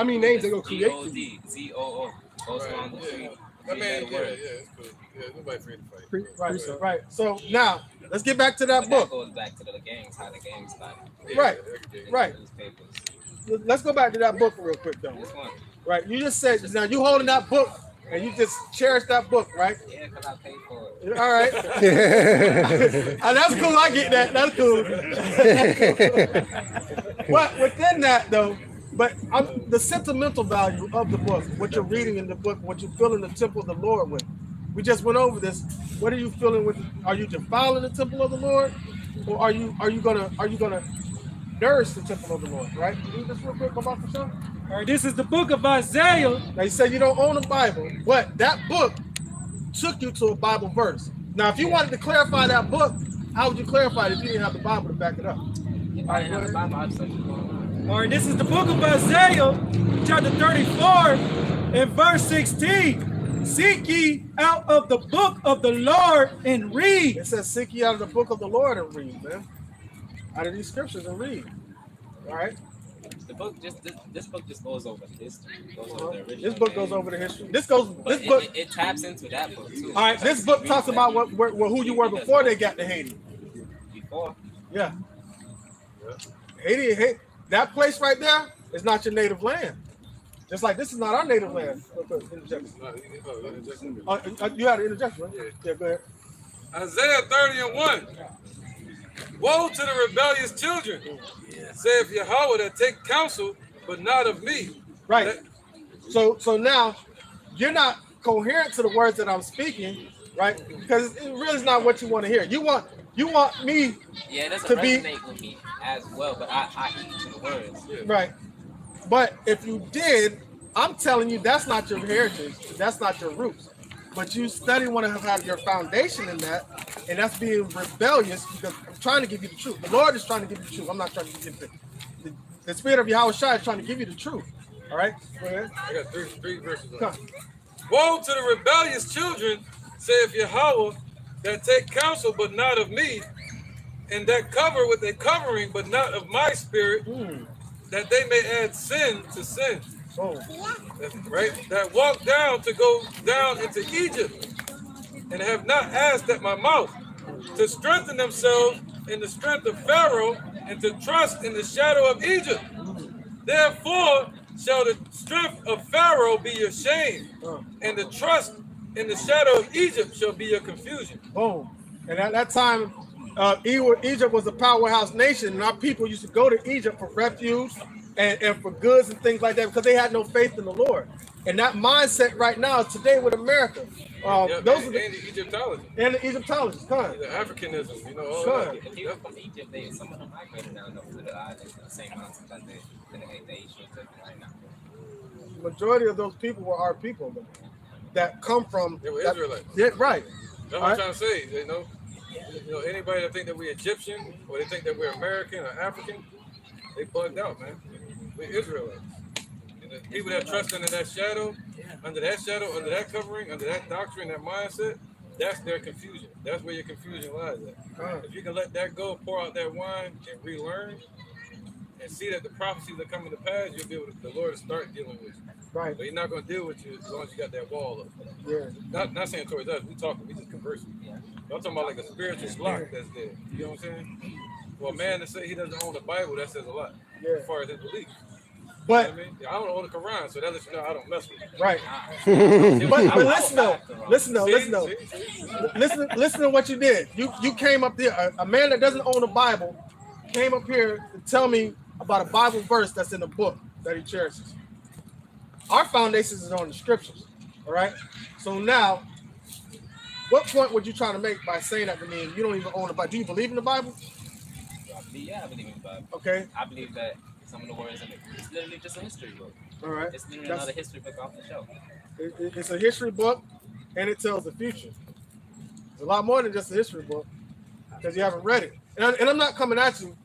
gonna create for you? Z-O-O. Goes on the tree. I mean, it's cool. Yeah, nobody free to fight. Right. So now let's get back to that book. That goes back to the gangs, how the gangs started. Right. Let's go back to that book real quick though. Right. You just said now you holding that book and you just cherish that book, right? Yeah, because I paid for it. All right. That's cool. I get that. That's cool. But within that though, the sentimental value of the book, what you're reading in the book, what you feel in the temple of the Lord with. We just went over this. What are you feeling with? Are you defiling the temple of the Lord, or are you gonna nourish the temple of the Lord? Right? Can you read this real quick, come off the show? All right, this is the book of Isaiah. Now you said you don't own a Bible, but that book took you to a Bible verse. Now, if you wanted to clarify that book, how would you clarify it if you didn't have the Bible to back it up? If I didn't have the Bible, I'd say all right, this is the book of Isaiah, chapter 34, and verse 16. Seek ye out of the book of the Lord and read. It says, seek ye out of the book of the Lord and read, man. Out of these scriptures and read. All right? The book this book just goes over history. Goes over the original this book goes over the history. This book it taps into that book too. All right, this book talks about who you were before they got to Haiti. Before? Yeah. Haiti, that place right there is not your native land. Just like this is not our native land. You had an interjection, right? Yeah, go ahead. Isaiah 30 and 1. Woe to the rebellious children, saith Yahweh, that take counsel, but not of me. Right. So now you're not coherent to the words that I'm speaking, right? Because it really is not what you want to hear. You want me it doesn't to resonate with me as well, but I eat to the words. Right. But if you did, I'm telling you that's not your heritage. That's not your roots. But you study want to have your foundation in that, and that's being rebellious because I'm trying to give you the truth. The Lord is trying to give you the truth. I'm not trying to give you the spirit of Yahweh Shai is trying to give you the truth. All right? Go ahead. I got three verses. Woe to the rebellious children, saith Yahweh, that take counsel, but not of me, and that cover with a covering, but not of my spirit, that they may add sin to sin. Right? That walk down to go down into Egypt, and have not asked at my mouth, to strengthen themselves in the strength of Pharaoh, and to trust in the shadow of Egypt. Therefore shall the strength of Pharaoh be your shame, and the trust In the shadow of Egypt shall be your confusion. Boom. And at that time, Egypt was a powerhouse nation, and our people used to go to Egypt for refuge and for goods and things like that because they had no faith in the Lord. And that mindset right now today with America. Those are the Egyptology. And the Egyptology. Come on. The Africanism, you know. All that. The people from Egypt, some of them migrated down to the islands, the same mountains that they should take right now. The majority of those people were our people that come from. They were Israelites. Yeah, right. That's what I'm trying to say. You know, anybody that think that we're Egyptian or they think that we're American or African, they bugged out, man. We're Israelites. And the people that trust under that shadow, under that covering, under that doctrine, that mindset, that's their confusion. That's where your confusion lies at. If you can let that go, pour out that wine, and relearn, and see that the prophecies are coming to pass, you'll be able to, the Lord will start dealing with you. Right. But He's not going to deal with you as long as you got that wall up. Yeah. Not saying towards us. We just conversing. Yeah. I'm talking about like a spiritual block that's there. You know what I'm saying? For a man to say he doesn't own the Bible, that says a lot. Yeah. As far as his belief. But you know what I mean? I don't own the Quran, so that lets you know I don't mess with it. Right. but listen though. Listen to what you did. You came up there. A man that doesn't own the Bible came up here to tell me about a Bible verse that's in the book that he cherishes. Our foundations is on the scriptures. All right. So now, what point would you try to make by saying that to me? You don't even own the Bible. Do you believe in the Bible? Yeah, I believe in the Bible. Okay. I believe that some of the words in it, it's literally just a history book. All right. It's literally another history book off the shelf. It's a history book, and it tells the future. It's a lot more than just a history book because you haven't read it. And I'm not coming at you,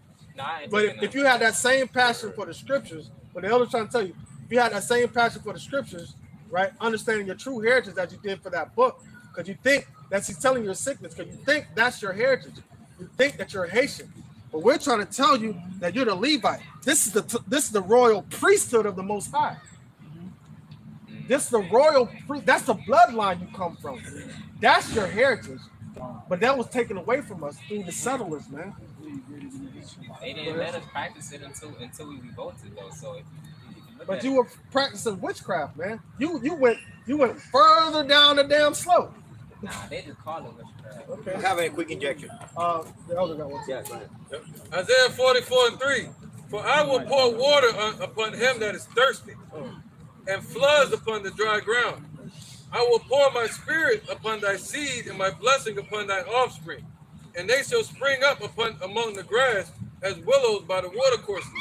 but if you had that same passion for the scriptures, what the elder's trying to tell you, if you had that same passion for the scriptures, right, understanding your true heritage that you did for that book, because you think that's he's telling you a sickness, because you think that's your heritage. You think that you're Haitian. But we're trying to tell you that you're the Levite. This is the royal priesthood of the Most High. This is the royal priest. That's the bloodline you come from. That's your heritage. But that was taken away from us through the settlers, man. They didn't let us practice it until we revolted, though. So if you look but you were practicing witchcraft, man. You went further down the damn slope. Nah, they just call it witchcraft. Okay. I have a quick injection. The elder got one. Yeah, go ahead. Isaiah 44:3. For I will pour water upon him that is thirsty, and floods upon the dry ground. I will pour my spirit upon thy seed and my blessing upon thy offspring, and they shall spring up among the grass as willows by the watercourses.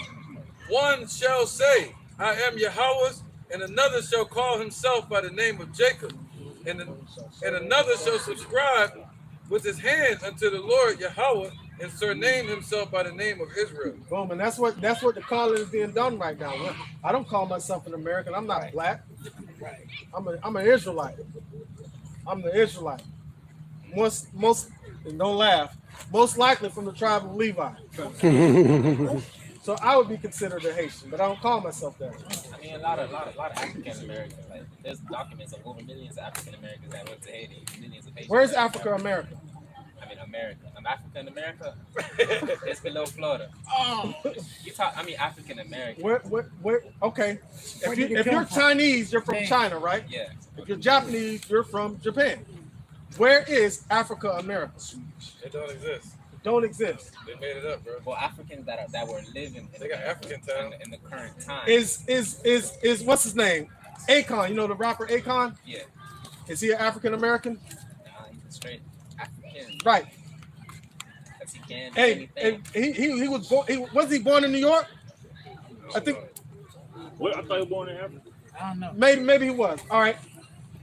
One shall say, I am Yahweh's, and another shall call himself by the name of Jacob, and another shall subscribe with his hand unto the Lord Yahweh, and surname himself by the name of Israel. Boom, and that's what the calling is being done right now. I don't call myself an American. I'm not black. I'm an Israelite. I'm the Israelite. Most and don't laugh. Most likely from the tribe of Levi. So I would be considered a Haitian, but I don't call myself that. I mean, a lot of African Americans. Like, there's documents of over millions of African Americans that went to Haiti. Millions of Haitians. Where's Africa America? I mean, America. African America. It's below Florida. African American. Where? Okay. If you're Chinese, you're from China, right? Yeah. If you're Japanese, you're from Japan. Where is Africa America? It don't exist. It don't exist. They made it up, bro. Well, Africans that were living they got African town in the current time. Is what's his name? Akon. You know the rapper Akon? Yeah. Is he an African American? Nah, he's straight African. Right. Because he can't. He was born. Was he born in New York? I think. Well, I thought he was born in Africa. I don't know. Maybe he was. All right.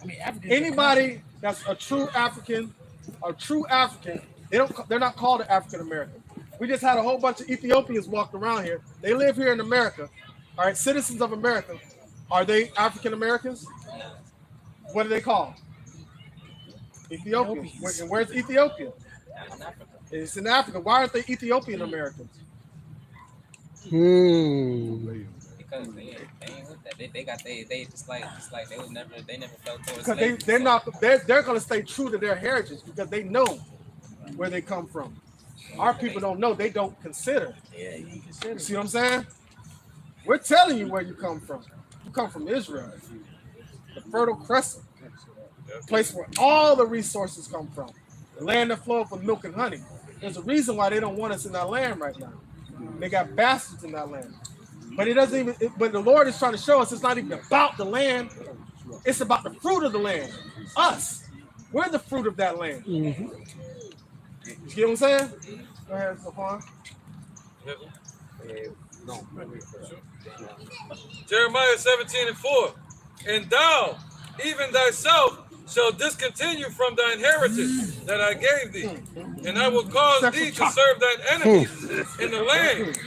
I mean, Anybody that's a true African, they're not called an African American. We just had a whole bunch of Ethiopians walk around here. They live here in America. All right, citizens of America. Are they African Americans? What are they called? Ethiopians. And where's Ethiopia? It's in Africa. Why aren't they Ethiopian Americans? Because they ain't with that. They just like they never felt towards because they're gonna stay true to their heritage because they know where they come from. Our people don't know, they don't consider. Yeah, you consider. See what I'm saying? We're telling you where you come from. You come from Israel, the Fertile Crescent. place where all the resources come from, the land that flows with milk and honey. There's a reason why they don't want us in that land right now. They got bastards in that land. But it doesn't even. But the Lord is trying to show us it's not even about the land. It's about the fruit of the land. Us. We're the fruit of that land. You get what I'm saying? Go ahead, Stefan. Jeremiah 17:4. And thou, even thyself, shall discontinue from thine heritage that I gave thee, and I will cause thee to serve thine enemies in the land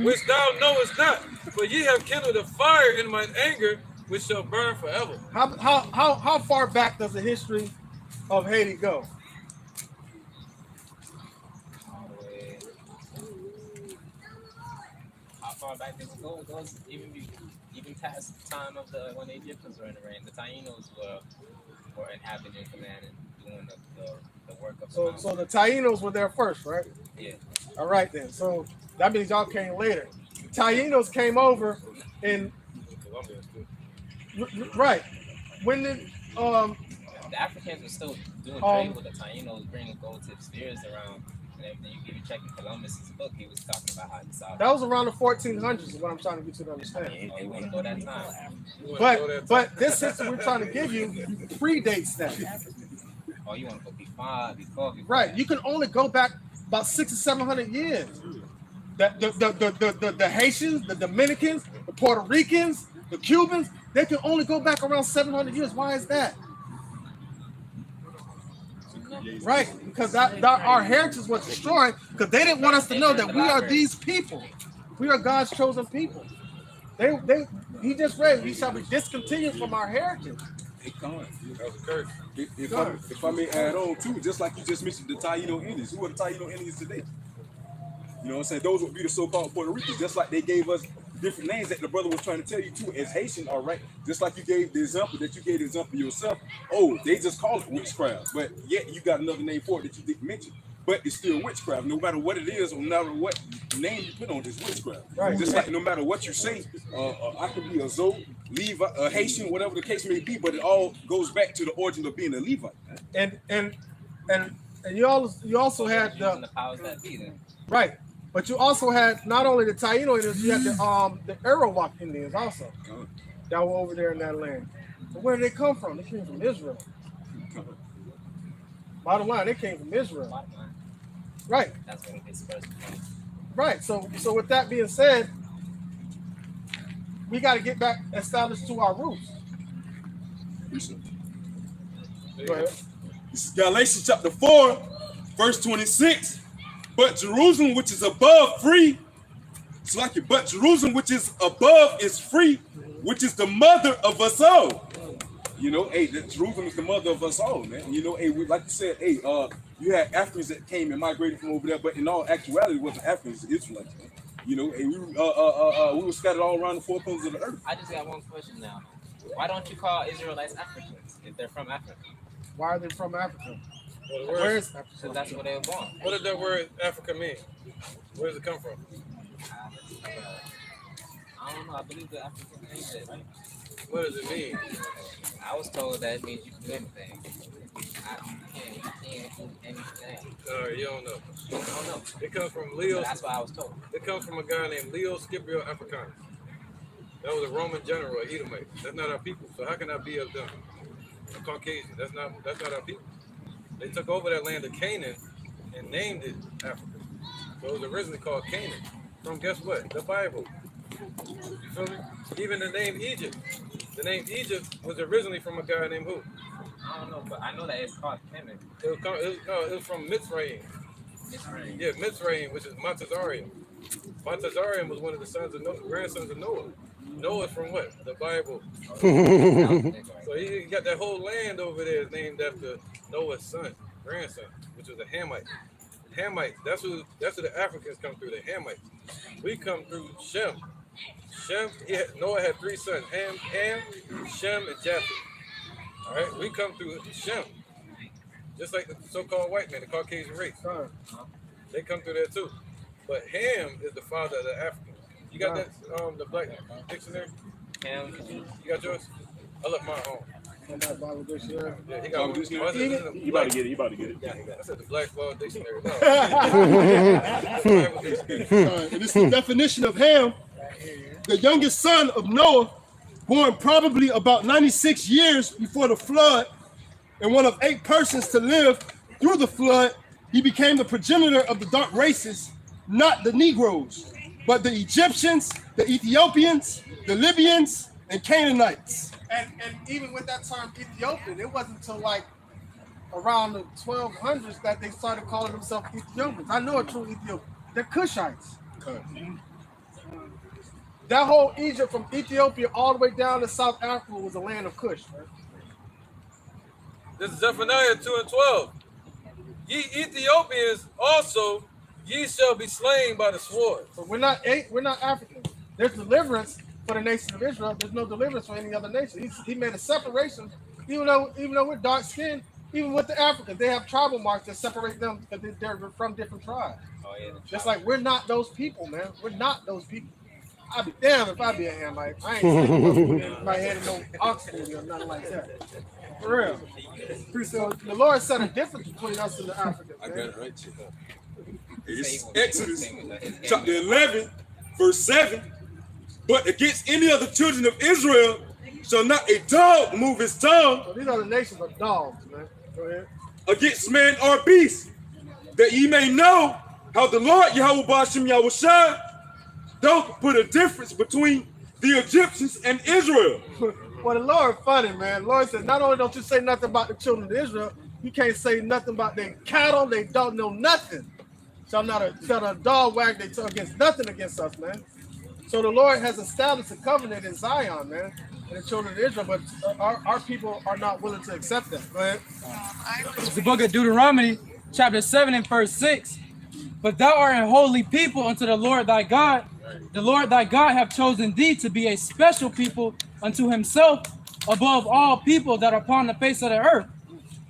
which thou knowest not. For ye have kindled a fire in mine anger, which shall burn forever. How far back does the history of Haiti go? How far back does it go? It goes even past the time of when the Egyptians were in the reign. The Taínos were inhabiting command and doing the work of the So the Taínos were there first, right? Yeah. All right then. So that means y'all came later. Taínos came over in right. When did the Africans were still doing trade with the Taínos, bringing gold tip spears around and everything. You check in Columbus's book, he was talking about how he saw that was around the 1400s is what I'm trying to get you to understand. You want to go that time. But this history we're trying to give you predates that. Oh, you want to go before. Right. You can only go back about 600 or 700 years. The Haitians, the Dominicans, the Puerto Ricans, the Cubans, they can only go back around 700 years. Why is that? Right, because our heritage was destroyed because they didn't want us to know that we are these people. We are God's chosen people. He just read, we shall be discontinued from our heritage. That was a curse. If I may add on too, just like you just mentioned the Taino Indians. Who are the Taino Indians today? You know what I'm saying? Those would be the so-called Puerto Ricans, just like they gave us different names that the brother was trying to tell you too. As Haitian, all right, just like you gave the example yourself. Oh, they just call it witchcraft, but yet you got another name for it that you didn't mention. But it's still witchcraft, no matter what it is, or no matter what name you put on this witchcraft. Right. Just like no matter what you say, I could be a Zoe, Levi, a Haitian, whatever the case may be, but it all goes back to the origin of being a Levite. And you also had the powers that be then. Right. But you also had not only the Taino Indians, you had the Arawak Indians also that were over there in that land. But where did they come from? They came from Israel. Bottom line, they came from Israel. Right. That's where it's first from. Right. So with that being said, we got to get back established to our roots. Go ahead. This is Galatians chapter 4, verse 26. But Jerusalem, which is above, free. It's like it. But Jerusalem, which is above, is free, which is the mother of us all. You know, hey, Jerusalem is the mother of us all, man. You know, hey, like you said, hey, you had Africans that came and migrated from over there, but in all actuality, it wasn't Africans, it's Israelites. Man. You know, hey, we were scattered all around the four corners of the earth. I just got one question now. Why don't you call Israelites Africans if they're from Africa? Why are they from Africa? Where is Africa? Because that's where they were born. What does that word Africa mean? Where does it come from? I don't know. I believe the African name is right. What does it mean? I was told that it means you can do anything. You can't do anything. You don't know. I don't know. It comes from Leo. So that's what I was told. It comes from a guy named Leo Scipio Africanus. That was a Roman general, a Edomite. That's not our people. So how can that be of them? A Caucasian. That's not our people. They took over that land of Canaan and named it Africa. So it was originally called Canaan. From guess what? The Bible. You feel me? Even the name Egypt. The name Egypt was originally from a guy named who? I don't know, but I know that it's called Kemet. It was from Mitzrayim. Yeah, Mitzrayim, which is Montezarium. Montezarium was one of the sons of Noah, grandsons of Noah. Noah's from what? The Bible. So he got that whole land over there is named after Noah's son, grandson, which was a Hamite. Hamites, that's who the Africans come through, the Hamites. We come through Shem. Noah had three sons, Ham, Shem, and Japheth. All right, we come through Shem. Just like the so-called white man, the Caucasian race. They come through there too. But Ham is the father of the Africans. You got that, the black dictionary? Ham. You got yours? I left mine home. Yeah, he got You about to get it. You about to get it. Yeah, that's at the Blackball Dictionary. And this is the definition of Ham, the youngest son of Noah, born probably about 96 years before the flood, and one of 8 persons to live through the flood. He became the progenitor of the dark races, not the Negroes, but the Egyptians, the Ethiopians, the Libyans, and Canaanites. And even with that term Ethiopian, it wasn't until like around the 1200s that they started calling themselves Ethiopians. I know a true Ethiopian. They're Cushites. That whole Egypt from Ethiopia all the way down to South Africa was a land of Cush. Right? This is Zephaniah 2:12. Ye Ethiopians also, ye shall be slain by the sword. So we're not African. There's deliverance for the nation of Israel. There's no deliverance for any other nation. He made a separation, even though we're dark skinned, even with the Africans, they have tribal marks that separate them because they're from different tribes. Oh, yeah, just like we're not those people, man. We're not those people. I'd be damned if I be a Hamite. I ain't sticking my head in no Oxford or nothing like that. For real. So the Lord set a difference between us and the Africans. I got it right. It's Exodus chapter 11, verse 7. But against any of the children of Israel shall not a dog move his tongue. So these other nations are dogs, man. Go ahead. Against man or beast, that ye may know how the Lord Yahweh Ba'ashem Yahushua don't put a difference between the Egyptians and Israel. Well, the Lord funny, man. The Lord says, not only don't you say nothing about the children of Israel, you can't say nothing about their cattle. They don't know nothing. Shall a dog wag their tongue against nothing against us, man. So the Lord has established a covenant in Zion, man, and the children of Israel, but our people are not willing to accept that. Go ahead. It's the book of Deuteronomy, chapter 7 and verse 6. But thou art a holy people unto the Lord thy God. The Lord thy God hath chosen thee to be a special people unto himself above all people that are upon the face of the earth.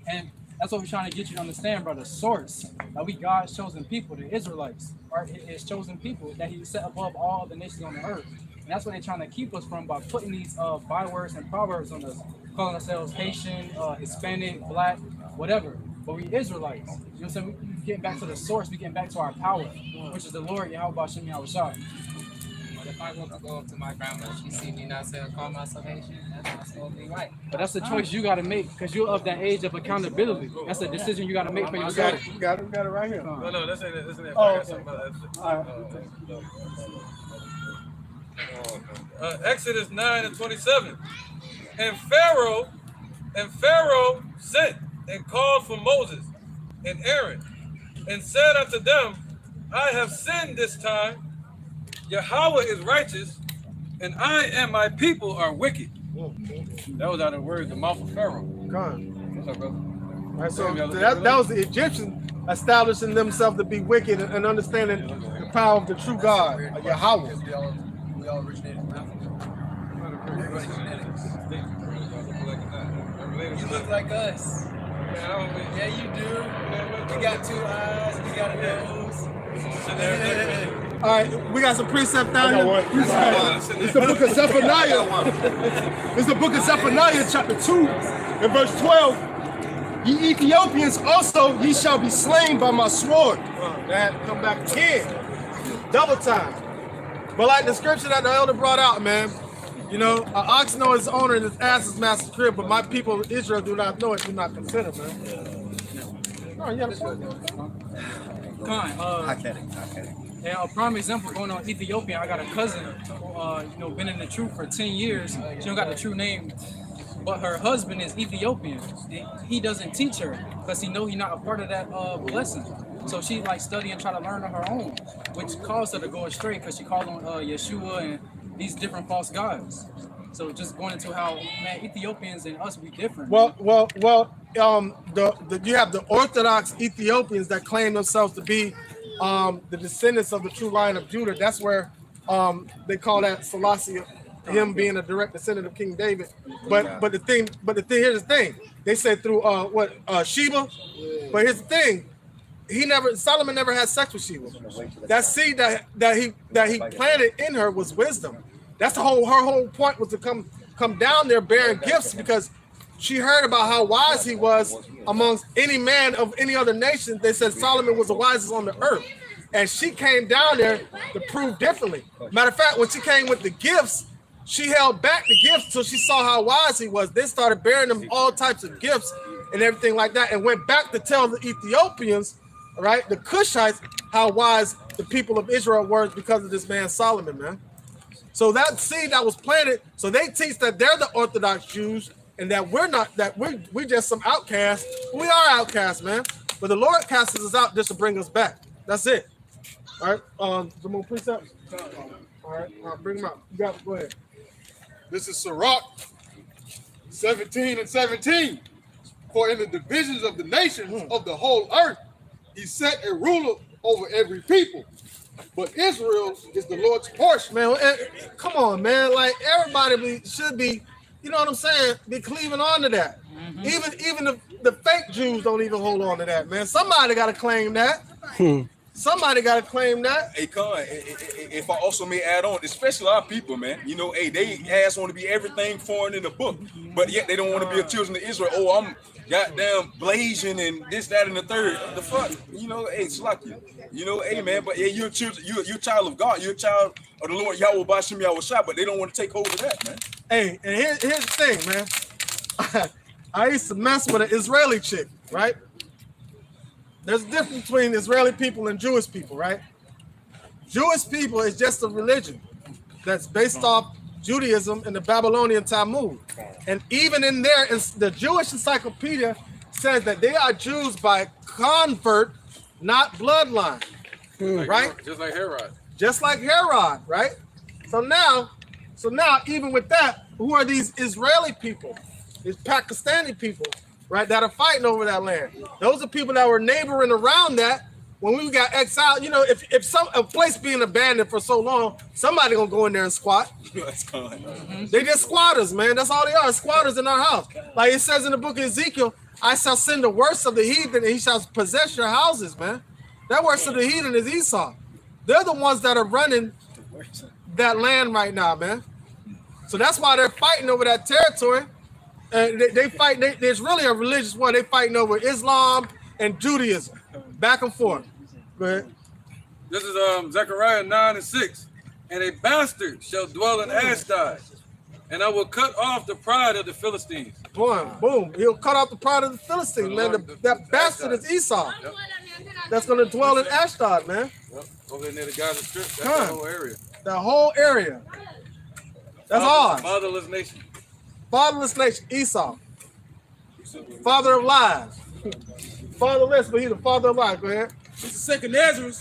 And that's what we're trying to get you to understand, brother. Source that we God's chosen people, the Israelites, are his chosen people that he set above all the nations on the earth. And that's what they're trying to keep us from by putting these bywords and proverbs on us, calling ourselves Haitian, Hispanic, Black, whatever. But we Israelites. You know what I'm saying? We getting back to the source, we getting back to our power, which is the Lord Yahweh Ba'ashem Yahushua. If I want to go up to my grandma, she see me not saying call myself Haitian, that's not supposed to be right. But that's the choice you got to make because you're of that age of accountability. That's a decision you got to make for yourself. We got it right here. No, that's ain't it. Oh, okay. All right. Exodus 9:27. And Pharaoh sent and called for Moses and Aaron and said unto them, I have sinned this time. Yahweh is righteous, and I and my people are wicked. That was out of the words, the mouth of Pharaoh. What's up, brother? Right, so that was the Egyptians establishing themselves to be wicked and understanding the power of the true God, Yahweh. We all originated from Africa. You look like us. Yeah, you do. We got 2 eyes, we got a nose. All right, we got some precept down here. It's the book of Zephaniah. It's the book of Zephaniah, chapter 2, and verse 12. Ye Ethiopians also, ye shall be slain by my sword. That come back again, double time. But like the scripture that the elder brought out, man, you know, an ox knows his owner and his ass is master's crib, but my people of Israel do not know it, do not consider, man. Oh, yeah, And a prime example going on Ethiopia, I got a cousin who, been in the truth for 10 years. She don't got the true name, but her husband is Ethiopian. He doesn't teach her because he know he's not a part of that blessing. So she like study and try to learn on her own, which caused her to go astray because she called on Yeshua and these different false gods. So just going into how, man, Ethiopians and us, we different. Well, you have the Orthodox Ethiopians that claim themselves to be the descendants of the true line of Judah. That's where they call that Selassie, him being a direct descendant of King David. But the thing, here's the thing. They said through Sheba. But here's the thing. Solomon never had sex with Sheba. That seed that he planted in her was wisdom. That's her whole point was to come down there bearing gifts because she heard about how wise he was amongst any man of any other nation. They said Solomon was the wisest on the earth. And she came down there to prove differently. Matter of fact, when she came with the gifts, she held back the gifts until she saw how wise he was. They started bearing him all types of gifts and everything like that, and went back to tell the Ethiopians, right, the Cushites, how wise the people of Israel were because of this man Solomon, man. So that seed that was planted, so they teach that they're the Orthodox Jews and that we're not, that we're just some outcasts. We are outcasts, man. But the Lord casts us out just to bring us back. That's it. All right, some more precepts. All right, bring them out. You got it. Go ahead. This is Sirach 17 and 17. For in the divisions of the nations of the whole earth, he set a ruler over every people. But Israel is the Lord's portion. Man, come on, man. Like everybody should be, you know what I'm saying, be cleaving on to that. Even the fake Jews don't even hold on to that, man. Somebody got to claim that. Somebody got to claim that. Hey, Con, if I also may add on, especially our people, man, you know, hey, they ass want to be everything foreign in the book, but yet they don't want to be a children of Israel. Oh, I'm goddamn blazing and this, that, and the third. The fuck, you know, hey, it's like you know, hey, man, but yeah, you're a child of God. You're a child of the Lord Yahweh Bashim Yahweh Shah, but they don't want to take hold of that, man. Hey, and here's the thing, man. I used to mess with an Israeli chick, right? There's a difference between Israeli people and Jewish people, right? Jewish people is just a religion that's based off Judaism and the Babylonian Talmud. And even in there, the Jewish encyclopedia says that they are Jews by convert, not bloodline, right? Just like Herod. Just like Herod, right? So now, even with that, who are these Israeli people? These Pakistani people, right, that are fighting over that land. Those are people that were neighboring around that when we got exiled. You know, if a place being abandoned for so long, somebody gonna go in there and squat. They just squatters, man. That's all they are, squatters in our house. Like it says in the book of Ezekiel, I shall send the worst of the heathen and he shall possess your houses, man. That worst of the heathen is Esau. They're the ones that are running that land right now, man. So that's why they're fighting over that territory. They fight. There's really a religious war. They fighting over Islam and Judaism, back and forth. Go ahead. This is Zechariah 9 and 6. And a bastard shall dwell in Ashdod, and I will cut off the pride of the Philistines. Boom, boom. He'll cut off the pride of the Philistines, man. That bastard is Esau. Yep. That's going to dwell in Ashdod, man. Yep. Over near the Gaza Strip. That's the whole area. The whole area. That's ours. Fatherless nation. Fatherless nation, Esau. Father of lies. Fatherless, but he's the father of lies. Go ahead. This is 2 Ezra,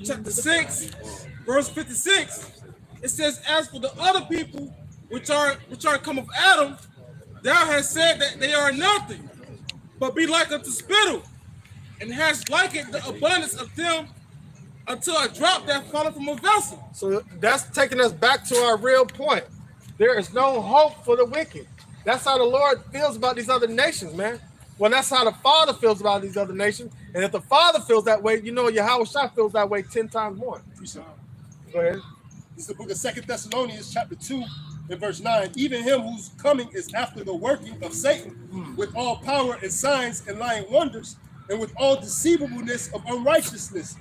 chapter 6, verse 56. It says, as for the other people which are come of Adam, thou hast said that they are nothing, but be like unto spittle, and hast likened the abundance of them unto a drop that falleth from a vessel. So that's taking us back to our real point. There is no hope for the wicked. That's how the Lord feels about these other nations, man. Well, that's how the Father feels about these other nations. And if the Father feels that way, you know Yahweh Shah feels that way 10 times more. Go ahead. This is the book of 2 Thessalonians, chapter 2, and verse 9. Even him whose coming is after the working of Satan, with all power and signs and lying wonders, and with all deceivableness of unrighteousness,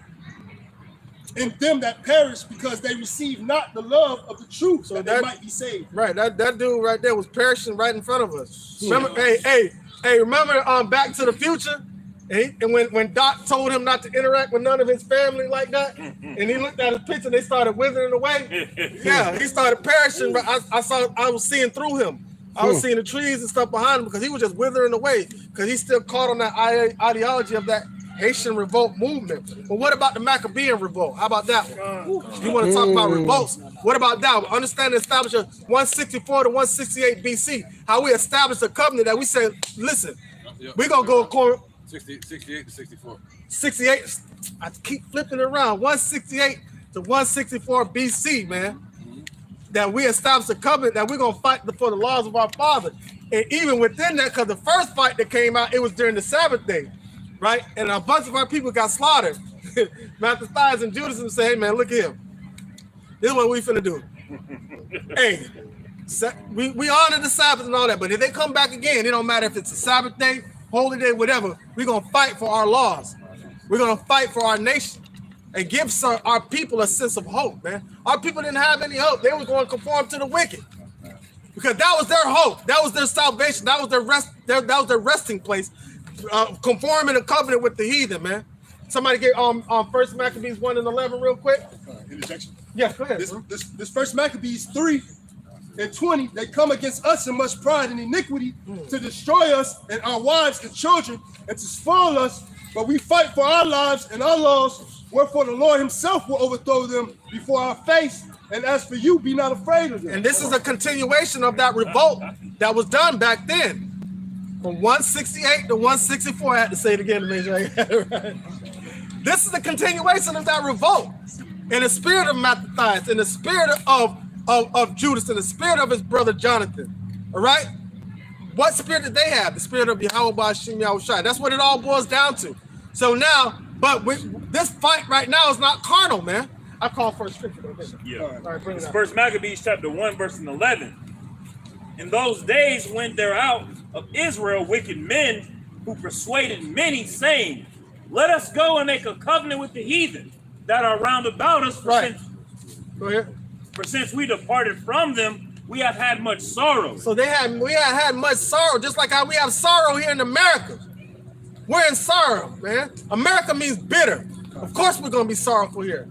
in them that perish, because they receive not the love of the truth, so that they might be saved. Right, that dude right there was perishing right in front of us. Remember, hey, remember Back to the Future? And when Doc told him not to interact with none of his family like that, and he looked at his picture, they started withering away. Yeah, he started perishing. But I was seeing through him. I was seeing the trees and stuff behind him because he was just withering away because he's still caught on that ideology of that Haitian revolt movement. But what about the Maccabean revolt? How about that one? You want to talk about revolts? What about that one? Understand the establishment 164 to 168 BC, how we established a covenant that we said, listen, we're going to go according 68 to 64. 68, I keep flipping it around, 168 to 164 BC, man. That we established a covenant that we're going to fight for the laws of our Father. And even within that, because the first fight that came out, it was during the Sabbath day, right? And a bunch of our people got slaughtered. Mattathias and Judas said, hey, man, look here. This is what we finna do. Hey, We honor the Sabbath and all that, but if they come back again, it don't matter if it's a Sabbath day, holy day, whatever. We're gonna fight for our laws. We're gonna fight for our nation and give our people a sense of hope, man. Our people didn't have any hope. They were going to conform to the wicked because that was their hope. That was their salvation. That was their rest. That was their resting place. Conforming a covenant with the heathen, man. Somebody get First Maccabees 1:11 real quick. Interjection. Yeah, go ahead. This First Maccabees 3:20. They come against us in much pride and iniquity to destroy us and our wives and children and to spoil us. But we fight for our lives and our laws. Wherefore the Lord himself will overthrow them before our face. And as for you, be not afraid of them. And this is a continuation of that revolt that was done back then. From 168 to 164, I had to say it again to make sure I got it right. This is the continuation of that revolt. In the spirit of Mattathias, in the spirit of Judas, in the spirit of his brother Jonathan. All right? What spirit did they have? The spirit of Yahweh Ba'ashem Yahushua. That's what it all boils down to. So now, this fight right now is not carnal, man. I call for a scripture. Yeah. All right, bring it It's up. First Maccabees chapter 1, verse 11. In those days went there out of Israel wicked men who persuaded many, saying, let us go and make a covenant with the heathen that are round about us. For since we departed from them, we have had much sorrow. So we have had much sorrow, just like how we have sorrow here in America. We're in sorrow, man. America means bitter. Of course we're going to be sorrowful here.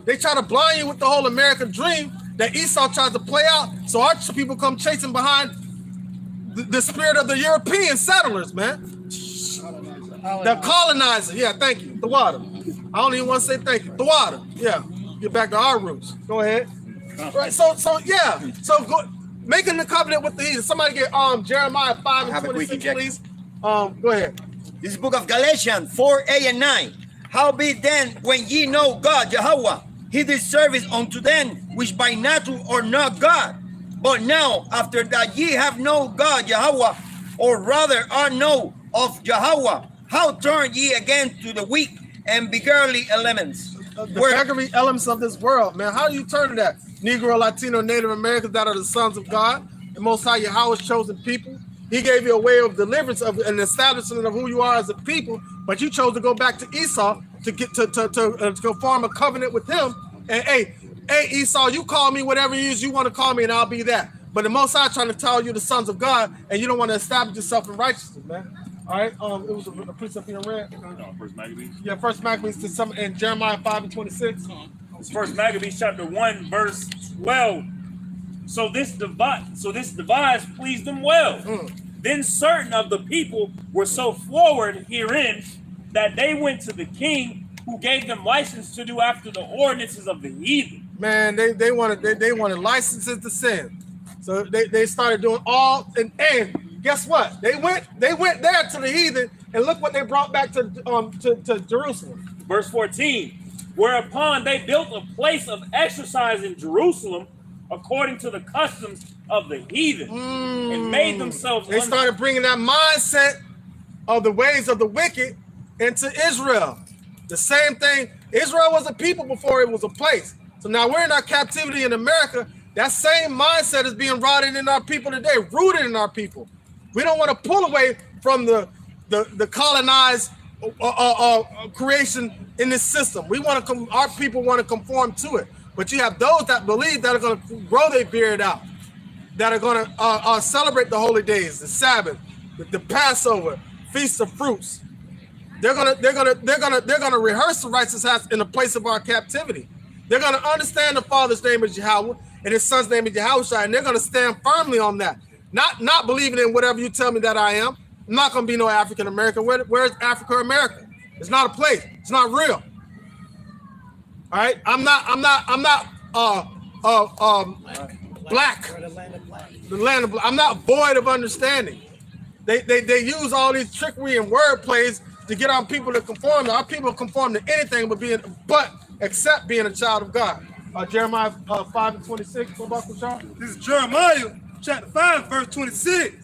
They try to blind you with the whole American dream that Esau tries to play out, so our people come chasing behind the spirit of the European settlers, man. The colonizer. Yeah, thank you. The water. I don't even want to say thank you. The water. Yeah. Get back to our roots. Go ahead. Right. So yeah. So making the covenant with the heathen. Somebody get Jeremiah 5:26, please. Go ahead. This is book of Galatians 4:8 and 9. Howbeit then, when ye know God, Yahweh, he did service unto them which by nature are not God. But now, after that ye have known God, Yahweh, or rather are known of Yahweh, how turn ye again to the weak and beggarly elements? The beggarly elements of this world, man. How do you turn to that? Negro, Latino, Native Americans that are the sons of God, the Most High Yahweh's chosen people. He gave you a way of deliverance of an establishment of who you are as a people, but you chose to go back to Esau to get to form a covenant with him. And hey, Esau, you call me whatever it is you want to call me, and I'll be that. But the Most High trying to tell you the sons of God, and you don't want to establish yourself in righteousness, man. All right, it was a precept being read. First Maccabees. Yeah, First Maccabees to some in Jeremiah 5:26. It's First Maccabees chapter 1, verse 12. So this device pleased them well. Then certain of the people were so forward herein that they went to the king, who gave them license to do after the ordinances of the heathen. Man, they wanted licenses to sin. So they started doing all and guess what? They went there to the heathen, and look what they brought back to Jerusalem. Verse 14. Whereupon they built a place of exercise in Jerusalem according to the customs of the heathen, and made themselves. They started bringing that mindset of the ways of the wicked into Israel. The same thing. Israel was a people before it was a place. So now we're in our captivity in America. That same mindset is being rotted in our people today, rooted in our people. We don't want to pull away from the colonized creation in this system. We want to our people want to conform to it. But you have those that believe that are going to grow their beard out, that are going to celebrate the holy days, the Sabbath, the Passover, Feast of Fruits. They're gonna rehearse the righteous acts in the place of our captivity. They're gonna understand the Father's name is Yahweh and His Son's name is Yahushua, and they're gonna stand firmly on that. Not believing in whatever you tell me that I am. I'm not gonna be no African American. Where's Africa America? It's not a place. It's not real. All right. I'm not black. The land of black. I'm not void of understanding. They use all these trickery and word plays to get our people to conform. Our people conform to anything except being a child of God. Jeremiah 5:26. This is Jeremiah chapter 5, verse 26.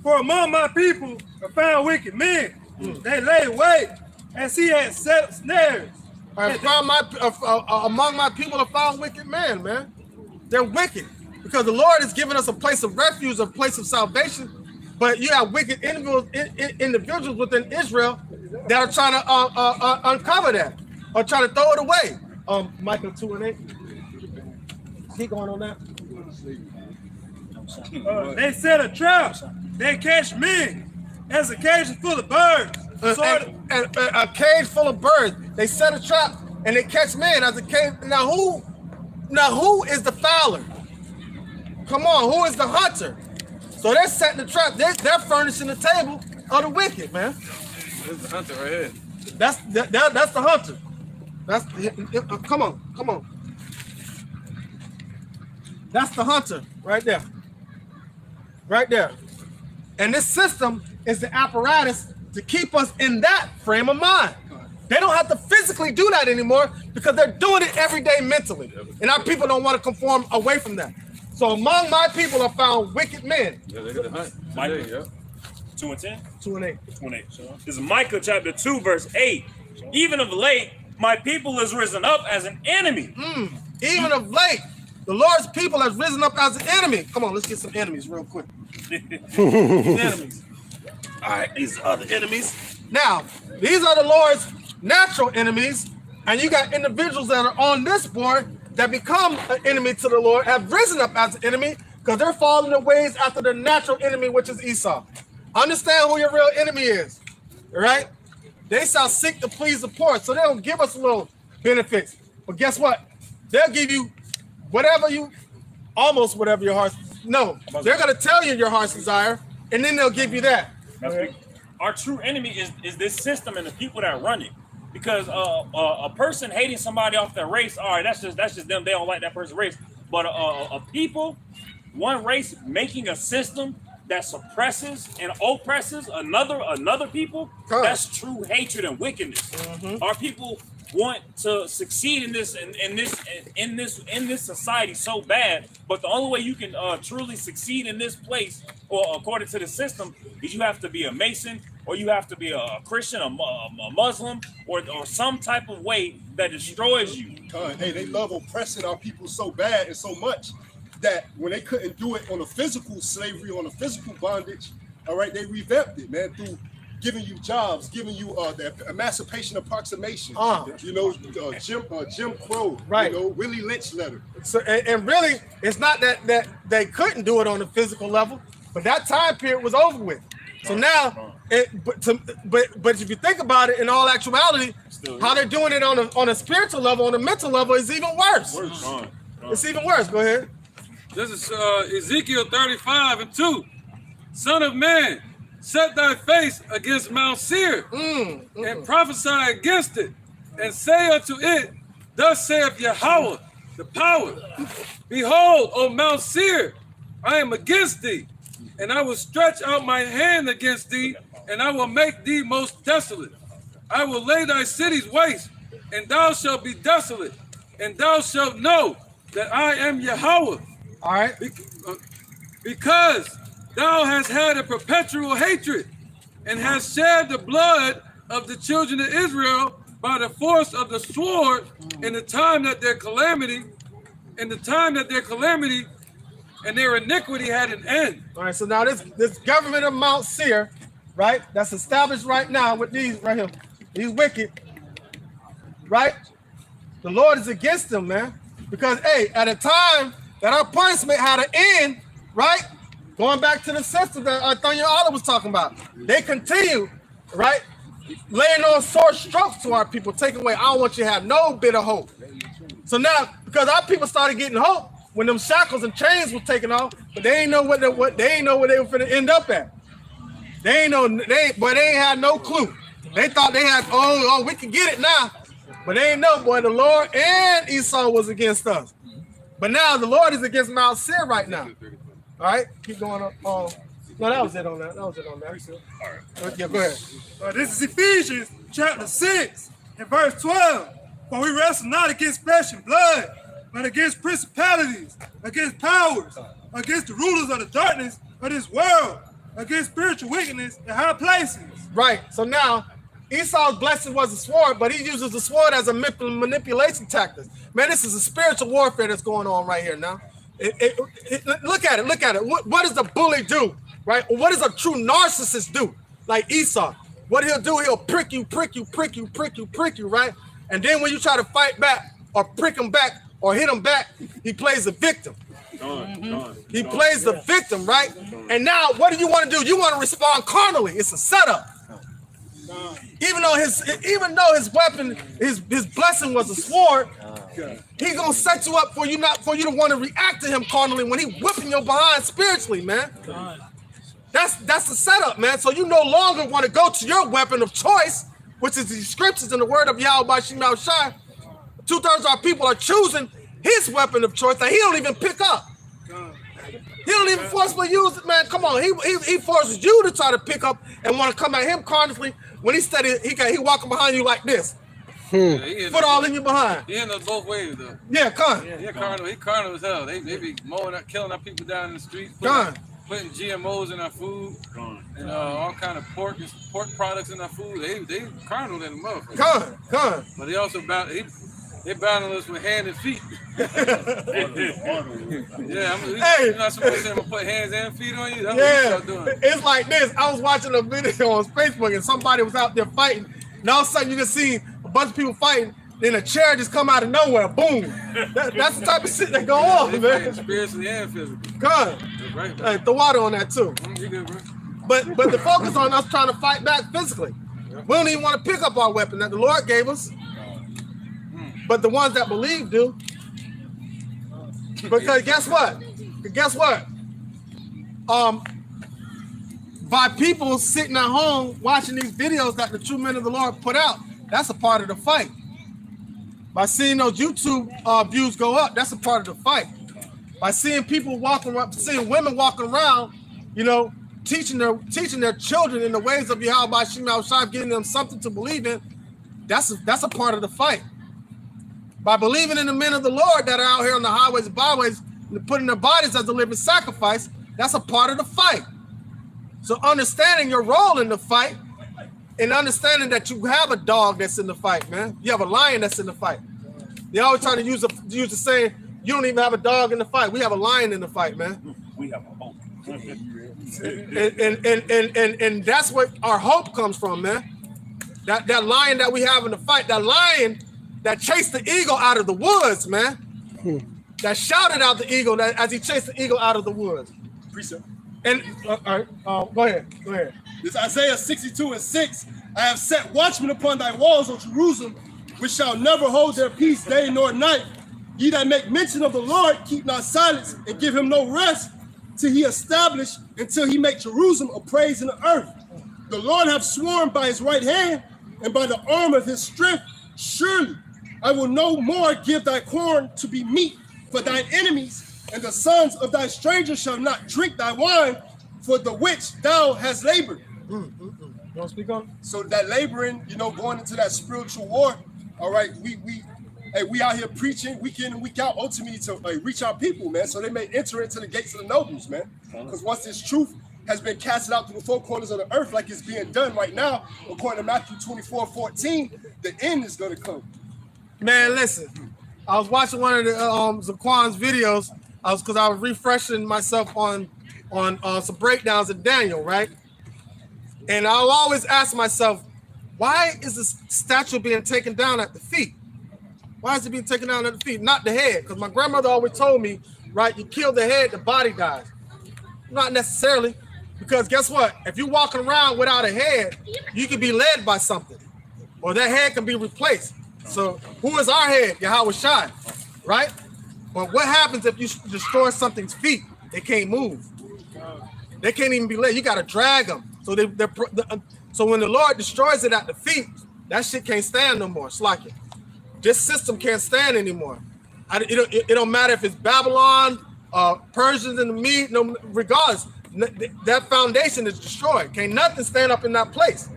For among my people are found wicked men. They lay wait, as he had set snares. Among my people are found wicked men, man. They're wicked. because the Lord has given us a place of refuge, a place of salvation. But you have wicked individuals within Israel that are trying to uncover that or trying to throw it away. Micah 2:8. Keep going on that. They set a trap. They catch men as a cage is full of birds. And a cage full of birds. They set a trap and they catch men as a cage. Now who is the fowler? Come on, who is the hunter? So they're setting the trap. They're furnishing the table of the wicked, man. There's the hunter right here. That's the hunter. Come on. That's the hunter right there. Right there. And this system is the apparatus to keep us in that frame of mind. They don't have to physically do that anymore because they're doing it every day mentally. And our people don't want to conform away from that. So among my people are found wicked men. Yeah, look at the hunt. Micah 2:10? 2:8. 2:8. This is Micah chapter 2, verse 8. Even of late, my people is risen up as an enemy. Even of late, the Lord's people has risen up as an enemy. Come on, let's get some enemies real quick. Enemies. All right, these are the enemies. Now, these are the Lord's natural enemies, and you got individuals that are on this board that become an enemy to the Lord, have risen up as an enemy because they're following the ways after the natural enemy, which is Esau. Understand who your real enemy is, all right? They shall seek to please the poor, so they don't give us little benefits. But guess what? They'll give you almost whatever your heart. No, they're going to tell you your heart's desire, and then they'll give you that. Our true enemy is this system and the people that run it. Because a person hating somebody off their race, all right, that's just them. They don't like that person's race. But a people, one race making a system that suppresses and oppresses another people, that's true hatred and wickedness. Our people want to succeed in this society so bad, but the only way you can truly succeed in this place, or according to the system, is you have to be a Mason, or you have to be a Christian, a Muslim, or some type of way that destroys you. Hey, they love oppressing our people so bad and so much that when they couldn't do it on a physical slavery, on a physical bondage, all right, they revamped it, man, through giving you jobs, giving you the Emancipation Approximation, Jim Crow, right? Willie Lynch letter. So, and really, it's not that they couldn't do it on a physical level, but that time period was over with. So now, but if you think about it, in all actuality, how they're doing it on a spiritual level, on a mental level, is even worse. It's even worse. Go ahead. This is Ezekiel 35:2. Son of man, set thy face against Mount Seir and prophesy against it, and say unto it, thus saith Yahweh, the power, behold, O Mount Seir, I am against thee, and I will stretch out my hand against thee, and I will make thee most desolate. I will lay thy cities waste, and thou shalt be desolate, and thou shalt know that I am Yahweh. All right. Because thou hast had a perpetual hatred, and hast shed the blood of the children of Israel by the force of the sword in the time that their calamity, and their iniquity had an end. All right, so now this government of Mount Seir, right, that's established right now with these right here, these wicked, right? The Lord is against them, man. Because, hey, at a time that our punishment had an end, right? Going back to the system that Antonio Olive was talking about, they continue, right, laying on sore strokes to our people, taking away. I don't want you to have no bit of hope. So now, because our people started getting hope when them shackles and chains were taken off, but they ain't know where they were finna end up at. They ain't had no clue. They thought they had, we can get it now, but they ain't know, boy. The Lord and Esau was against us, but now the Lord is against Mount Seir right now. All right, keep going up. No, that was it on that. All right. Yeah, go ahead. This is Ephesians chapter 6 and verse 12. For we wrestle not against flesh and blood, but against principalities, against powers, against the rulers of the darkness of this world, against spiritual wickedness in high places. Right. So now, Esau's blessing was a sword, but he uses the sword as a manipulation tactic. Man, this is a spiritual warfare that's going on right here now. Look at it. What does the bully do, right? What does a true narcissist do? Like Esau, what he'll do, he'll prick you, right? And then when you try to fight back or prick him back or hit him back, he plays the victim. He plays the victim, right? And now what do you want to do? You want to respond carnally. It's a setup. Even though his weapon, his blessing was a sword, he gonna set you up for you to want to react to him carnally when he whipping your behind spiritually, man. That's the setup, man. So you no longer want to go to your weapon of choice, which is the scriptures and the word of Yahweh Bashim Shai. 2/3 of our people are choosing his weapon of choice that he don't even pick up. He don't even forcibly use it, man. Come on, he forces you to try to pick up and want to come at him carnally when he walking behind you like this. Foot all in your behind. He in us both ways though. Yeah, come. Yeah, carnal. He carnal as hell. They be mowing, killing our people down in the streets. Putting GMOs in our food and all kind of pork products in our food. They carnal in the motherfucker. Come. But they also they bounding us with hand and feet. You're not supposed to say I'm gonna put hands and feet on you. That's what you doing. It's like this. I was watching a video on Facebook and somebody was out there fighting, and all of a sudden you can see a bunch of people fighting. Then a chair just come out of nowhere. Boom. That's the type of shit that go on, man. Spiritually and physically. Good. Right, hey, throw water on that too. You good, bro. But the focus on us trying to fight back physically. We don't even want to pick up our weapon that the Lord gave us. But the ones that believe do. Because guess what? By people sitting at home watching these videos that the true men of the Lord put out, that's a part of the fight. By seeing those YouTube views go up, that's a part of the fight. By seeing people seeing women walking around, teaching their children in the ways of Yahweh Bashim Shai, giving them something to believe in, that's a part of the fight. By believing in the men of the Lord that are out here on the highways and byways, and putting their bodies as a living sacrifice, that's a part of the fight. So understanding your role in the fight and understanding that you have a dog that's in the fight, man. You have a lion that's in the fight. They always try to use the saying, you don't even have a dog in the fight. We have a lion in the fight, man. We have a hope. and that's what our hope comes from, man. That lion that we have in the fight, that lion that chased the eagle out of the woods, man. That shouted out the eagle as he chased the eagle out of the woods. Precept. And all right, go ahead. This Isaiah 62:6. I have set watchmen upon thy walls, O Jerusalem, which shall never hold their peace day nor night. Ye that make mention of the Lord, keep not silence, and give him no rest, till he establish, until he make Jerusalem a praise in the earth. The Lord hath sworn by his right hand, and by the arm of his strength, surely I will no more give thy corn to be meat for thine enemies, and the sons of thy strangers shall not drink thy wine, for the which thou hast labored. You want to speak on? So that laboring, going into that spiritual war, all right, we out here preaching week in and week out, ultimately to reach our people, man, so they may enter into the gates of the nobles, man. Because once this truth has been casted out to the four corners of the earth, like it's being done right now, according to Matthew 24:14, the end is going to come. Man, listen, I was watching one of the Zaquan's videos. Because I was refreshing myself on some breakdowns of Daniel, right? And I'll always ask myself, why is this statue being taken down at the feet? Why is it being taken down at the feet, not the head? Because my grandmother always told me, right, you kill the head, the body dies. Not necessarily, because guess what? If you're walking around without a head, you can be led by something, or that head can be replaced. So who is our head? Yahweh Shai, right? But what happens if you destroy something's feet? They can't move. They can't even be led. You got to drag them. So so when the Lord destroys it at the feet, that shit can't stand no more. It's like it. This system can't stand anymore. It don't matter if it's Babylon, Persians in the Mede, no, regardless. That foundation is destroyed. Can't nothing stand up in that place.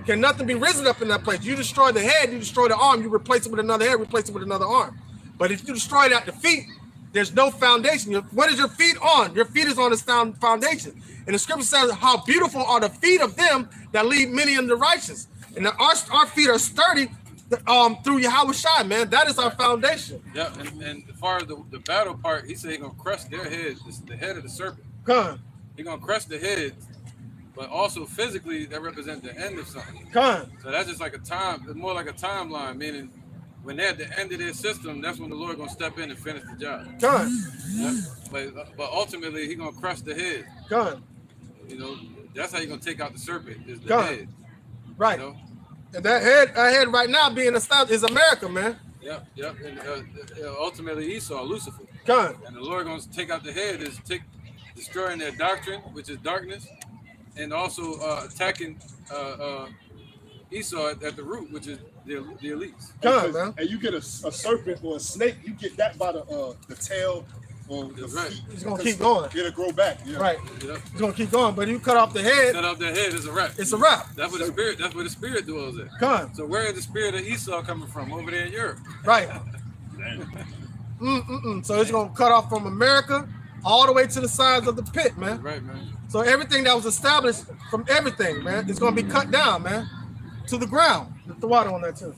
Can nothing be risen up in that place. You destroy the head, you destroy the arm, you replace it with another head, replace it with another arm. But if you destroy it at the feet, there's no foundation. What is your feet on? Your feet is on the foundation. And the scripture says, how beautiful are the feet of them that lead many in the righteous. And our feet are sturdy through Yahweh Shai, man. That is our foundation. Yeah, and as far as the battle part, he said he's gonna crush their heads, the head of the serpent. Come. He's gonna crush the heads, but also physically that represents the end of something. Come. So that's just like it's more like a timeline, meaning when they're at the end of their system, that's when the Lord gonna step in and finish the job. Come. Yeah. But ultimately he's gonna crush the head. Come. You know, that's how you're gonna take out the serpent, is the Come. head. Right. You know? And that head right now being established is America, man. Yep. And ultimately Esau, Lucifer. Come. And the Lord gonna take out the head is destroying their doctrine, which is darkness, and also attacking Esau at the root, which is the elites. And you get a serpent or a snake, you get that by the tail or the feet. It's gonna keep going. It'll grow back. Yeah. Right. Yep. It's gonna keep going, but you cut off the head. Cut off their head, it's a wrap. It's a wrap. That's where the spirit. That's where the spirit dwells at. Come. So where is the spirit of Esau coming from? Over there in Europe. Right. So it's gonna cut off from America all the way to the sides of the pit, man. Right, man. So everything that was established from everything, man, is gonna be cut down, man, to the ground. Put the water on that too.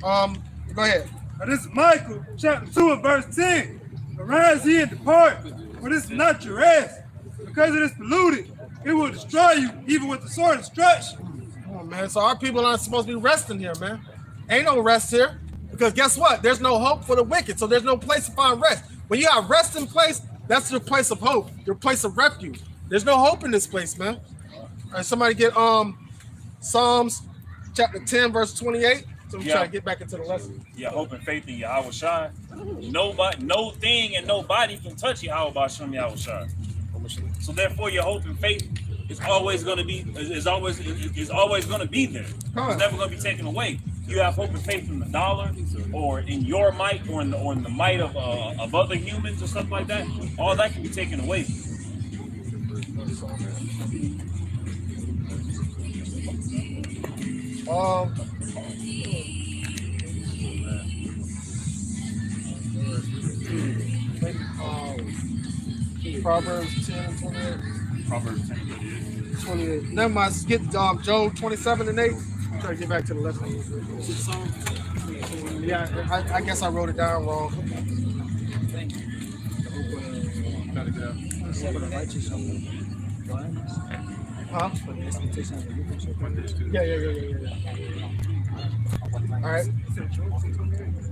Go ahead. Now this is Michael, chapter 2 and verse 10. Arise ye and depart, for this is not your rest. Because it is polluted, it will destroy you, even with the sword of destruction. Come on, man. So our people aren't supposed to be resting here, man. Ain't no rest here. Because guess what? There's no hope for the wicked. So there's no place to find rest. When you have rest in place, that's your place of hope, your place of refuge. There's no hope in this place, man. All right, somebody get Psalms chapter 10, verse 28. So we try to get back into the lesson. Yeah, hope and faith in Yahweh Shai. Nobody, no thing and nobody can touch Yahweh Bashem Yahweh Shai. So therefore your hope and faith is always gonna be always gonna be there. It's never gonna be taken away. You have hope and faith in the dollar or in your might or in the might of other humans or stuff like that. All that can be taken away. Proverbs 10 and 28. Proverbs 10 and 28. Never mind. Let's get Job 27 and 8. Try to get back to the lesson. Yeah, I guess I wrote it down wrong. Huh? Yeah. All right.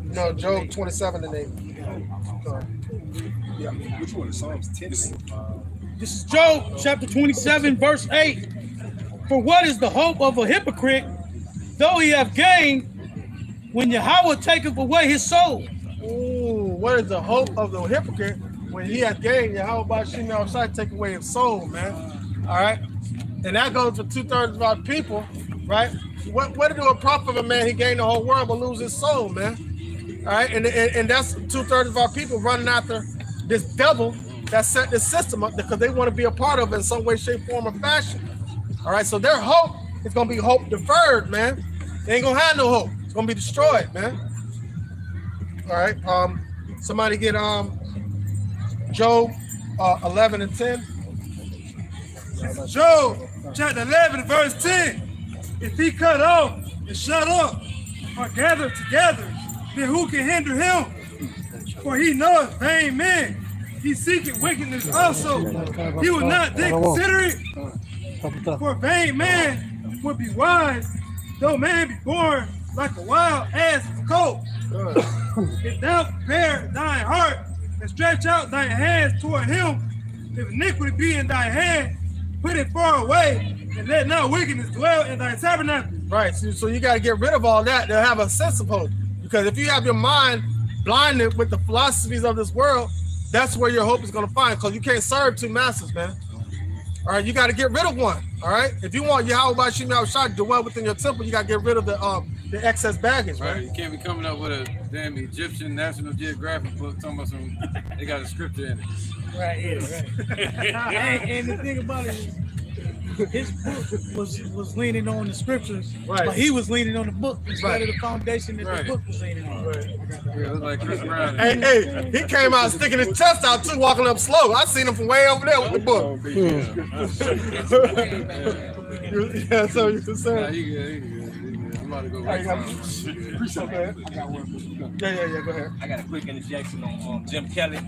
No, Job 27 and 8. Sorry. Yeah. Which one? Psalms 10. This is Job chapter 27, verse 8. For what is the hope of a hypocrite, though he have gained, when Yahweh taketh away his soul? Ooh, what is the hope of the hypocrite when he hath gained? Yahweh Bashem Yahweh Shai take away his soul, man. All right. And that goes for 2/3 of our people, right? What to do a profit of a man? He gained the whole world but lose his soul, man. All right. And that's 2/3 of our people running after this devil that set this system up because they want to be a part of it in some way, shape, form, or fashion. All right. So their hope is going to be hope deferred, man. They ain't going to have no hope. It's going to be destroyed, man. All right. Somebody get Job 11 and 10. Job chapter 11 verse 10. If he cut off and shut up or gather together, then who can hinder him? For he knoweth vain men. He seeketh wickedness also. He will not then consider it. For vain man would be wise, though man be born like a wild ass colt. If thou prepare thine heart and stretch out thine hands toward him, if iniquity be in thy hand, put it far away, and let not wickedness dwell in thy tabernacle. Right, so you got to get rid of all that to have a sense of hope. Because if you have your mind blinded with the philosophies of this world, that's where your hope is going to find. Because you can't serve two masters, man. All right, you got to get rid of one. All right, if you want Yahweh Bashem Yahweh Shai to dwell within your temple, you got to get rid of the excess baggage, Right, man. you can't be coming up with a damn Egyptian National Geographic book talking about some. They got a scripture in it. Right, and the thing about it is, his book was leaning on the scriptures, right? But he was leaning on the book instead of the foundation that the book was leaning on. Yeah, it like Chris Brown. Hey, he came out sticking his chest out too, walking up slow. I seen him from way over there with the book. Yeah, so you can say. I'm about to go Oh, right you got- now. Okay. Yeah, go ahead. I got a quick interjection on Jim Kelly.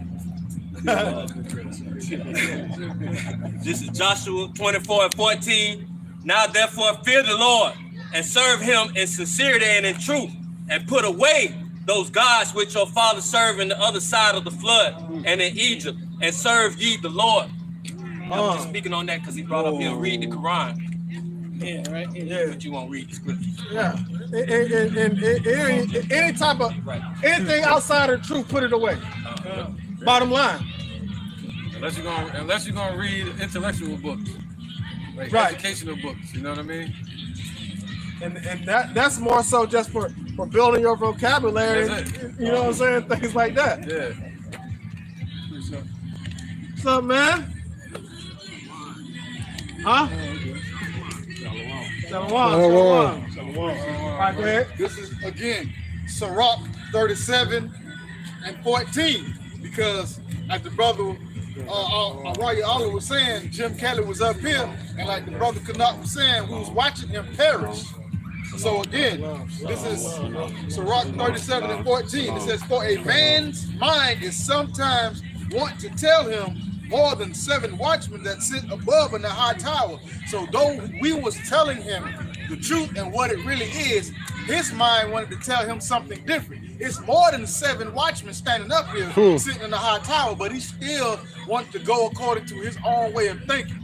This is Joshua 24:14. Now therefore fear the Lord and serve him in sincerity and in truth, and put away those gods which your fathers served in the other side of the flood and in Egypt, and serve ye the Lord. I'm just speaking on that because he brought up here, read the Quran. Yeah, right. Yeah, but you won't read the scripture. Yeah. Any type of anything outside of the truth, put it away. Bottom line. Unless you're gonna read intellectual books, like Right. educational books. You know what I mean? And that's more so just for building your vocabulary. That's it. You know what I'm saying? Things like that. Yeah. What's up, man? Huh? Shalom. All right, go ahead. This is again Sirach 37 and 14, because as the brother Araya Allah was saying, Jim Kelly was up here, and like the brother Canuck was saying, we was watching him perish. So again, this is Sirach 37 and 14. It says, for a man's mind is sometimes want to tell him more than 7 watchmen that sit above in the high tower. So though we was telling him the truth and what it really is, his mind wanted to tell him something different. It's more than 7 watchmen standing up here sitting in the high tower, but he still wanted to go according to his own way of thinking.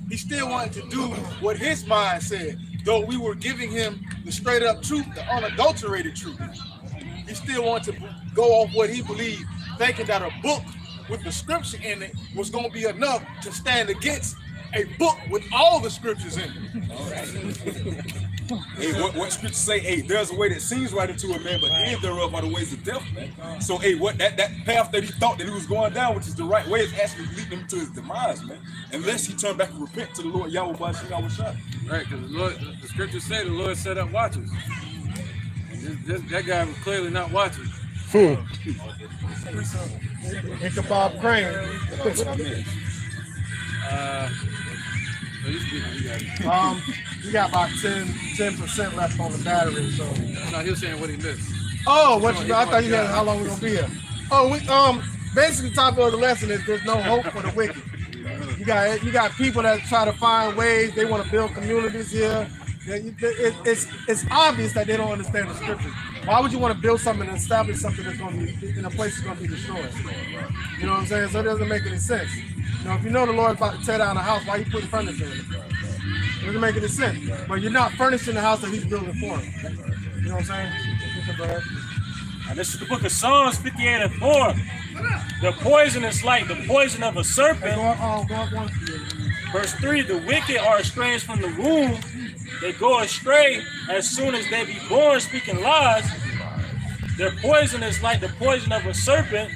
He still wanted to do what his mind said, though we were giving him the straight up truth, the unadulterated truth. He still wanted to go off what he believed, thinking that a book with the scripture in it was going to be enough to stand against a book with all the scriptures in it. Hey, what scripture say? Hey, there's a way that seems right unto a man, but the end thereof are the ways of death, man. So, hey, what that path that he thought that he was going down, which is the right way, is actually leading him to his demise, man. Unless he turned back and repent to the Lord Yahweh Bashim Yahweh Shah. Right, because the scriptures say the Lord set up watchers. That guy was clearly not watching. Ichabod Crane. You got about 10% left on the battery. So. No, he was saying what he missed. Oh, what you? I thought you had how long we gonna be here. Oh, we basically the topic of the lesson is there's no hope for the wicked. You got people that try to find ways. They want to build communities here. It's obvious that they don't understand the scriptures. Why would you want to build something and establish something that's going to be in a place that's going to be destroyed? You know what I'm saying? So it doesn't make any sense. You know, if you know the Lord's about to tear down a house, why are you putting furniture in it? It doesn't make any sense. But you're not furnishing the house that He's building for him. You know what I'm saying? And this is the book of Psalms 58 and 4. The poison is like the poison of a serpent. Verse 3, the wicked are estranged from the womb. They go astray as soon as they be born, speaking lies. Their poison is like the poison of a serpent.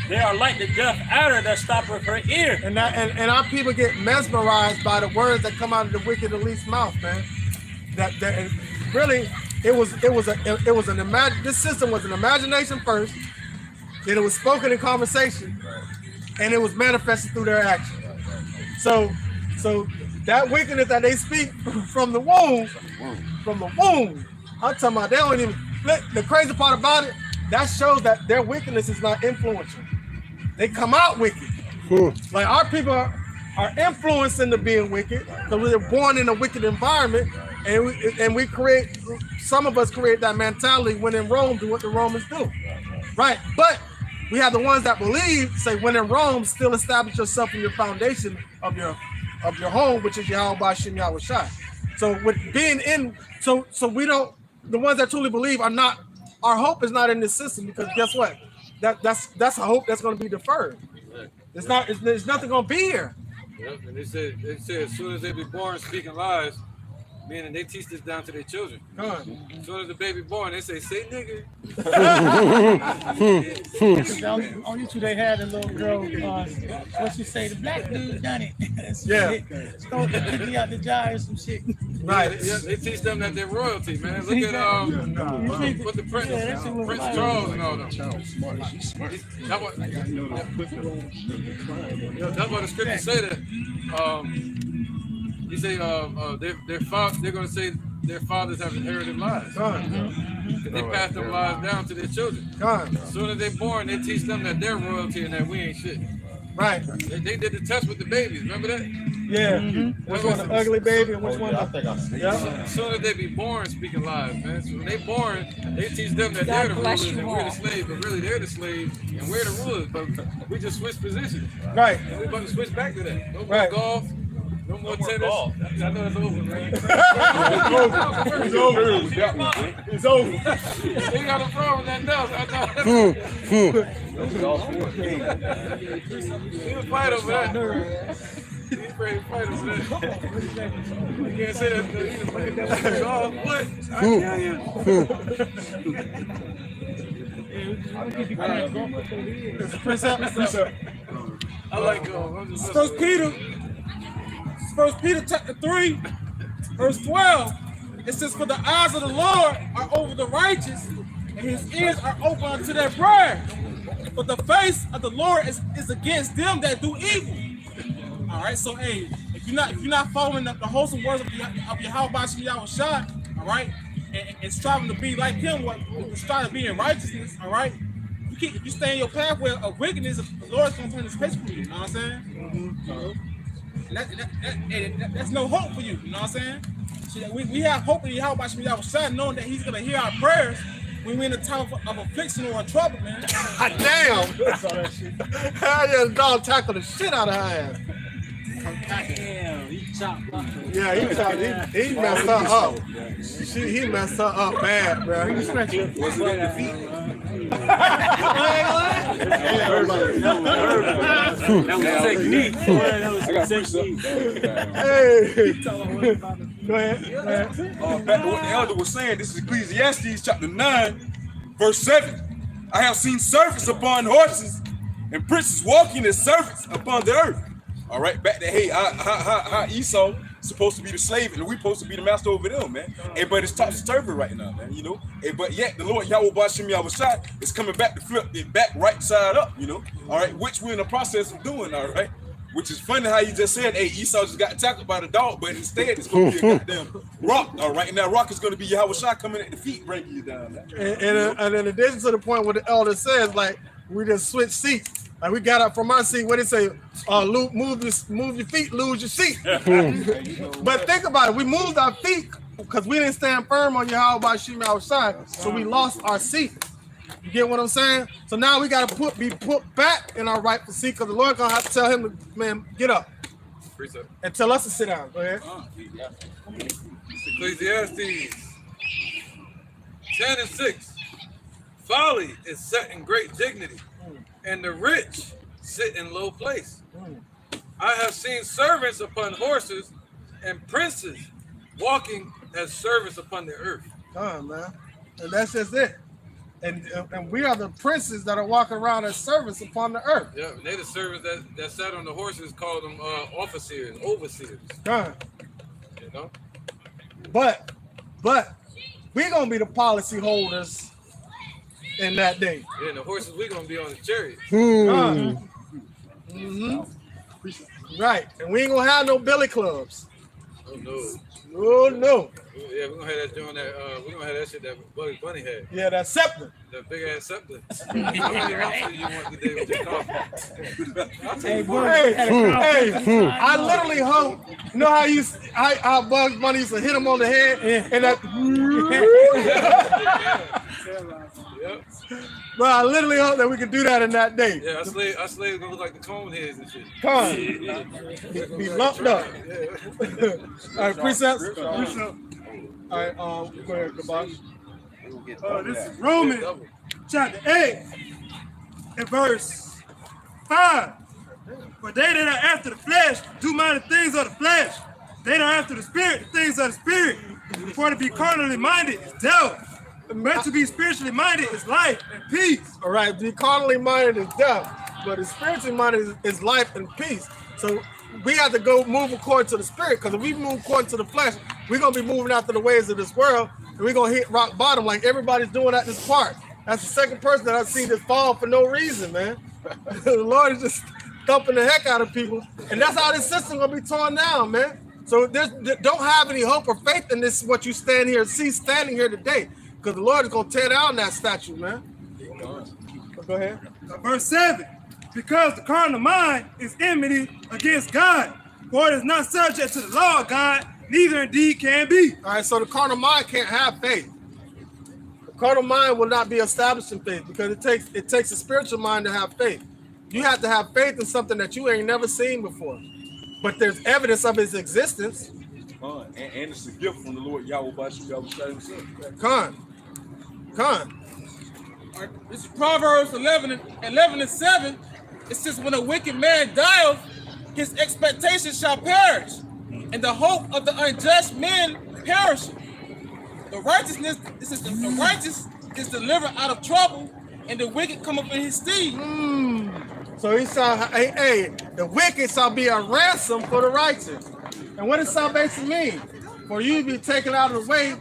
They are like the deaf adder that stoppeth her ear. And our people get mesmerized by the words that come out of the wicked elite's mouth, man. That really, this system was an imagination first, then it was spoken in conversation, and it was manifested through their action. So that wickedness that they speak from the womb, I'm talking about they don't even. The crazy part about it, that shows that their wickedness is not influential. They come out wicked. Like our people are influenced into being wicked because we were born in a wicked environment, and we create. Some of us create that mentality when in Rome, do what the Romans do, right? But we have the ones that believe, say, when in Rome, still establish yourself in your foundation of your home, which is Yahweh Bashim Yahweh Shai. So with being in, so we don't. The ones that truly believe are not. Our hope is not in this system because guess what? That's a hope that's going to be deferred. It's not. There's nothing going to be here. Yep, and they said as soon as they be born speaking lies, meaning they teach this down to their children. As soon as the baby born, they say nigga. On YouTube they had a little girl, what she say, the black dude done it. Yeah. Stole the cookie out the jar or some shit. Right. Yeah, they teach them that they're royalty, man. Look at what the Prince Charles and all them. That's what the scriptures say that. He say they're gonna say their fathers have inherited lies. They pass them lies down to their children. As soon as they're born, they teach them that they're royalty and that we ain't shit. Right. They did the test with the babies. Remember that? Yeah. Which one's the ugly baby and which one? As soon as they be born speaking lies, man. So when they born, they teach them that they're the rulers and we're the slaves, but really they're the slaves and we're the rulers. But we just switch positions. Right. And we're about to switch back to that. No more Right. golf. No more tennis. I know it's over, man. It's over. It's over. They got a problem with that now. He'll fight over that. He's ready to fight over that. You can't say that. What? I I like First Peter chapter 3, verse 12. It says, "For the eyes of the Lord are over the righteous, and his ears are open unto their prayer. But the face of the Lord is against them that do evil." All right, so hey, if you're not following the wholesome words of Yahweh Bashem Yahushua, all right, and striving to be like him, striving to be in righteousness, all right. If you stay in your pathway of wickedness, the Lord's gonna turn his face for you. You know what I'm saying? That's no hope for you. You know what I'm saying? So we have hope in Yahweh Bashem Yahushua, knowing that he's gonna hear our prayers when we're in a time of affliction or trouble, man. Damn! Hell yeah, the dog tackled the shit out of her ass. Damn, he chopped up. Yeah, he messed her up. He messed her up bad, bro. Was it at the feet? That was technique. That was technique. Hey. Go ahead. Back to what the elder was saying, this is Ecclesiastes chapter 9, verse 7. I have seen servants upon horses and princes walking as servants upon the earth. All right, back to how Esau supposed to be the slave and we supposed to be the master over them, man. Hey, but it's topsy-turvy right now, man, you know. Hey, but yet the Lord Yahweh Bashem Yahushua is coming back to flip it back right side up, you know. All right, which we're in the process of doing, all right. Which is funny how you just said, hey, Esau just got tackled by the dog, but instead it's going to be a goddamn rock, all right? And that rock is going to be Yahushua coming at the feet, breaking you down. And in addition to the point where the elder says, like, we just switch seats. Like, we got up from our seat, what it say? Move your feet, lose your seat. But think about it. We moved our feet because we didn't stand firm on Yahweh Bashem Yahushua, so we lost our seat. You get what I'm saying? So now we got to be put back in our rightful seat because the Lord going to have to tell him, man, get up. And tell us to sit down. Go ahead. Ecclesiastes 10:6. Folly is set in great dignity, and the rich sit in low place. I have seen servants upon horses and princes walking as servants upon the earth. Come on, man. And that's just it. And we are the princes that are walking around as servants upon the earth. Yeah, they the servants that sat on the horses, called them officers, overseers. God. You know? But we're going to be the policy holders in that day. Yeah, and the horses, we're going to be on the chariots. Right. And we ain't going to have no billy clubs. Oh, no. Oh, no. Yeah, we're gonna have that joint that we're gonna have that shit that Bugs Bunny had. Yeah, that scepter. That big ass scepter. You want today with your coffee. Hey, I literally hope. You know how Bugs Bunny used to hit him on the head and that. Yep. But I literally hope that we can do that in that day. Yeah, our slaves gonna look like the cone heads and shit. Come on. Be lumped up. All right, precepts. All right, go ahead, Kabash. This is Romans chapter 8 and verse 5. For they that are after the flesh do mind the things of the flesh. They that are after the spirit, the things of the spirit. For to be carnally minded is death. Meant to be spiritually minded is life and peace. All right, be carnally minded is death, but the spiritually minded is life and peace. So we have to go move according to the spirit, because if we move according to the flesh, we're going to be moving after the ways of this world, and we're going to hit rock bottom like everybody's doing at this park. That's the second person that I've seen this fall for no reason, man. The Lord is just thumping the heck out of people, and that's how this system going to be torn down, man. So don't have any hope or faith in this, what you standing here today, because the Lord is going to tear down that statue, man. Go ahead. Verse 7, because the carnal mind is enmity against God, for it is not subject to the law of God, neither indeed can be. All right, so the carnal mind can't have faith. The carnal mind will not be established in faith, because it takes a spiritual mind to have faith. You have to have faith in something that you ain't never seen before, but there's evidence of its existence. And it's a gift from the Lord Yahweh Bashem Yahweh himself. Con. This is Proverbs 11 and 7. It says, when a wicked man dieth, his expectation shall perish, and the hope of the unjust man perisheth. The righteous is delivered out of trouble, and the wicked come up in his stead. So he shall, the wicked shall be a ransom for the righteous. And what does salvation mean? For you to be taken out of the way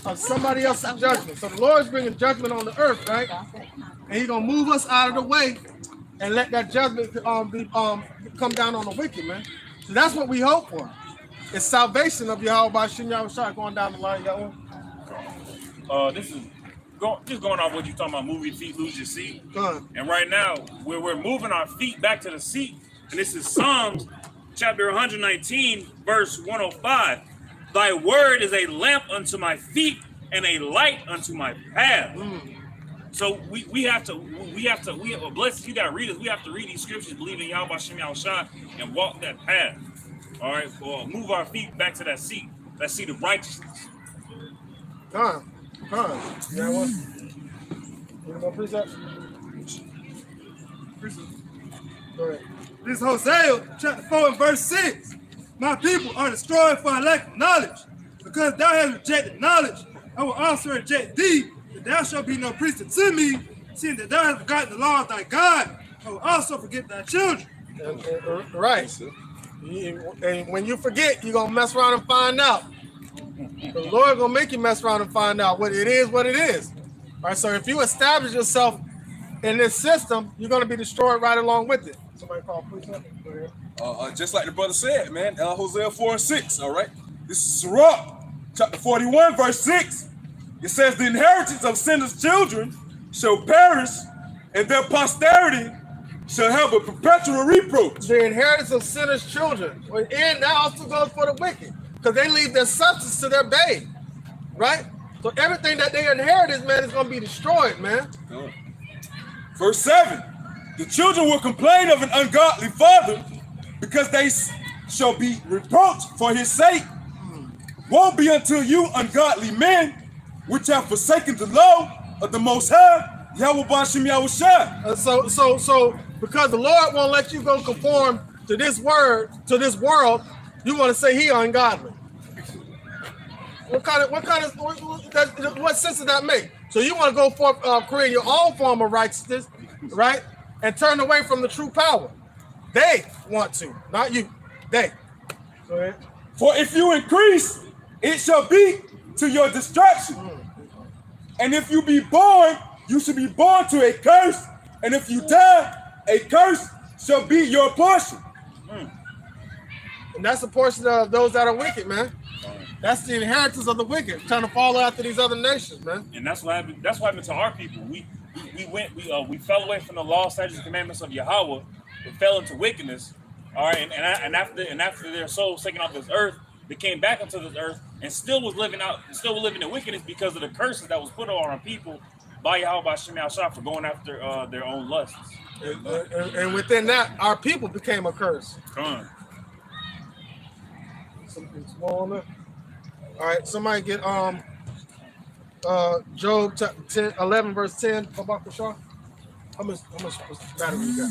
of somebody else's judgment. So the Lord is bringing judgment on the earth, right? And he's gonna move us out of the way and let that judgment come down on the wicked, man. So that's what we hope for. It's salvation of Yahweh Bashem Yahweh going down the line, Yahweh. This is just going off what you're talking about, move your feet, lose your seat. And right now, we're moving our feet back to the seat. And this is Psalms chapter 119, verse 105. Thy word is a lamp unto my feet and a light unto my path. So we have to blessed, you gotta read it. We have to read these scriptures, believe in Yahweh Bashem Yahweh, and walk that path. All right, well, move our feet back to that seat of righteousness. You got one? Any more precepts? Go ahead. This is Hosea chapter 4 and verse 6. My people are destroyed for a lack of knowledge. Because thou hast rejected knowledge, I will also reject thee, that thou shalt be no priest unto me, seeing that thou hast forgotten the law of thy God. I will also forget thy children. Right. And when you forget, you're going to mess around and find out. The Lord going to make you mess around and find out what it is. All right, so if you establish yourself in this system, you're going to be destroyed right along with it. Somebody call police. Just like the brother said, man, Hosea 4 and 6, all right? This is Sirach, chapter 41, verse 6. It says, the inheritance of sinners' children shall perish, and their posterity shall have a perpetual reproach. The inheritance of sinners' children. And that also goes for the wicked, because they leave their substance to their babe, right? So everything that they inherited, man, is going to be destroyed, man. Verse 7, the children will complain of an ungodly father, because they shall be reproached for his sake. Woe be unto you, ungodly men, which have forsaken the law of the Most High, Yahweh Bashem Yahweh. So because the Lord won't let you go conform to this world, you want to say he ungodly. What sense does that make? So you want to go for create your own form of righteousness, right? And turn away from the true power. They want to, not you. They. Go ahead. For if you increase, it shall be to your destruction. And if you be born, you should be born to a curse. And if you die, a curse shall be your portion. And that's the portion of those that are wicked, man. That's the inheritance of the wicked, trying to follow after these other nations, man. And that's what happened. That's what happened to our people. We fell away from the law, statutes, and commandments of Yahweh. We fell into wickedness. All right, and after their souls taken off this earth, they came back into this earth and still were living in wickedness because of the curses that was put on our people by Yahweh Bashem Yahweh for going after their own lusts. And within that, our people became a curse. Something small on there. All right, somebody get Job 11 verse 10. How much battery you got?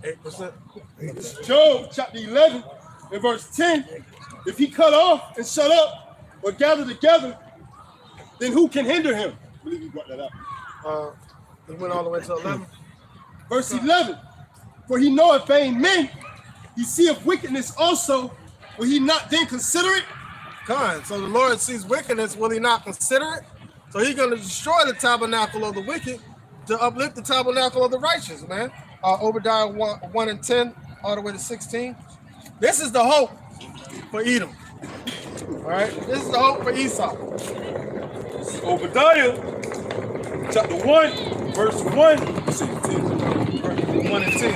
8%. Job chapter 11 and verse 10. If he cut off and shut up or gather together, then who can hinder him? I believe you brought that up. He went all the way to 11. Verse 11. For he knoweth vain men, he seeth wickedness also. Will he not then consider it? So the Lord sees wickedness, will he not consider it? So he's going to destroy the tabernacle of the wicked to uplift the tabernacle of the righteous, man. Obadiah 1 and 10 all the way to 16. This is the hope for Edom. All right, this is the hope for Esau. Obadiah, chapter 1, verse 1. 1 and 10.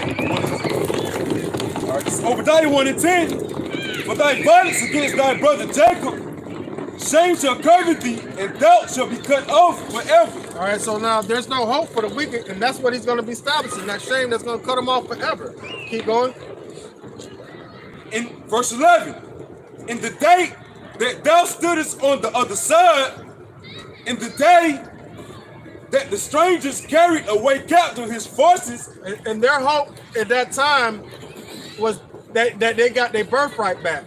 All right, this is Obadiah 1 and 10. For thy violence against thy brother Jacob, shame shall cover thee, and thou shalt be cut off forever. All right, so now there's no hope for the wicked, and that's what he's going to be establishing, that shame that's going to cut him off forever. Keep going. In verse 11, in the day that thou stoodest on the other side, in the day that the strangers carried away captive his forces, and their hope at that time was that they got their birthright back.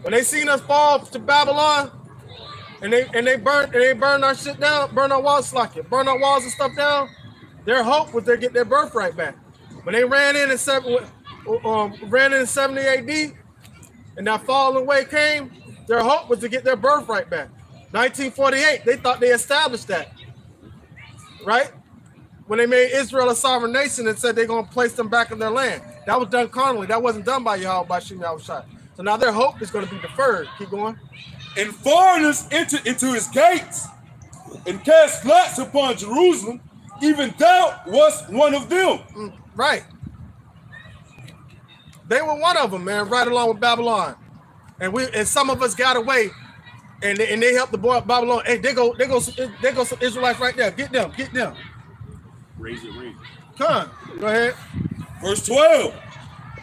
When they seen us fall to Babylon, and they burned our shit down, burn our walls burn our walls and stuff down, their hope was they get their birthright back. When they ran in 70 AD, and that falling away came, their hope was to get their birthright back. 1948, they thought they established that, right? When they made Israel a sovereign nation and said they're going to place them back in their land. That was done carnally. That wasn't done by Yahweh, by Shem Yahushua. So now their hope is going to be deferred. Keep going. And foreigners entered into his gates and cast lots upon Jerusalem. Even thou was one of them. Right. They were one of them, man, right along with Babylon. And some of us got away, and they helped the boy Babylon. Hey, they go some Israelites right there. Get them. Raise it. Come on. Go ahead. Verse 12.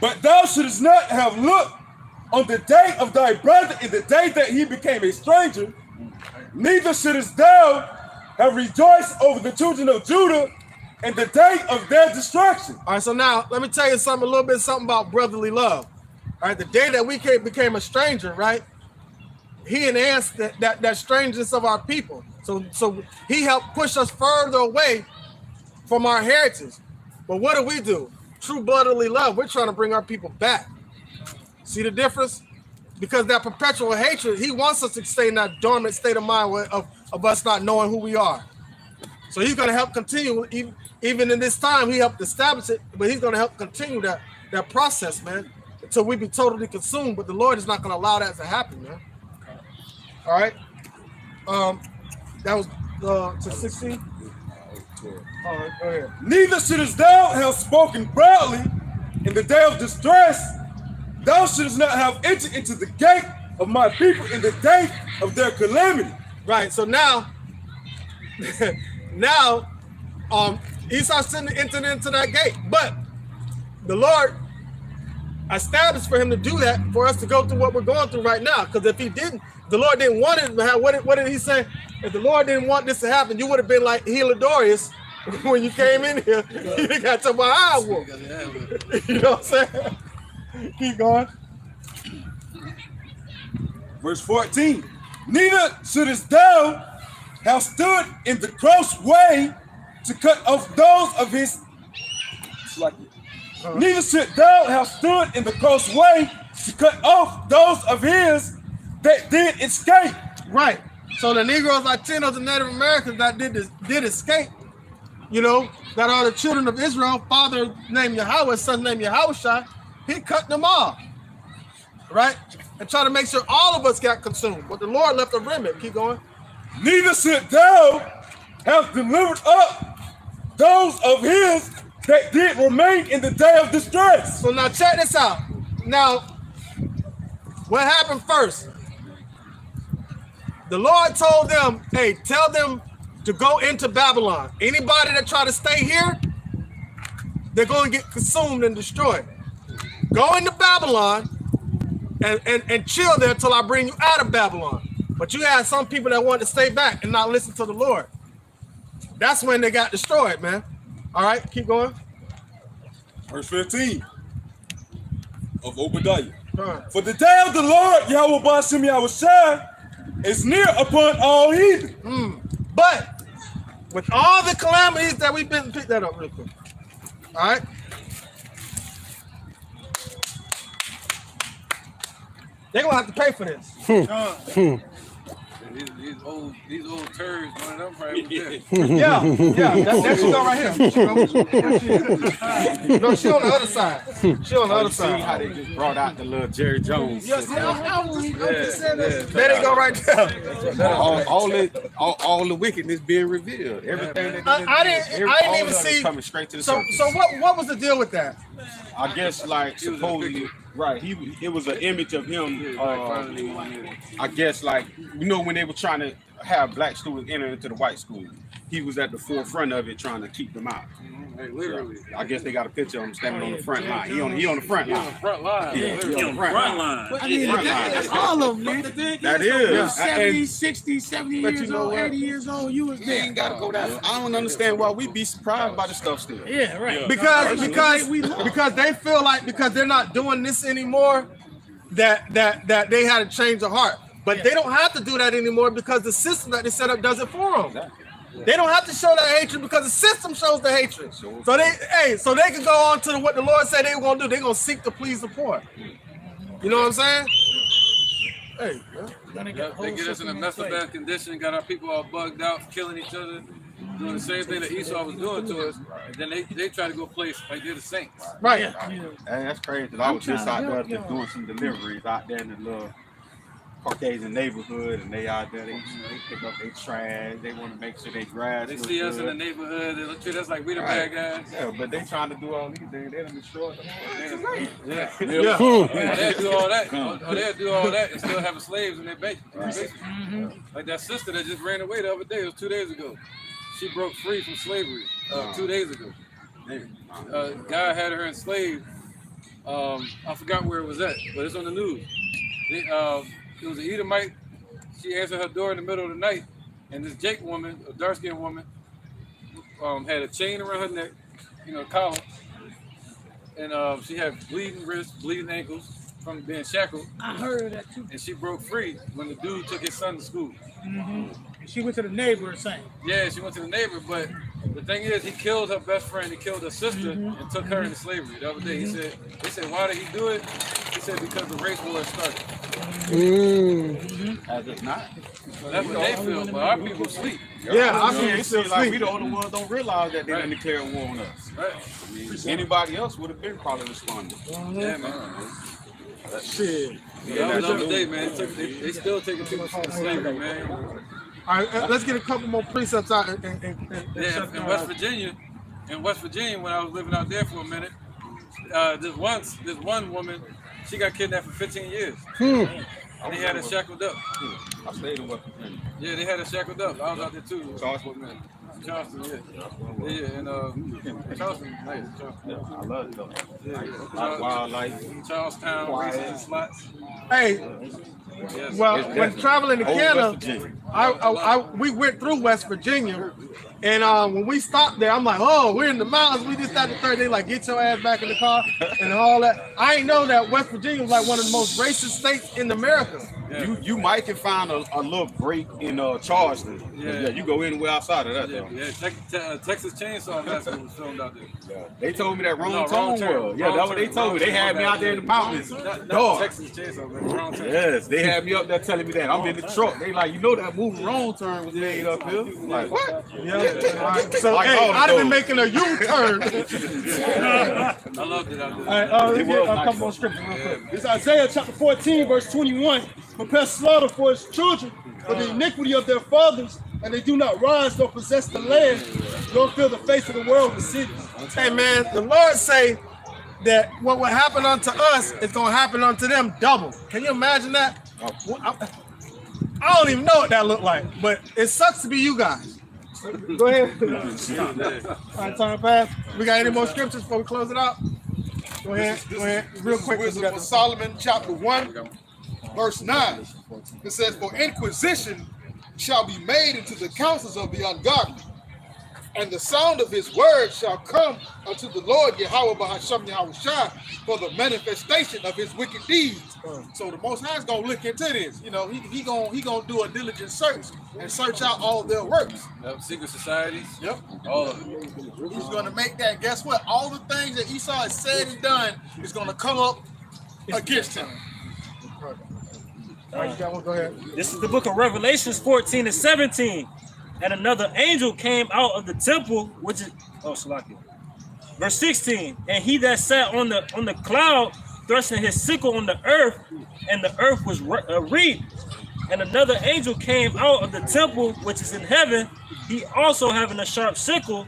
But thou shouldest not have looked on the day of thy brother in the day that he became a stranger, neither shouldest thou have rejoiced over the children of Judah in the day of their destruction. All right, so now let me tell you something about brotherly love. All right, the day that we became a stranger, right? He enhanced that strangeness of our people. So he helped push us further away from our heritage. But what do? True brotherly love, we're trying to bring our people back. See the difference? Because that perpetual hatred, he wants us to stay in that dormant state of mind of us not knowing who we are. So he's going to help continue, even in this time, he helped establish it, but he's going to help continue that process, man, until we be totally consumed. But the Lord is not going to allow that to happen, man. All right. That was to 16. All right, go ahead. Neither shouldest thou have spoken proudly in the day of distress. Thou shouldest not have entered into the gate of my people in the day of their calamity. Right. So now, Esau entered into that gate, but the Lord established for him to do that, for us to go through what we're going through right now. Because if he didn't, the Lord didn't want it to happen. What did he say? If the Lord didn't want this to happen, you would have been like Helidorius when you came in here. You got to my eye wolf. You know what I'm saying? Keep going. Verse 14. Neither shouldest thou have stood in the cross way to cut off those of his. Neither should thou have stood in the cross way to cut off those of his that did escape. Right. So the Negroes, Latinos, and Native Americans that did escape, you know, that are the children of Israel, father named Yahweh, son named Yahushua, he cut them off. Right? And try to make sure all of us got consumed. But the Lord left a remnant. Keep going. Neither should thou have delivered up those of his that did remain in the day of distress. So now check this out. Now, what happened first? The Lord told them, hey, tell them to go into Babylon. Anybody that try to stay here, they're going to get consumed and destroyed. Go into Babylon and chill there till I bring you out of Babylon. But you had some people that wanted to stay back and not listen to the Lord. That's when they got destroyed, man. All right, keep going. Verse 15 of Obadiah. For the day of the Lord, Yahweh Ba'ashem Yahushua, is near upon all heathen. But with all the calamities that we've been, pick that up real quick. All right. They're going to have to pay for this. These old turds, one of them probably was there. Yeah, that she go right here. No, she on the other side. She on the other side. How they just brought out the little Jerry Jones. Yes, there they go right there. All the wickedness being revealed. Everything. I didn't even see. Coming straight to the so what was the deal with that? I guess like supposedly, right? It was an image of him. I guess like when they were trying to have black students enter into the white school, he was at the forefront of it trying to keep them out. Hey, literally. I guess they got a picture of him standing on the front line. He on the front line. Front line. Yeah, He on the front line. I mean, that's all of them, man. That is. 70, 60, 70 years old, 80 years old, you was there. Ain't gotta go that far. I don't understand why we be surprised by the stuff still. Yeah, right. Because they feel like because they're not doing this anymore, that they had to change their heart. But they don't have to do that anymore because the system that they set up does it for them. They don't have to show that hatred because the system shows the hatred. So they can go on to what the Lord said they were gonna do. They're gonna seek to please the poor. You know what I'm saying? Hey, They get us in a messed up ass condition, got our people all bugged out, killing each other, doing the same thing that Esau was doing to us. And then they try to go place like they're the saints. Right. Hey, that's crazy. I was just out there just doing some deliveries out there in the little Caucasian neighborhood, and they out there, they pick up their trash, they want to make sure they grass. They see us in the neighborhood, they treat us like we the bad guys. Yeah, but they trying to do all these things, they done destroyed them. Yeah. They'll do all that. Or they'll do all that and still have slaves in their basement. Like that sister that just ran away the other day, it was 2 days ago. She broke free from slavery 2 days ago. Guy had her enslaved. I forgot where it was at, but it's on the news. It was an Edomite. She answered her door in the middle of the night, and this Jake woman, a dark-skinned woman, had a chain around her neck, collar, and she had bleeding wrists, bleeding ankles from being shackled. I heard of that too. And she broke free when the dude took his son to school. She went to the neighbor and sang. Yeah, she went to the neighbor, but the thing is, he killed her best friend, he killed her sister, and took her into slavery. The other day, they said, why did he do it? He said, because the race war started. As if not. That's what they feel, but our people sleep. Yeah, I mean, it seems like we the only ones don't realize that they done declared war on us. Right. I mean, anybody else would have been probably responding. Yeah, man. Shit. Yeah, the other day, man, they still taking people from slavery, man. All right, let's get a couple more precepts out. In West Virginia, when I was living out there for a minute, this one woman, she got kidnapped for 15 years. And they had her shackled up. I stayed in West Virginia. Yeah, they had her shackled up. I was out there too. Charleston, Charleston, yeah, and Charleston, nice. Charleston. Yeah, I love it though. Yeah. Wildlife, Charlestown, races, slots. Hey, yes. well, when traveling to Canada, we went through West Virginia, and when we stopped there, I'm like, oh, we're in the mountains. We just had the third day, like, get your ass back in the car and all that. I didn't know that West Virginia was like one of the most racist states in America. Yeah. You might can find a little break in Charleston. Yeah, you go anywhere outside of that. Texas Chainsaw Massacre was filmed out there. Yeah. They told me that Wrong Turn was. Yeah, that's what they told me. They had me out there in the mountains. Not Texas Chainsaw, but Wrong Turn. Yes, they had me up there telling me that. I'm in the truck. They like, that movie Wrong Turn was made up here. Like, what? Yeah. So, like, hey, I'd have been making a U-turn. I loved it out there. All right, let's get a couple more scriptures real quick. It's Isaiah chapter 14, verse 21. Prepare slaughter for his children, for the iniquity of their fathers, and they do not rise nor possess the land, nor fill the face of the world with cities. Hey man, the Lord say that what will happen unto us is going to happen unto them double. Can you imagine that? I don't even know what that looked like, but it sucks to be you guys. Go ahead. All right, time pass. We got any more scriptures before we close it out? Go ahead. Real quick. Wisdom of Solomon, chapter 1, verse 9. It says, for inquisition shall be made into the counsels of the ungodly, and the sound of his word shall come unto the Lord Yahweh Bahasham Yahushua for the manifestation of his wicked deeds. So the Most High is gonna look into this. He gonna do a diligent search and search out all their works. Secret societies. Yep. All of it. He's gonna make that. Guess what? All the things that Esau has said and done is gonna come up against him. All right, you got one, go ahead. This is the book of Revelations 14 and 17. And another angel came out of the temple, which is Salaki. Verse 16. And he that sat on the cloud thrusting his sickle on the earth, and the earth was reaped. And another angel came out of the temple which is in heaven, he also having a sharp sickle.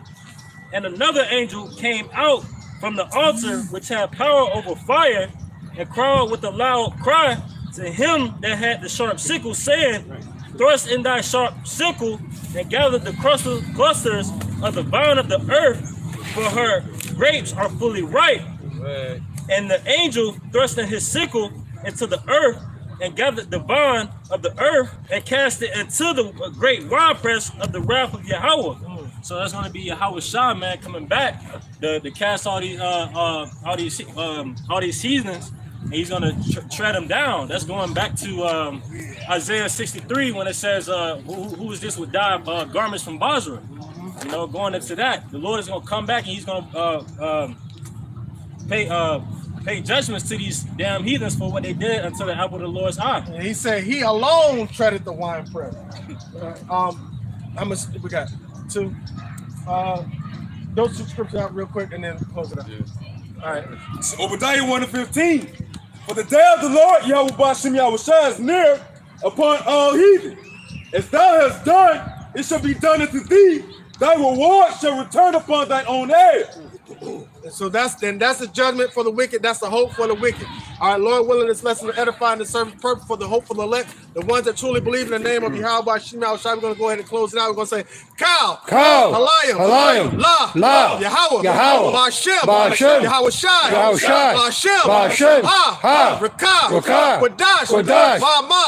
And another angel came out from the altar which had power over fire, and cried with a loud cry to him that had the sharp sickle, saying, thrust in thy sharp sickle, and gather the clusters of the vine of the earth, for her grapes are fully ripe. Right. And the angel thrust in his sickle into the earth, and gathered the vine of the earth, and cast it into the great winepress of the wrath of Yahweh. So that's going to be Yahweh Shah, man, coming back to cast all these heathens, and he's going to tread them down. That's going back to Isaiah 63 when it says, "Who is this with dyed garments from Basra?" You know, going into that, the Lord is going to come back and he's going to pay judgments to these damn heathens for what they did until the apple of the Lord's eye. And he said he alone treaded the winepress. We got two. Those two scriptures out real quick and then close it up. Yeah. All right. So Obadiah 1 and 15. For the day of the Lord, Yahweh Bashem Yahushua, is near upon all heathen. As thou hast done, it shall be done unto thee. Thy reward shall return upon thine own head. So that's the judgment for the wicked. That's the hope for the wicked. All right, Lord willing, this lesson to edify and to serve the purpose for the hopeful elect, the ones that truly believe in the name of Yahweh Shema Shai. We're going to go ahead and close it out. We're going to say, Kal, Halayim, La, Yahweh, Bashem, Yahweh Shai, Bashem, Ha, Rakah, Wadash,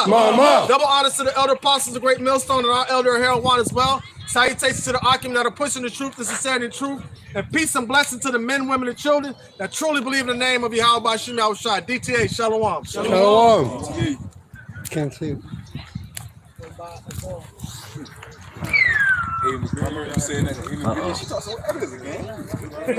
Ma'amah. Double honors to the elder apostles, the great millstone, and our elder Harold Wan as well. Salutations to the Akim that are pushing the truth, the sincerity, and truth. And peace and blessing to the men, women, and children that truly believe in the name of Yahweh Shem Yahushua. DTA, Shalom. Shalom. Can't see. Hey, remember you saying that? She talks so evidence again.